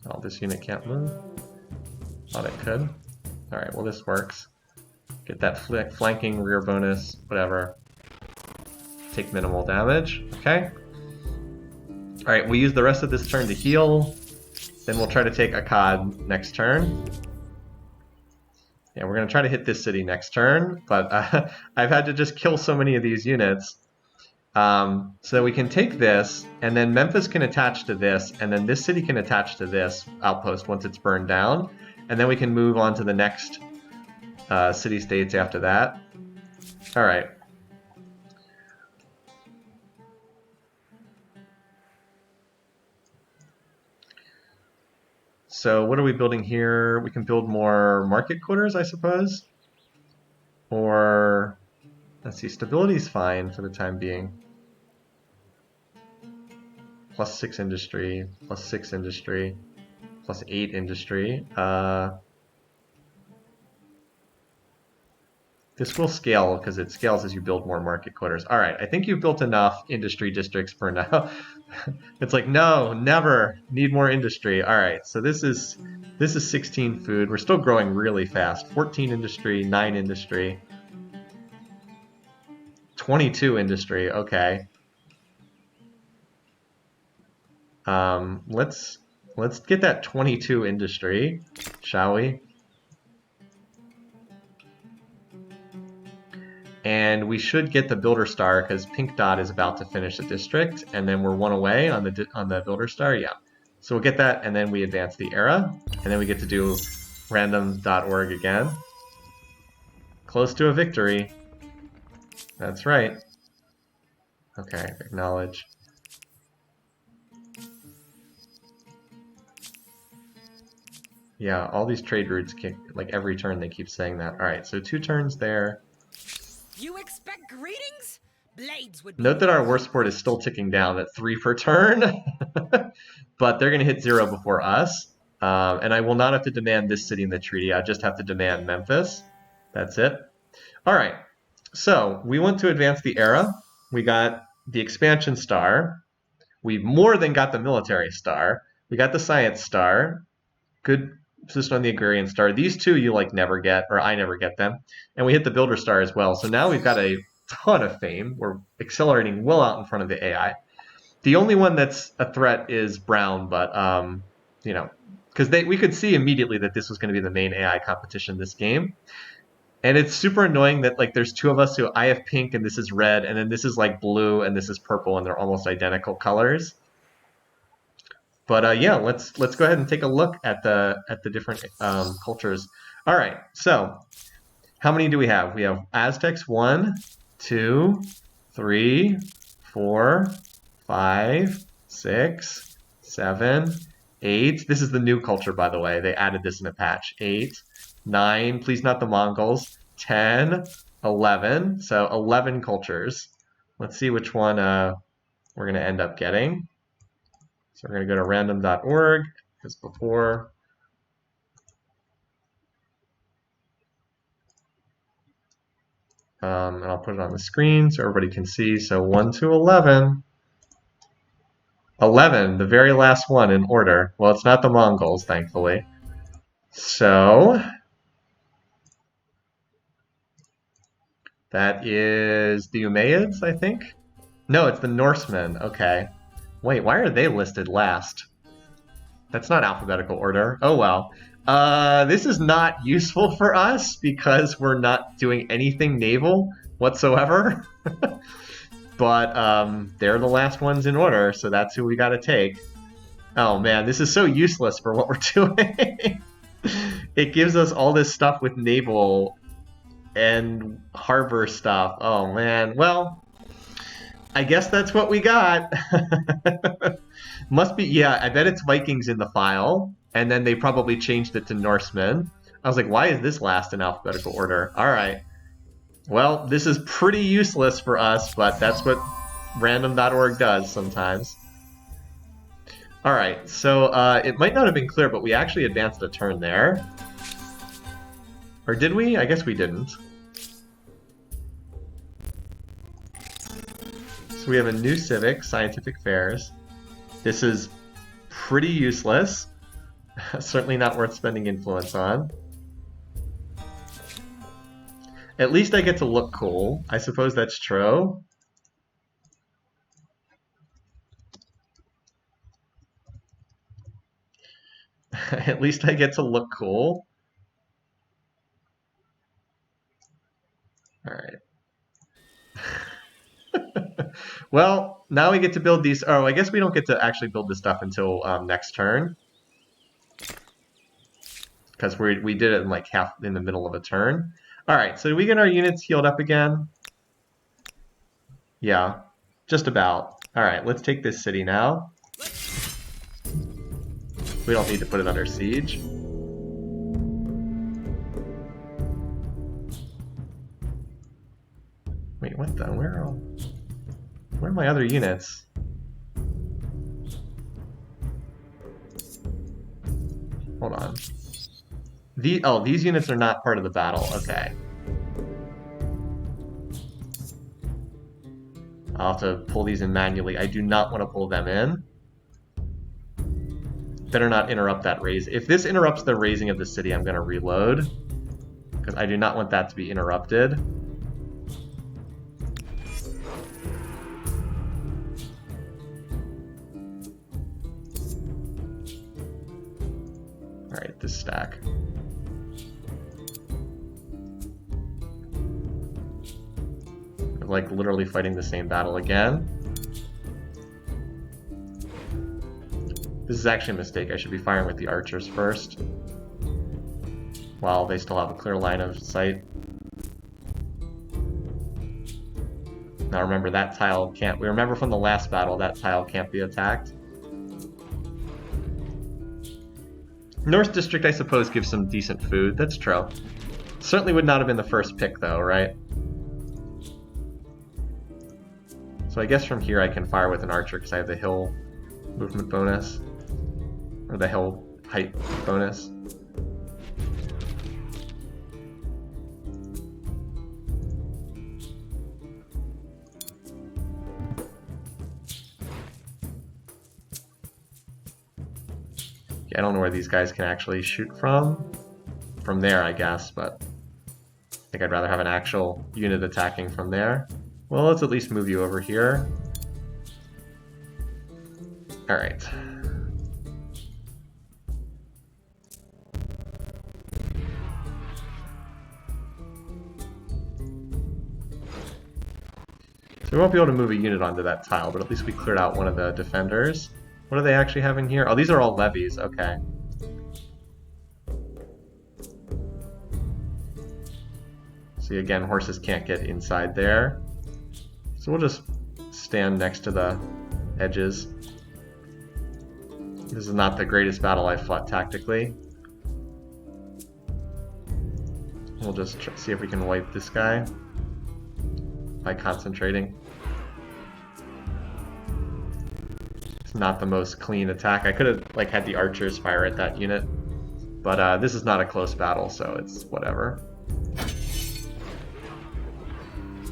Oh, this unit can't move. Thought it could. Alright, well this works. Get that flanking rear bonus, whatever. Take minimal damage. Okay. Alright, we'll use the rest of this turn to heal. Then we'll try to take Akkad next turn. Yeah, we're going to try to hit this city next turn, but I've had to just kill so many of these units. So we can take this, and then Memphis can attach to this, and then this city can attach to this outpost once it's burned down, and then we can move on to the next city-states after that. Alright. So what are we building here? We can build more market quarters, I suppose. Or, let's see, stability's fine for the time being. +6 industry, +6 industry, +8 industry. This will scale because it scales as you build more market quarters. All right, I think you've built enough industry districts for now. It's like, no, never need more industry. All right, so this is 16 food. We're still growing really fast. 14 industry, 9 industry, 22 industry. Okay. Let's get that 22 industry, shall we? And we should get the Builder Star because Pink Dot is about to finish the district, and then we're one away on the Builder Star. Yeah, so we'll get that, and then we advance the era, and then we get to do random.org again. Close to a victory. That's right. Okay, acknowledge. Yeah, all these trade routes kick, like every turn they keep saying that. All right, so 2 turns there.
You expect greetings? Blades would be
Note that our war support is still ticking down at 3 per turn, but they're going to hit 0 before us. And I will not have to demand this city in the treaty. I just have to demand Memphis. That's it. All right, so we want to advance the era. We got the expansion star. We more than got the military star. We got the science star. Good position on the agrarian star. These two you like never get, or I never get them. And we hit the builder star as well. So now we've got a ton of fame. We're accelerating well out in front of the AI. The only one that's a threat is Brown, but you know, because we could see immediately that this was going to be the main AI competition this game. And it's super annoying that like there's 2 of us who I have pink and this is red, and then this is like blue and this is purple, and they're almost identical colors. But yeah, let's go ahead and take a look at the different cultures. All right, so how many do we have? We have Aztecs 1, 2, 3, 4, 5, 6, 7, 8. This is the new culture, by the way. They added this in a patch. 8, 9, please not the Mongols. 10, 11. So 11 cultures. Let's see which one we're going to end up getting. So we're going to go to random.org, as before. And I'll put it on the screen so everybody can see. So 1 to 11. 11, the very last one in order. Well, it's not the Mongols, thankfully. So that is the Umayyads, I think? No, it's the Norsemen. Okay. Wait, why are they listed last? That's not alphabetical order. Oh well. This is not useful for us because we're not doing anything naval whatsoever. But they're the last ones in order, so that's who we gotta take. Oh man, this is so useless for what we're doing. It gives us all this stuff with naval and harbor stuff. Oh man, well, I guess that's what we got. Must be, yeah, I bet it's Vikings in the file, and then they probably changed it to Norsemen. I was like, why is this last in alphabetical order? All right. Well, this is pretty useless for us, but that's what random.org does sometimes. All right, so it might not have been clear, but we actually advanced a turn there. Or did we? I guess we didn't. So we have a new civic, scientific fairs. This is pretty useless. Certainly not worth spending influence on. At least I get to look cool. I suppose that's true. At least I get to look cool. All right. Well, now we get to build these. Oh, I guess we don't get to actually build this stuff until next turn. Because we did it in like half in the middle of a turn. All right, so do we get our units healed up again? Yeah, just about. All right, let's take this city now. We don't need to put it under siege. Wait, what the? Where are my other units? Hold on. These units are not part of the battle. Okay. I'll have to pull these in manually. I do not want to pull them in. Better not interrupt that raise. If this interrupts the raising of the city, I'm going to reload. Because I do not want that to be interrupted. Alright, this stack. We're like literally fighting the same battle again. This is actually a mistake. I should be firing with the archers first. While they still have a clear line of sight. Now remember, that tile can't... We remember from the last battle, that tile can't be attacked. North District, I suppose, gives some decent food. That's true. Certainly would not have been the first pick, though, right? So I guess from here I can fire with an archer because I have the hill movement bonus. Or the hill height bonus. I don't know where these guys can actually shoot from. From there, I guess, but I think I'd rather have an actual unit attacking from there. Well, let's at least move you over here. Alright. So we won't be able to move a unit onto that tile, but at least we cleared out one of the defenders. What do they actually have in here? Oh, these are all levies. Okay. See, again, horses can't get inside there. So we'll just stand next to the edges. This is not the greatest battle I've fought tactically. We'll just see if we can wipe this guy by concentrating. It's not the most clean attack. I could have like had the archers fire at that unit, but this is not a close battle, so it's whatever.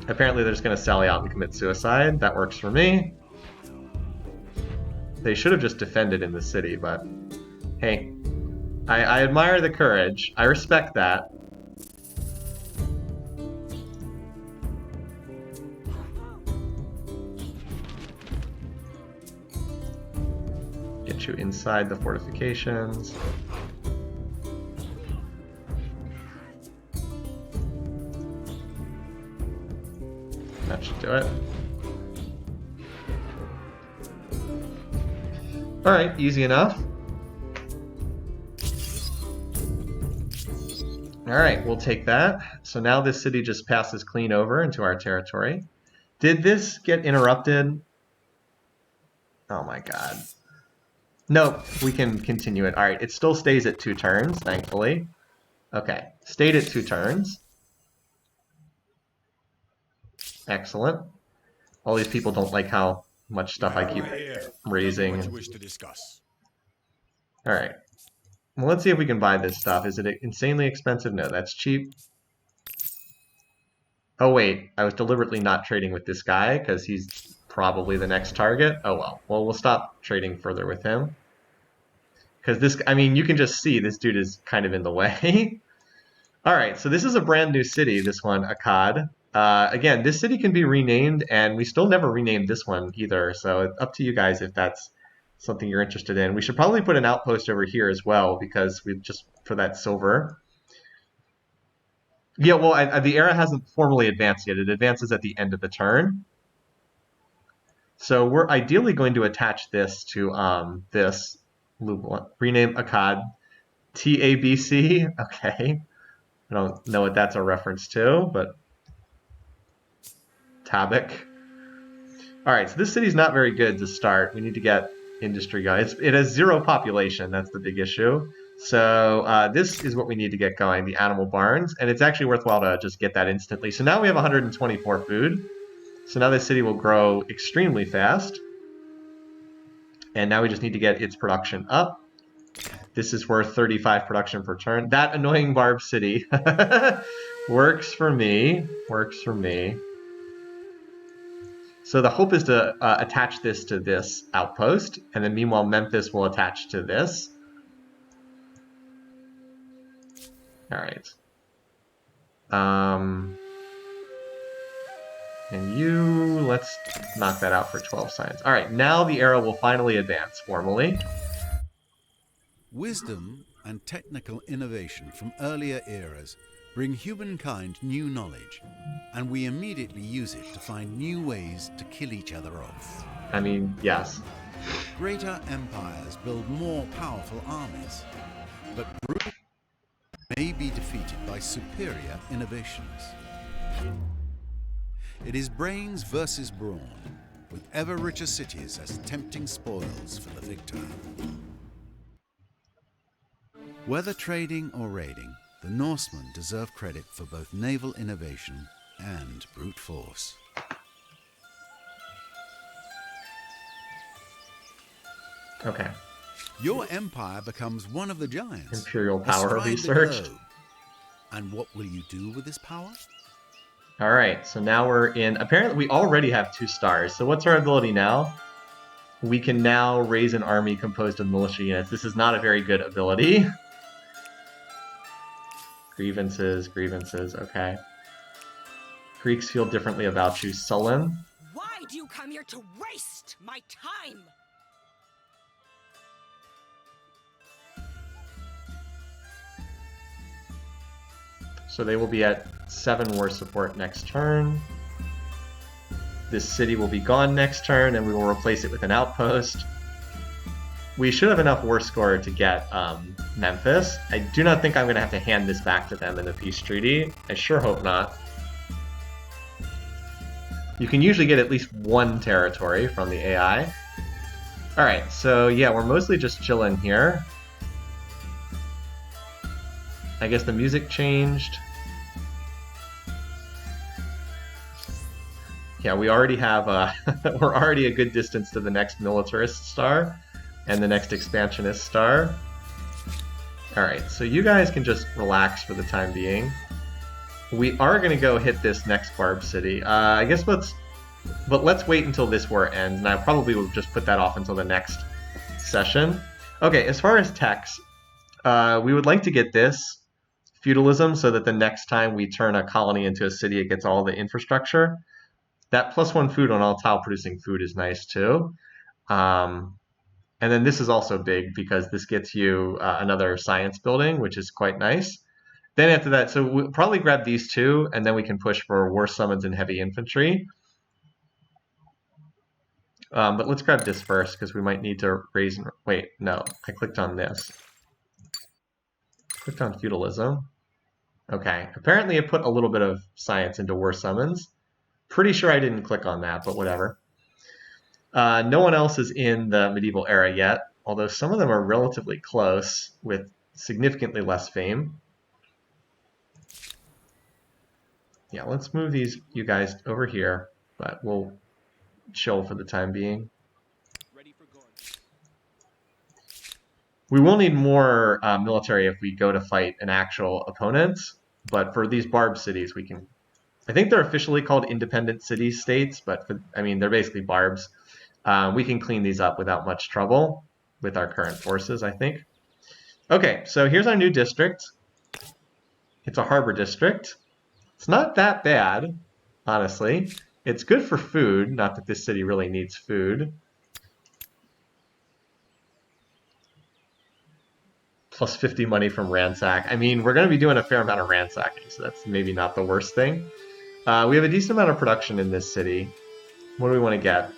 Apparently they're just going to sally out and commit suicide. That works for me. They should have just defended in the city, but hey, I admire the courage. I respect that. Get you inside the fortifications. That should do it. Alright, easy enough. Alright, we'll take that. So now this city just passes clean over into our territory. Did this get interrupted? Oh my god. Nope, we can continue it. Alright, it still stays at 2 turns, thankfully. Okay, stayed at 2 turns. Excellent. All these people don't like how much stuff I keep raising. Alright. Well, let's see if we can buy this stuff. Is it insanely expensive? No, that's cheap. Oh wait, I was deliberately not trading with this guy because he's probably the next target. Oh well. Well, we'll stop trading further with him. Because this, I mean, you can just see this dude is kind of in the way. All right, so this is a brand new city, this one, Akkad. Again, this city can be renamed, and we still never renamed this one either, so it's up to you guys if that's something you're interested in. We should probably put an outpost over here as well, because we just, for that silver. Yeah, well, the era hasn't formally advanced yet. It advances at the end of the turn. So we're ideally going to attach this to this. Rename Akkad TABC. Okay. I don't know what that's a reference to, but Tabak. All right, so this city's not very good to start. We need to get industry going. It has 0 population. That's the big issue. So this is what we need to get going, the animal barns. And it's actually worthwhile to just get that instantly. So now we have 124 food. So now this city will grow extremely fast. And now we just need to get its production up. This is worth 35 production per turn. That annoying barb city works for me. Works for me. So the hope is to attach this to this outpost, and then meanwhile Memphis will attach to this. All right. And you, let's knock that out for 12 signs. All right, now the era will finally advance formally.
Wisdom and technical innovation from earlier eras bring humankind new knowledge, and we immediately use it to find new ways to kill each other off.
I mean, yes.
Greater empires build more powerful armies, but brute may be defeated by superior innovations. It is brains versus brawn, with ever richer cities as tempting spoils for the victor. Whether trading or raiding, the Norsemen deserve credit for both naval innovation and brute force.
Okay.
Your empire becomes one of the giants.
Imperial power
Astride the
researched.
globe. And what will you do with this power?
All right, so now we're in... Apparently, we already have 2 stars. So what's our ability now? We can now raise an army composed of militia units. This is not a very good ability. Grievances, okay. Greeks feel differently about you. Sullen.
Why do you come here to waste my time?
So they will be at 7 war support next turn. This city will be gone next turn, and we will replace it with an outpost. We should have enough war score to get Memphis. I do not think I'm going to have to hand this back to them in the peace treaty. I sure hope not. You can usually get at least 1 territory from the AI. Alright, so yeah, we're mostly just chilling here. I guess the music changed. Yeah, we already have we're already a good distance to the next militarist star and the next expansionist star. Alright, so you guys can just relax for the time being. We are going to go hit this next barb city. I guess let's wait until this war ends, and I probably will just put that off until the next session. Okay, as far as techs, we would like to get this feudalism so that the next time we turn a colony into a city, it gets all the infrastructure. That +1 food on all tile producing food is nice too. And then this is also big because this gets you another science building, which is quite nice. Then after that, so we'll probably grab these 2, and then we can push for war summons and heavy infantry. But let's grab this first because we might need to raise... Wait, no, I clicked on this. Clicked on feudalism. Okay, apparently it put a little bit of science into war summons. Pretty sure I didn't click on that, but whatever. No one else is in the medieval era yet, although some of them are relatively close with significantly less fame. Yeah, let's move you guys over here, but we'll chill for the time being.
Ready for guard.
We will need more military if we go to fight an actual opponent, but for these barb cities we can... I think they're officially called independent city-states, but I mean, they're basically barbs. We can clean these up without much trouble with our current forces, I think. Okay, so here's our new district. It's a harbor district. It's not that bad, honestly. It's good for food, not that this city really needs food. Plus 50 money from ransack. I mean, we're going to be doing a fair amount of ransacking, so that's maybe not the worst thing. We have a decent amount of production in this city. What do we want to get?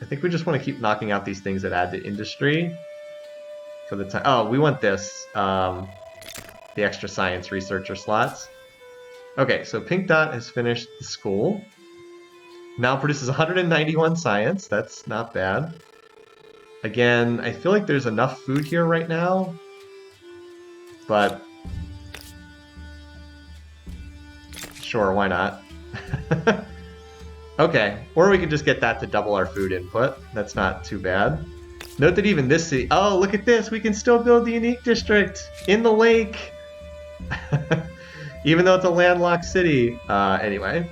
I think we just want to keep knocking out these things that add to industry. For the time. Oh, we want this. The extra science researcher slots. Okay, so Pink Dot has finished the school. Now produces 191 science. That's not bad. Again, I feel like there's enough food here right now. But sure, why not? Okay, or we could just get that to double our food input. That's not too bad. Note that even this city... Oh, look at this! We can still build the unique district in the lake! Even though it's a landlocked city. Anyway.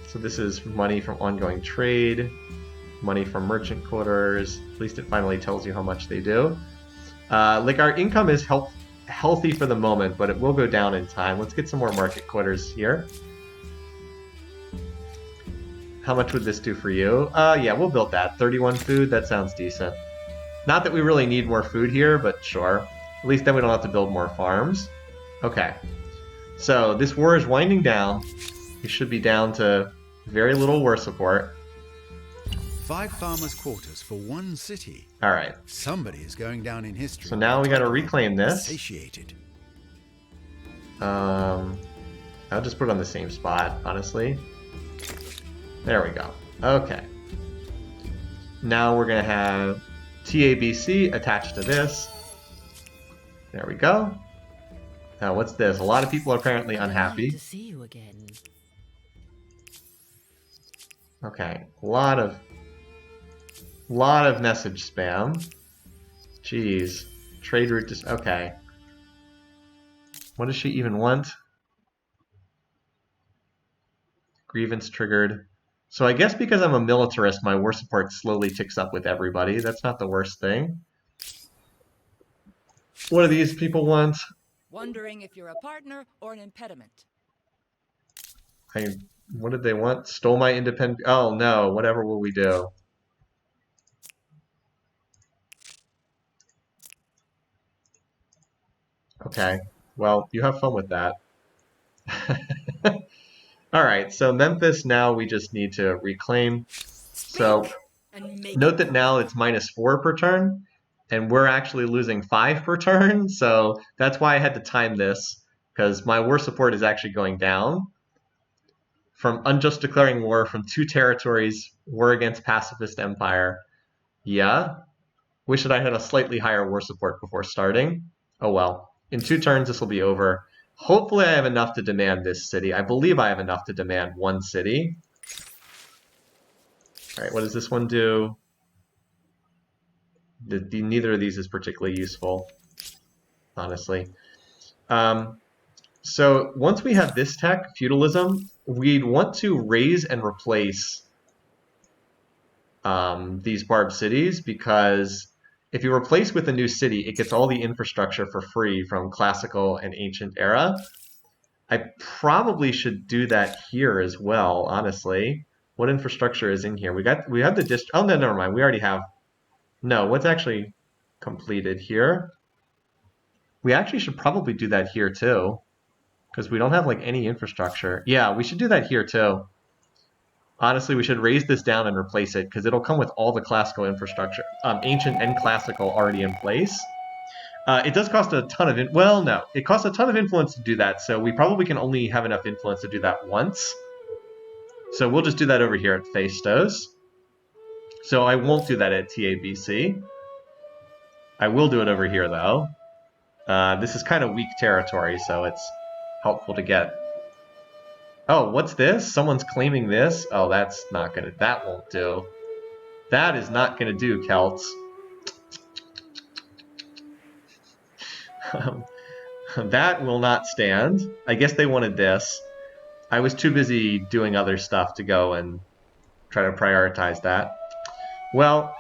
So this is money from ongoing trade. Money from merchant quarters. At least it finally tells you how much they do. Like, our income is healthy for the moment, but it will go down in time. Let's get some more market quarters here. How much would this do for you? Yeah, we'll build that. 31 food, that sounds decent. Not that we really need more food here, but sure. At least then we don't have to build more farms. Okay. So, this war is winding down. We should be down to very little war support.
5 farmers' quarters for 1 city.
Alright.
Somebody is going down in history.
So now we gotta reclaim this.
Satiated.
I'll just put it on the same spot, honestly. There we go. Okay. Now we're gonna have TABC attached to this. There we go. Now what's this? A lot of people are apparently unhappy.
To see you again.
Okay, a lot of message spam. Jeez. Trade route just okay. What does she even want? Grievance triggered. So I guess because I'm a militarist, my war support slowly ticks up with everybody. That's not the worst thing. What do these people want?
Wondering if you're a partner or an impediment.
What did they want? Stole my independent... Oh no, whatever will we do? Okay, well, you have fun with that. Alright, so Memphis now we just need to reclaim. So, note that now it's -4 per turn, and we're actually losing 5 per turn, so that's why I had to time this, because my war support is actually going down. From unjust declaring war from 2 territories, war against pacifist empire. Yeah. Wish that I had a slightly higher war support before starting. Oh well. In 2 turns this will be over. Hopefully I have enough to demand this city. I believe I have enough to demand 1 city. Alright, what does this one do? Neither of these is particularly useful, honestly. So once we have this tech, feudalism, we'd want to raise and replace these barb cities, because if you replace with a new city, it gets all the infrastructure for free from classical and ancient era. I probably should do that here as well, honestly. What infrastructure is in here? We have the district. Oh no, never mind. We already have. No, what's actually completed here? We actually should probably do that here too, because we don't have like any infrastructure. Yeah, we should do that here too. Honestly, we should raise this down and replace it, because it'll come with all the classical infrastructure, ancient and classical already in place. It does cost a ton of well, no, it costs a ton of influence to do that, so we probably can only have enough influence to do that once. So we'll just do that over here at Festos. So I won't do that at TABC. I will do it over here though. This is kind of weak territory, so it's helpful to get. Oh, what's this? Someone's claiming this? Oh, that's not gonna... That won't do. That is not gonna do, Celts. That will not stand. I guess they wanted this. I was too busy doing other stuff to go and try to prioritize that. Well,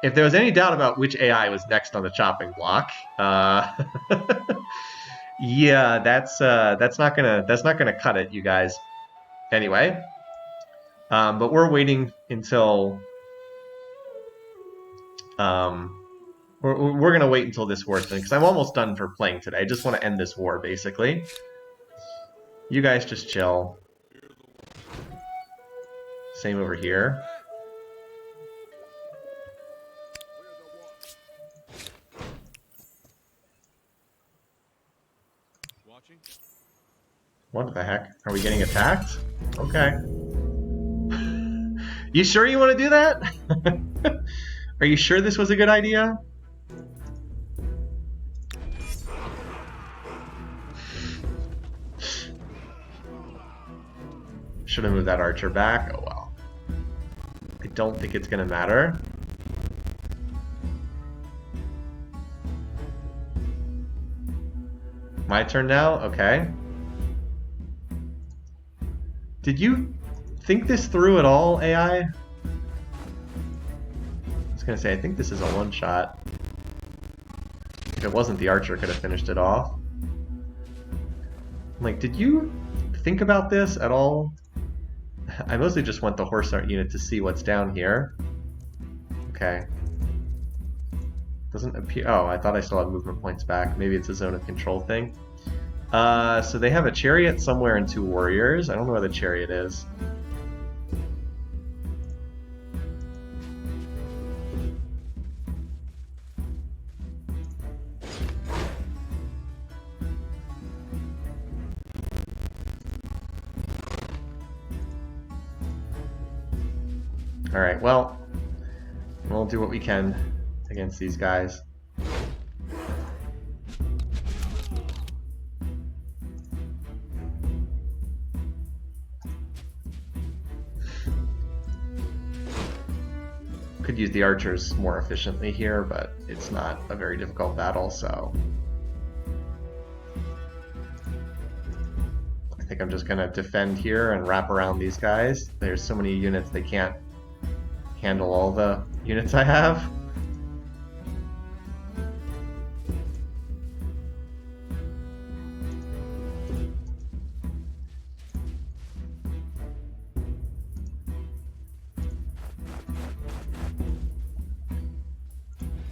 if there was any doubt about which AI was next on the chopping block, yeah, that's not gonna cut it, you guys. Anyway, but we're waiting until we're gonna wait until this war's finished because I'm almost done for playing today. I just want to end this war basically. You guys just chill. Same over here.
Watching?
What the heck? Are we getting attacked? Okay. You sure you want to do that? Are you sure this was a good idea? Should have moved that archer back. Oh well. I don't think it's gonna matter. My turn now? Okay. Did you think this through at all, AI? I was gonna say, I think this is a one-shot. If it wasn't, the archer could have finished it off. I'm like, did you think about this at all? I mostly just want the horse art unit to see what's down here. Okay. Doesn't appear. Oh, I thought I still had movement points back. Maybe it's a zone of control thing. So they have a chariot somewhere and 2 warriors. I don't know where the chariot is. Alright, well, we'll do what we can against these guys. Could use the archers more efficiently here, but it's not a very difficult battle, so I think I'm just gonna defend here and wrap around these guys. There's so many units they can't handle all the units I have.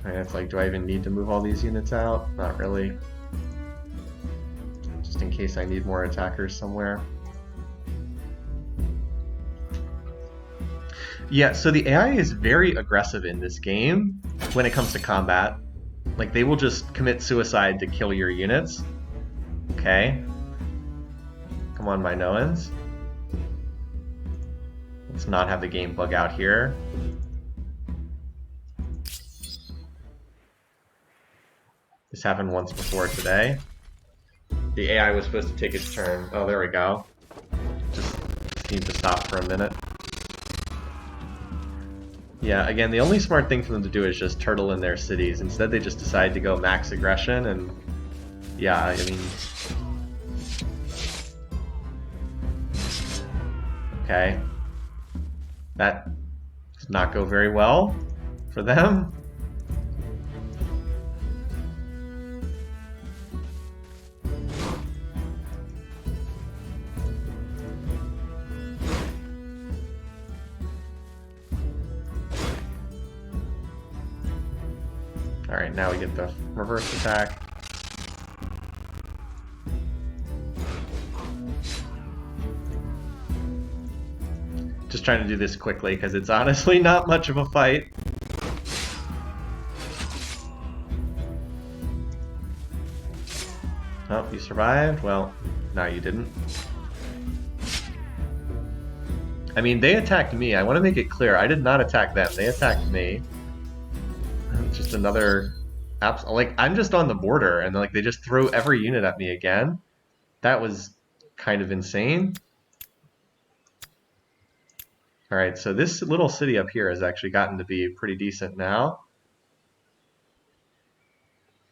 And it's like, do I even need to move all these units out? Not really. Just in case I need more attackers somewhere. Yeah, so the AI is very aggressive in this game when it comes to combat. Like, they will just commit suicide to kill your units. Okay. Come on, my Noans. Let's not have the game bug out here. This happened once before today. The AI was supposed to take its turn. Oh, there we go. Just need to stop for a minute. Yeah, again, the only smart thing for them to do is just turtle in their cities. Instead, they just decide to go max aggression, and yeah, I mean... Okay. That did not go very well for them. Alright, now we get the reverse attack. Just trying to do this quickly because it's honestly not much of a fight. Oh, you survived? Well, no, you didn't. I mean, they attacked me. I want to make it clear. I did not attack them. They attacked me. Just another... Like, I'm just on the border, and like they just throw every unit at me again. That was kind of insane. Alright, so this little city up here has actually gotten to be pretty decent now.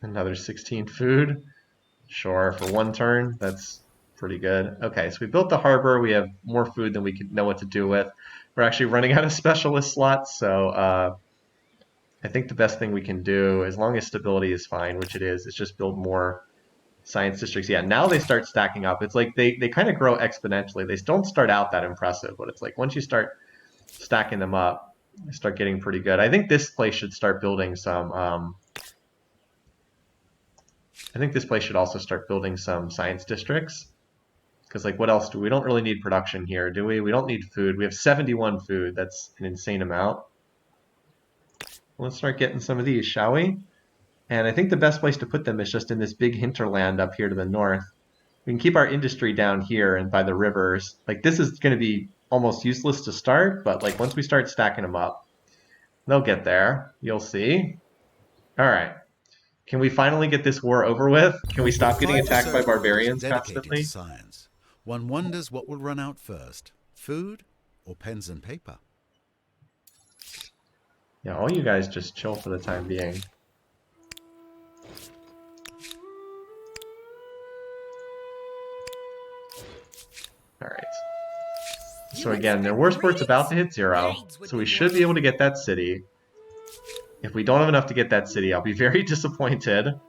Another 16 food. Sure, for one turn, that's pretty good. Okay, so we built the harbor. We have more food than we could know what to do with. We're actually running out of specialist slots, so I think the best thing we can do, as long as stability is fine, which it is just build more science districts. Yeah, now they start stacking up. It's like they kind of grow exponentially. They don't start out that impressive, but it's like once you start stacking them up, they start getting pretty good. I think this place should start building some. I think this place should also start building some science districts. Because, like, what else do we don't really need production here, do we? We don't need food. We have 71 food. That's an insane amount. Let's start getting some of these, shall we? And I think the best place to put them is just in this big hinterland up here to the north. We can keep our industry down here and by the rivers. Like, this is going to be almost useless to start, but, like, once we start stacking them up, they'll get there. You'll see. All right. Can we finally get this war over with? Can we stop getting attacked by barbarians constantly?
To science. One wonders what will run out first, food or pens and paper.
Yeah, all you guys just chill for the time being. Alright. So again, their war sport's about to hit 0, so we should be able to get that city. If we don't have enough to get that city, I'll be very disappointed.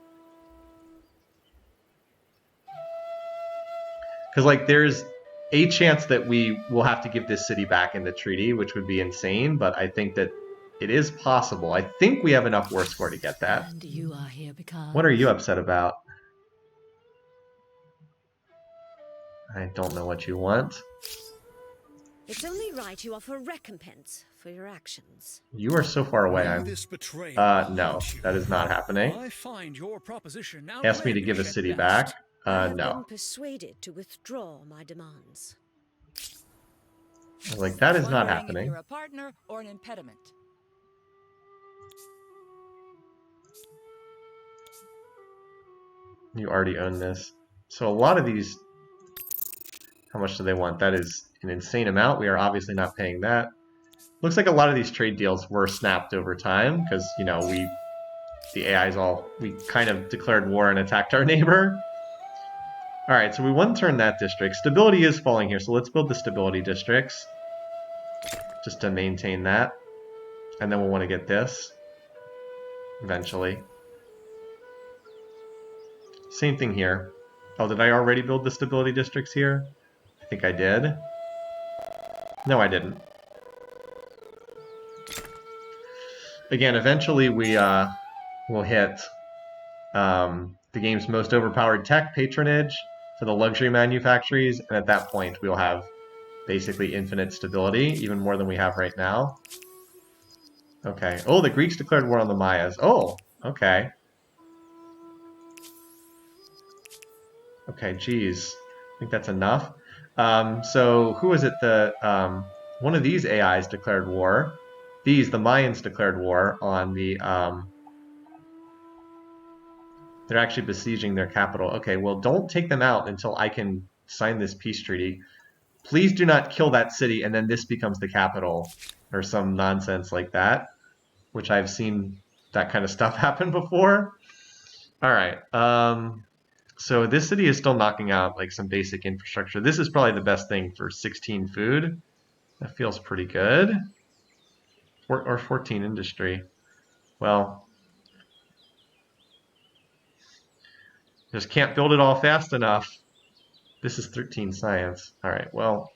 Because, like, there's a chance that we will have to give this city back in the treaty, which would be insane, but I think that it is possible. I think we have enough war score to get that.
And you are here because...
What are you upset about? I don't know what you want.
It's only right you offer recompense for your actions.
You are so far away. I'm...
This betrayal
No, that is not happening.
I find your proposition now
Ask me to give a city back.
I have
No.
been persuaded to withdraw my demands.
I was like, that is not
Wondering if
happening.
you're a partner or an impediment.
You already own this. So a lot of these... How much do they want? That is an insane amount. We are obviously not paying that. Looks like a lot of these trade deals were snapped over time because, you know, the AI's we kind of declared war and attacked our neighbor. Alright, so we one-turn that district. Stability is falling here, so let's build the stability districts. Just to maintain that. And then we'll want to get this. Eventually. Same thing here. Oh, did I already build the stability districts here? I think I did. No, I didn't. Again, eventually we will hit the game's most overpowered tech patronage for the luxury manufactories, and at that point we'll have basically infinite stability, even more than we have right now. Okay. Oh, the Greeks declared war on the Mayas. Oh, okay. Okay, geez. I think that's enough. So who was it? One of these AIs declared war. The Mayans declared war on the... They're actually besieging their capital. Okay, well, don't take them out until I can sign this peace treaty. Please do not kill that city and then this becomes the capital. Or some nonsense like that. Which I've seen that kind of stuff happen before. Alright, so this city is still knocking out like some basic infrastructure. This is probably the best thing for 16 food. That feels pretty good. Or 14 industry. Well, just can't build it all fast enough. This is 13 science. All right, well,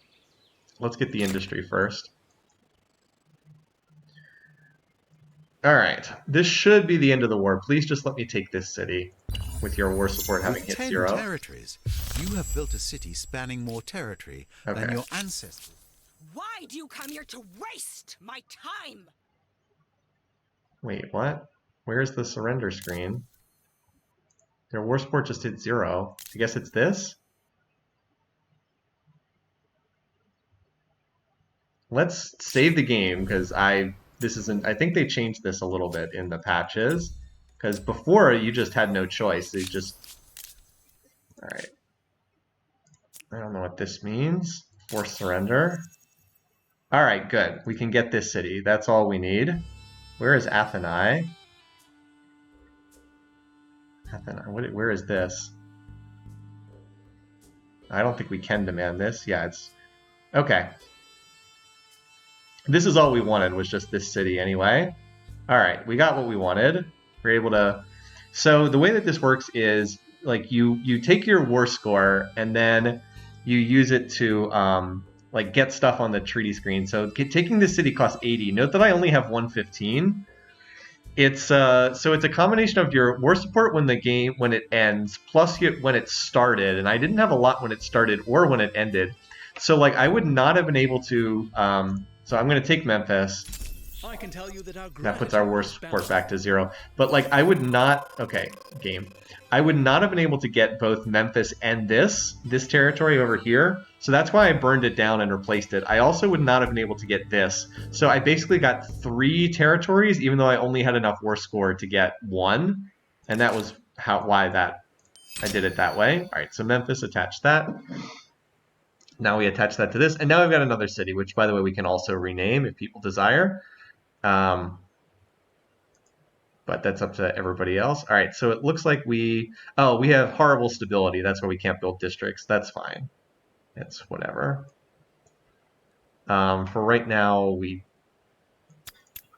let's get the industry first. All right, this should be the end of the war. Please just let me take this city with your war support having hit
10
0.
territories, you have built a city spanning more territory than
Okay.
your ancestors.
Why do you come here to waste my time?
Wait, what? Where's the surrender screen? Their war support just hit 0. I guess it's this? Let's save the game because I think they changed this a little bit in the patches. Because before you just had no choice. They just... Alright. I don't know what this means. Forced surrender. Alright, good. We can get this city. That's all we need. Where is Atheni? Where is this? I don't think we can demand this. Yeah, it's... Okay. This is all we wanted, was just this city anyway. All right, we got what we wanted. We're able to. So the way that this works is like you take your war score and then you use it to like get stuff on the treaty screen. So taking this city costs 80. Note that I only have 115. It's so it's a combination of your war support when it ends plus when it started, and I didn't have a lot when it started or when it ended. So like I would not have been able to. So I'm going to take Memphis.
I can tell you that
That puts our war support back to 0. But like I would not. Okay, game. I would not have been able to get both Memphis and this territory over here. So that's why I burned it down and replaced it. I also would not have been able to get this. So I basically got 3 territories, even though I only had enough war score to get 1. And that was why I did it that way. All right, so Memphis attached that. Now we attach that to this. And now we've got another city, which, by the way, we can also rename if people desire. But that's up to everybody else. All right, so it looks like we have horrible stability. That's why we can't build districts. That's fine. It's whatever. For right now, we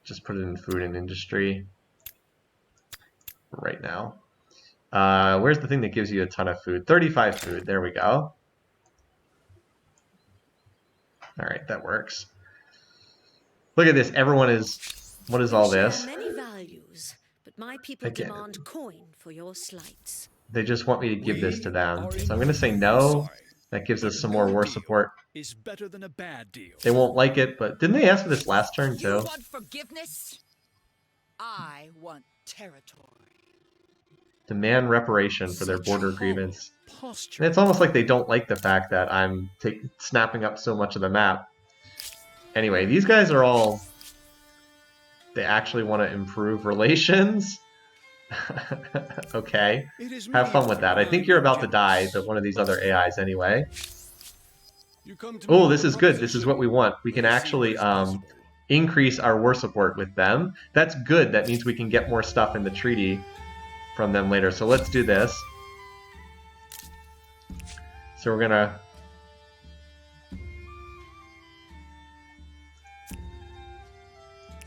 just put it in food and industry. For right now. Where's the thing that gives you a ton of food? 35 food. There we go. All right, that works. Look at this. Everyone is... What is all this?
Many values, but my people demand coin for your slights.
They just want me to give this to them. So I'm going to say no. That gives us some more war support.
Is better than a bad deal.
They won't like it, but didn't they ask for this last turn too?
You want forgiveness? I want territory.
Demand reparation for their border grievance. And it's almost like they don't like the fact that I'm snapping up so much of the map. Anyway, these guys are all... They actually want to improve relations. Okay. Have fun with that. I think you're about to die, but one of these other AIs anyway. Oh, this is good. This is what we want. We can actually increase our war support with them. That's good. That means we can get more stuff in the treaty from them later. So let's do this. So we're gonna...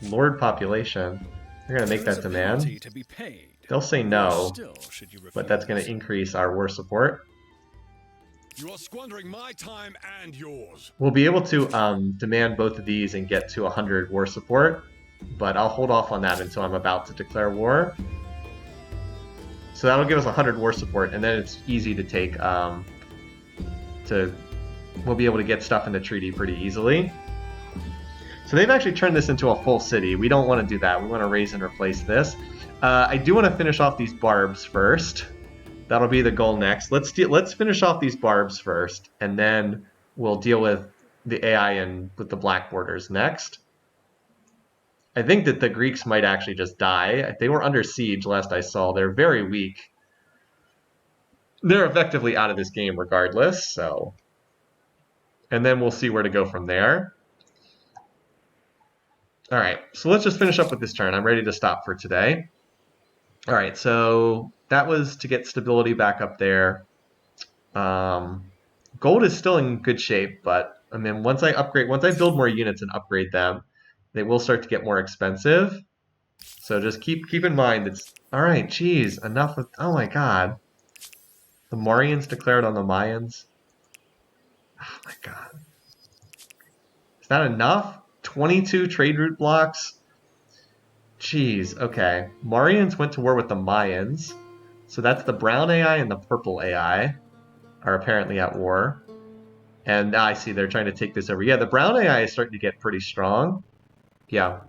Lord population. We're going to make that demand. They'll say no, but that's going to increase our war support.
You are squandering my time and yours.
We'll be able to demand both of these and get to 100 war support, but I'll hold off on that until I'm about to declare war. So that'll give us 100 war support, and then it's easy to take. We'll be able to get stuff in the treaty pretty easily. So they've actually turned this into a full city. We don't want to do that. We want to raise and replace this. I do want to finish off these barbs first. That'll be the goal next. Let's finish off these barbs first, and then we'll deal with the AI and with the black borders next. I think that the Greeks might actually just die. They were under siege last I saw. They're very weak. They're effectively out of this game regardless, so... And then we'll see where to go from there. Alright, so let's just finish up with this turn. I'm ready to stop for today. Alright, so that was to get stability back up there. Gold is still in good shape, but I mean, once I build more units and upgrade them, they will start to get more expensive. So just keep in mind, it's... Alright, geez, enough with... Oh my god. The Mauryans declared on the Mayans. Oh my god. Is that enough? 22 trade route blocks? Jeez, okay. Mauryans went to war with the Mayans. So that's the brown AI and the purple AI are apparently at war. And I see they're trying to take this over. Yeah, the brown AI is starting to get pretty strong. Yeah.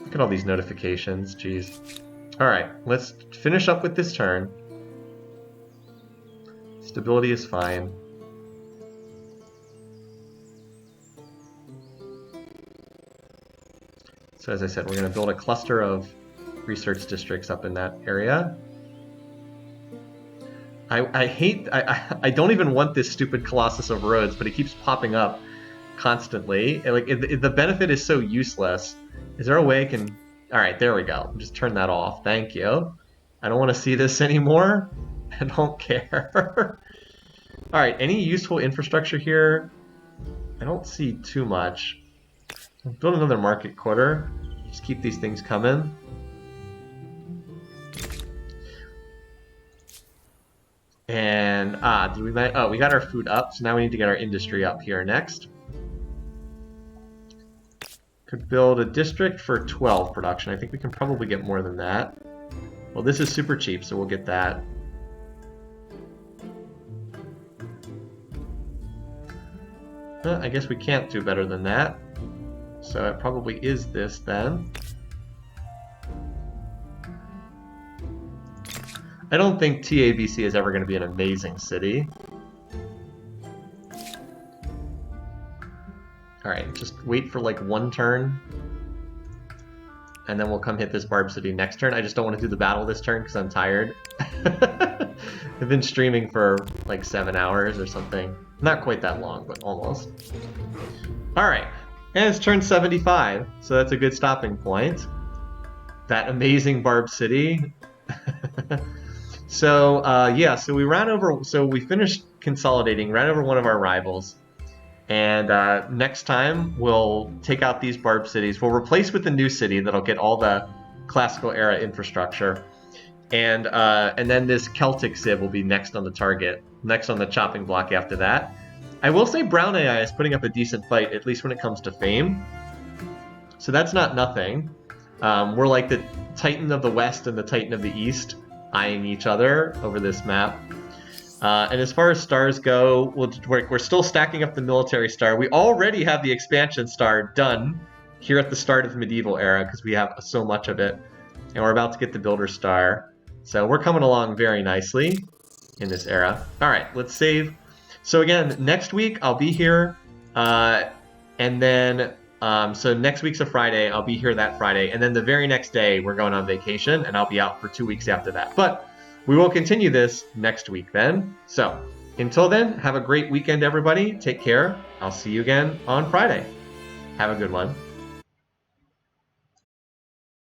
Look at all these notifications, jeez. Alright, let's finish up with this turn. Stability is fine. So as I said, we're going to build a cluster of research districts up in that area. I don't even want this stupid Colossus of Rhodes, but it keeps popping up constantly. The benefit is so useless. Is there a way I can... Alright, there we go. Just turn that off. Thank you. I don't want to see this anymore. I don't care. Alright, any useful infrastructure here? I don't see too much. We'll build another market quarter. Just keep these things coming. And we got our food up, so now we need to get our industry up here next. Could build a district for 12 production. I think we can probably get more than that. Well, this is super cheap, so we'll get that. I guess we can't do better than that. So it probably is this then. I don't think TABC is ever going to be an amazing city. Alright, just wait for like one turn. And then we'll come hit this Barb City next turn. I just don't want to do the battle this turn because I'm tired. I've been streaming for like 7 hours or something. Not quite that long, but almost. Alright, and it's turn 75, so that's a good stopping point. That amazing Barb City. So, yeah, so we finished consolidating, ran over one of our rivals. And next time, we'll take out these Barb cities. We'll replace with a new city that'll get all the classical era infrastructure. And then this Celtic Civ will be next on the target, next on the chopping block after that. I will say Brown AI is putting up a decent fight, at least when it comes to fame. So that's not nothing. We're like the Titan of the West and the Titan of the East, eyeing each other over this map. And as far as stars go, we're still stacking up the military star. We already have the expansion star done here at the start of the medieval era because we have so much of it. And we're about to get the builder star. So we're coming along very nicely in this era. All right, let's save. So again, next week I'll be here. And then, so next week's a Friday. I'll be here that Friday. And then the very next day we're going on vacation and I'll be out for 2 weeks after that. But we will continue this next week then. So until then, have a great weekend, everybody. Take care. I'll see you again on Friday. Have a good one.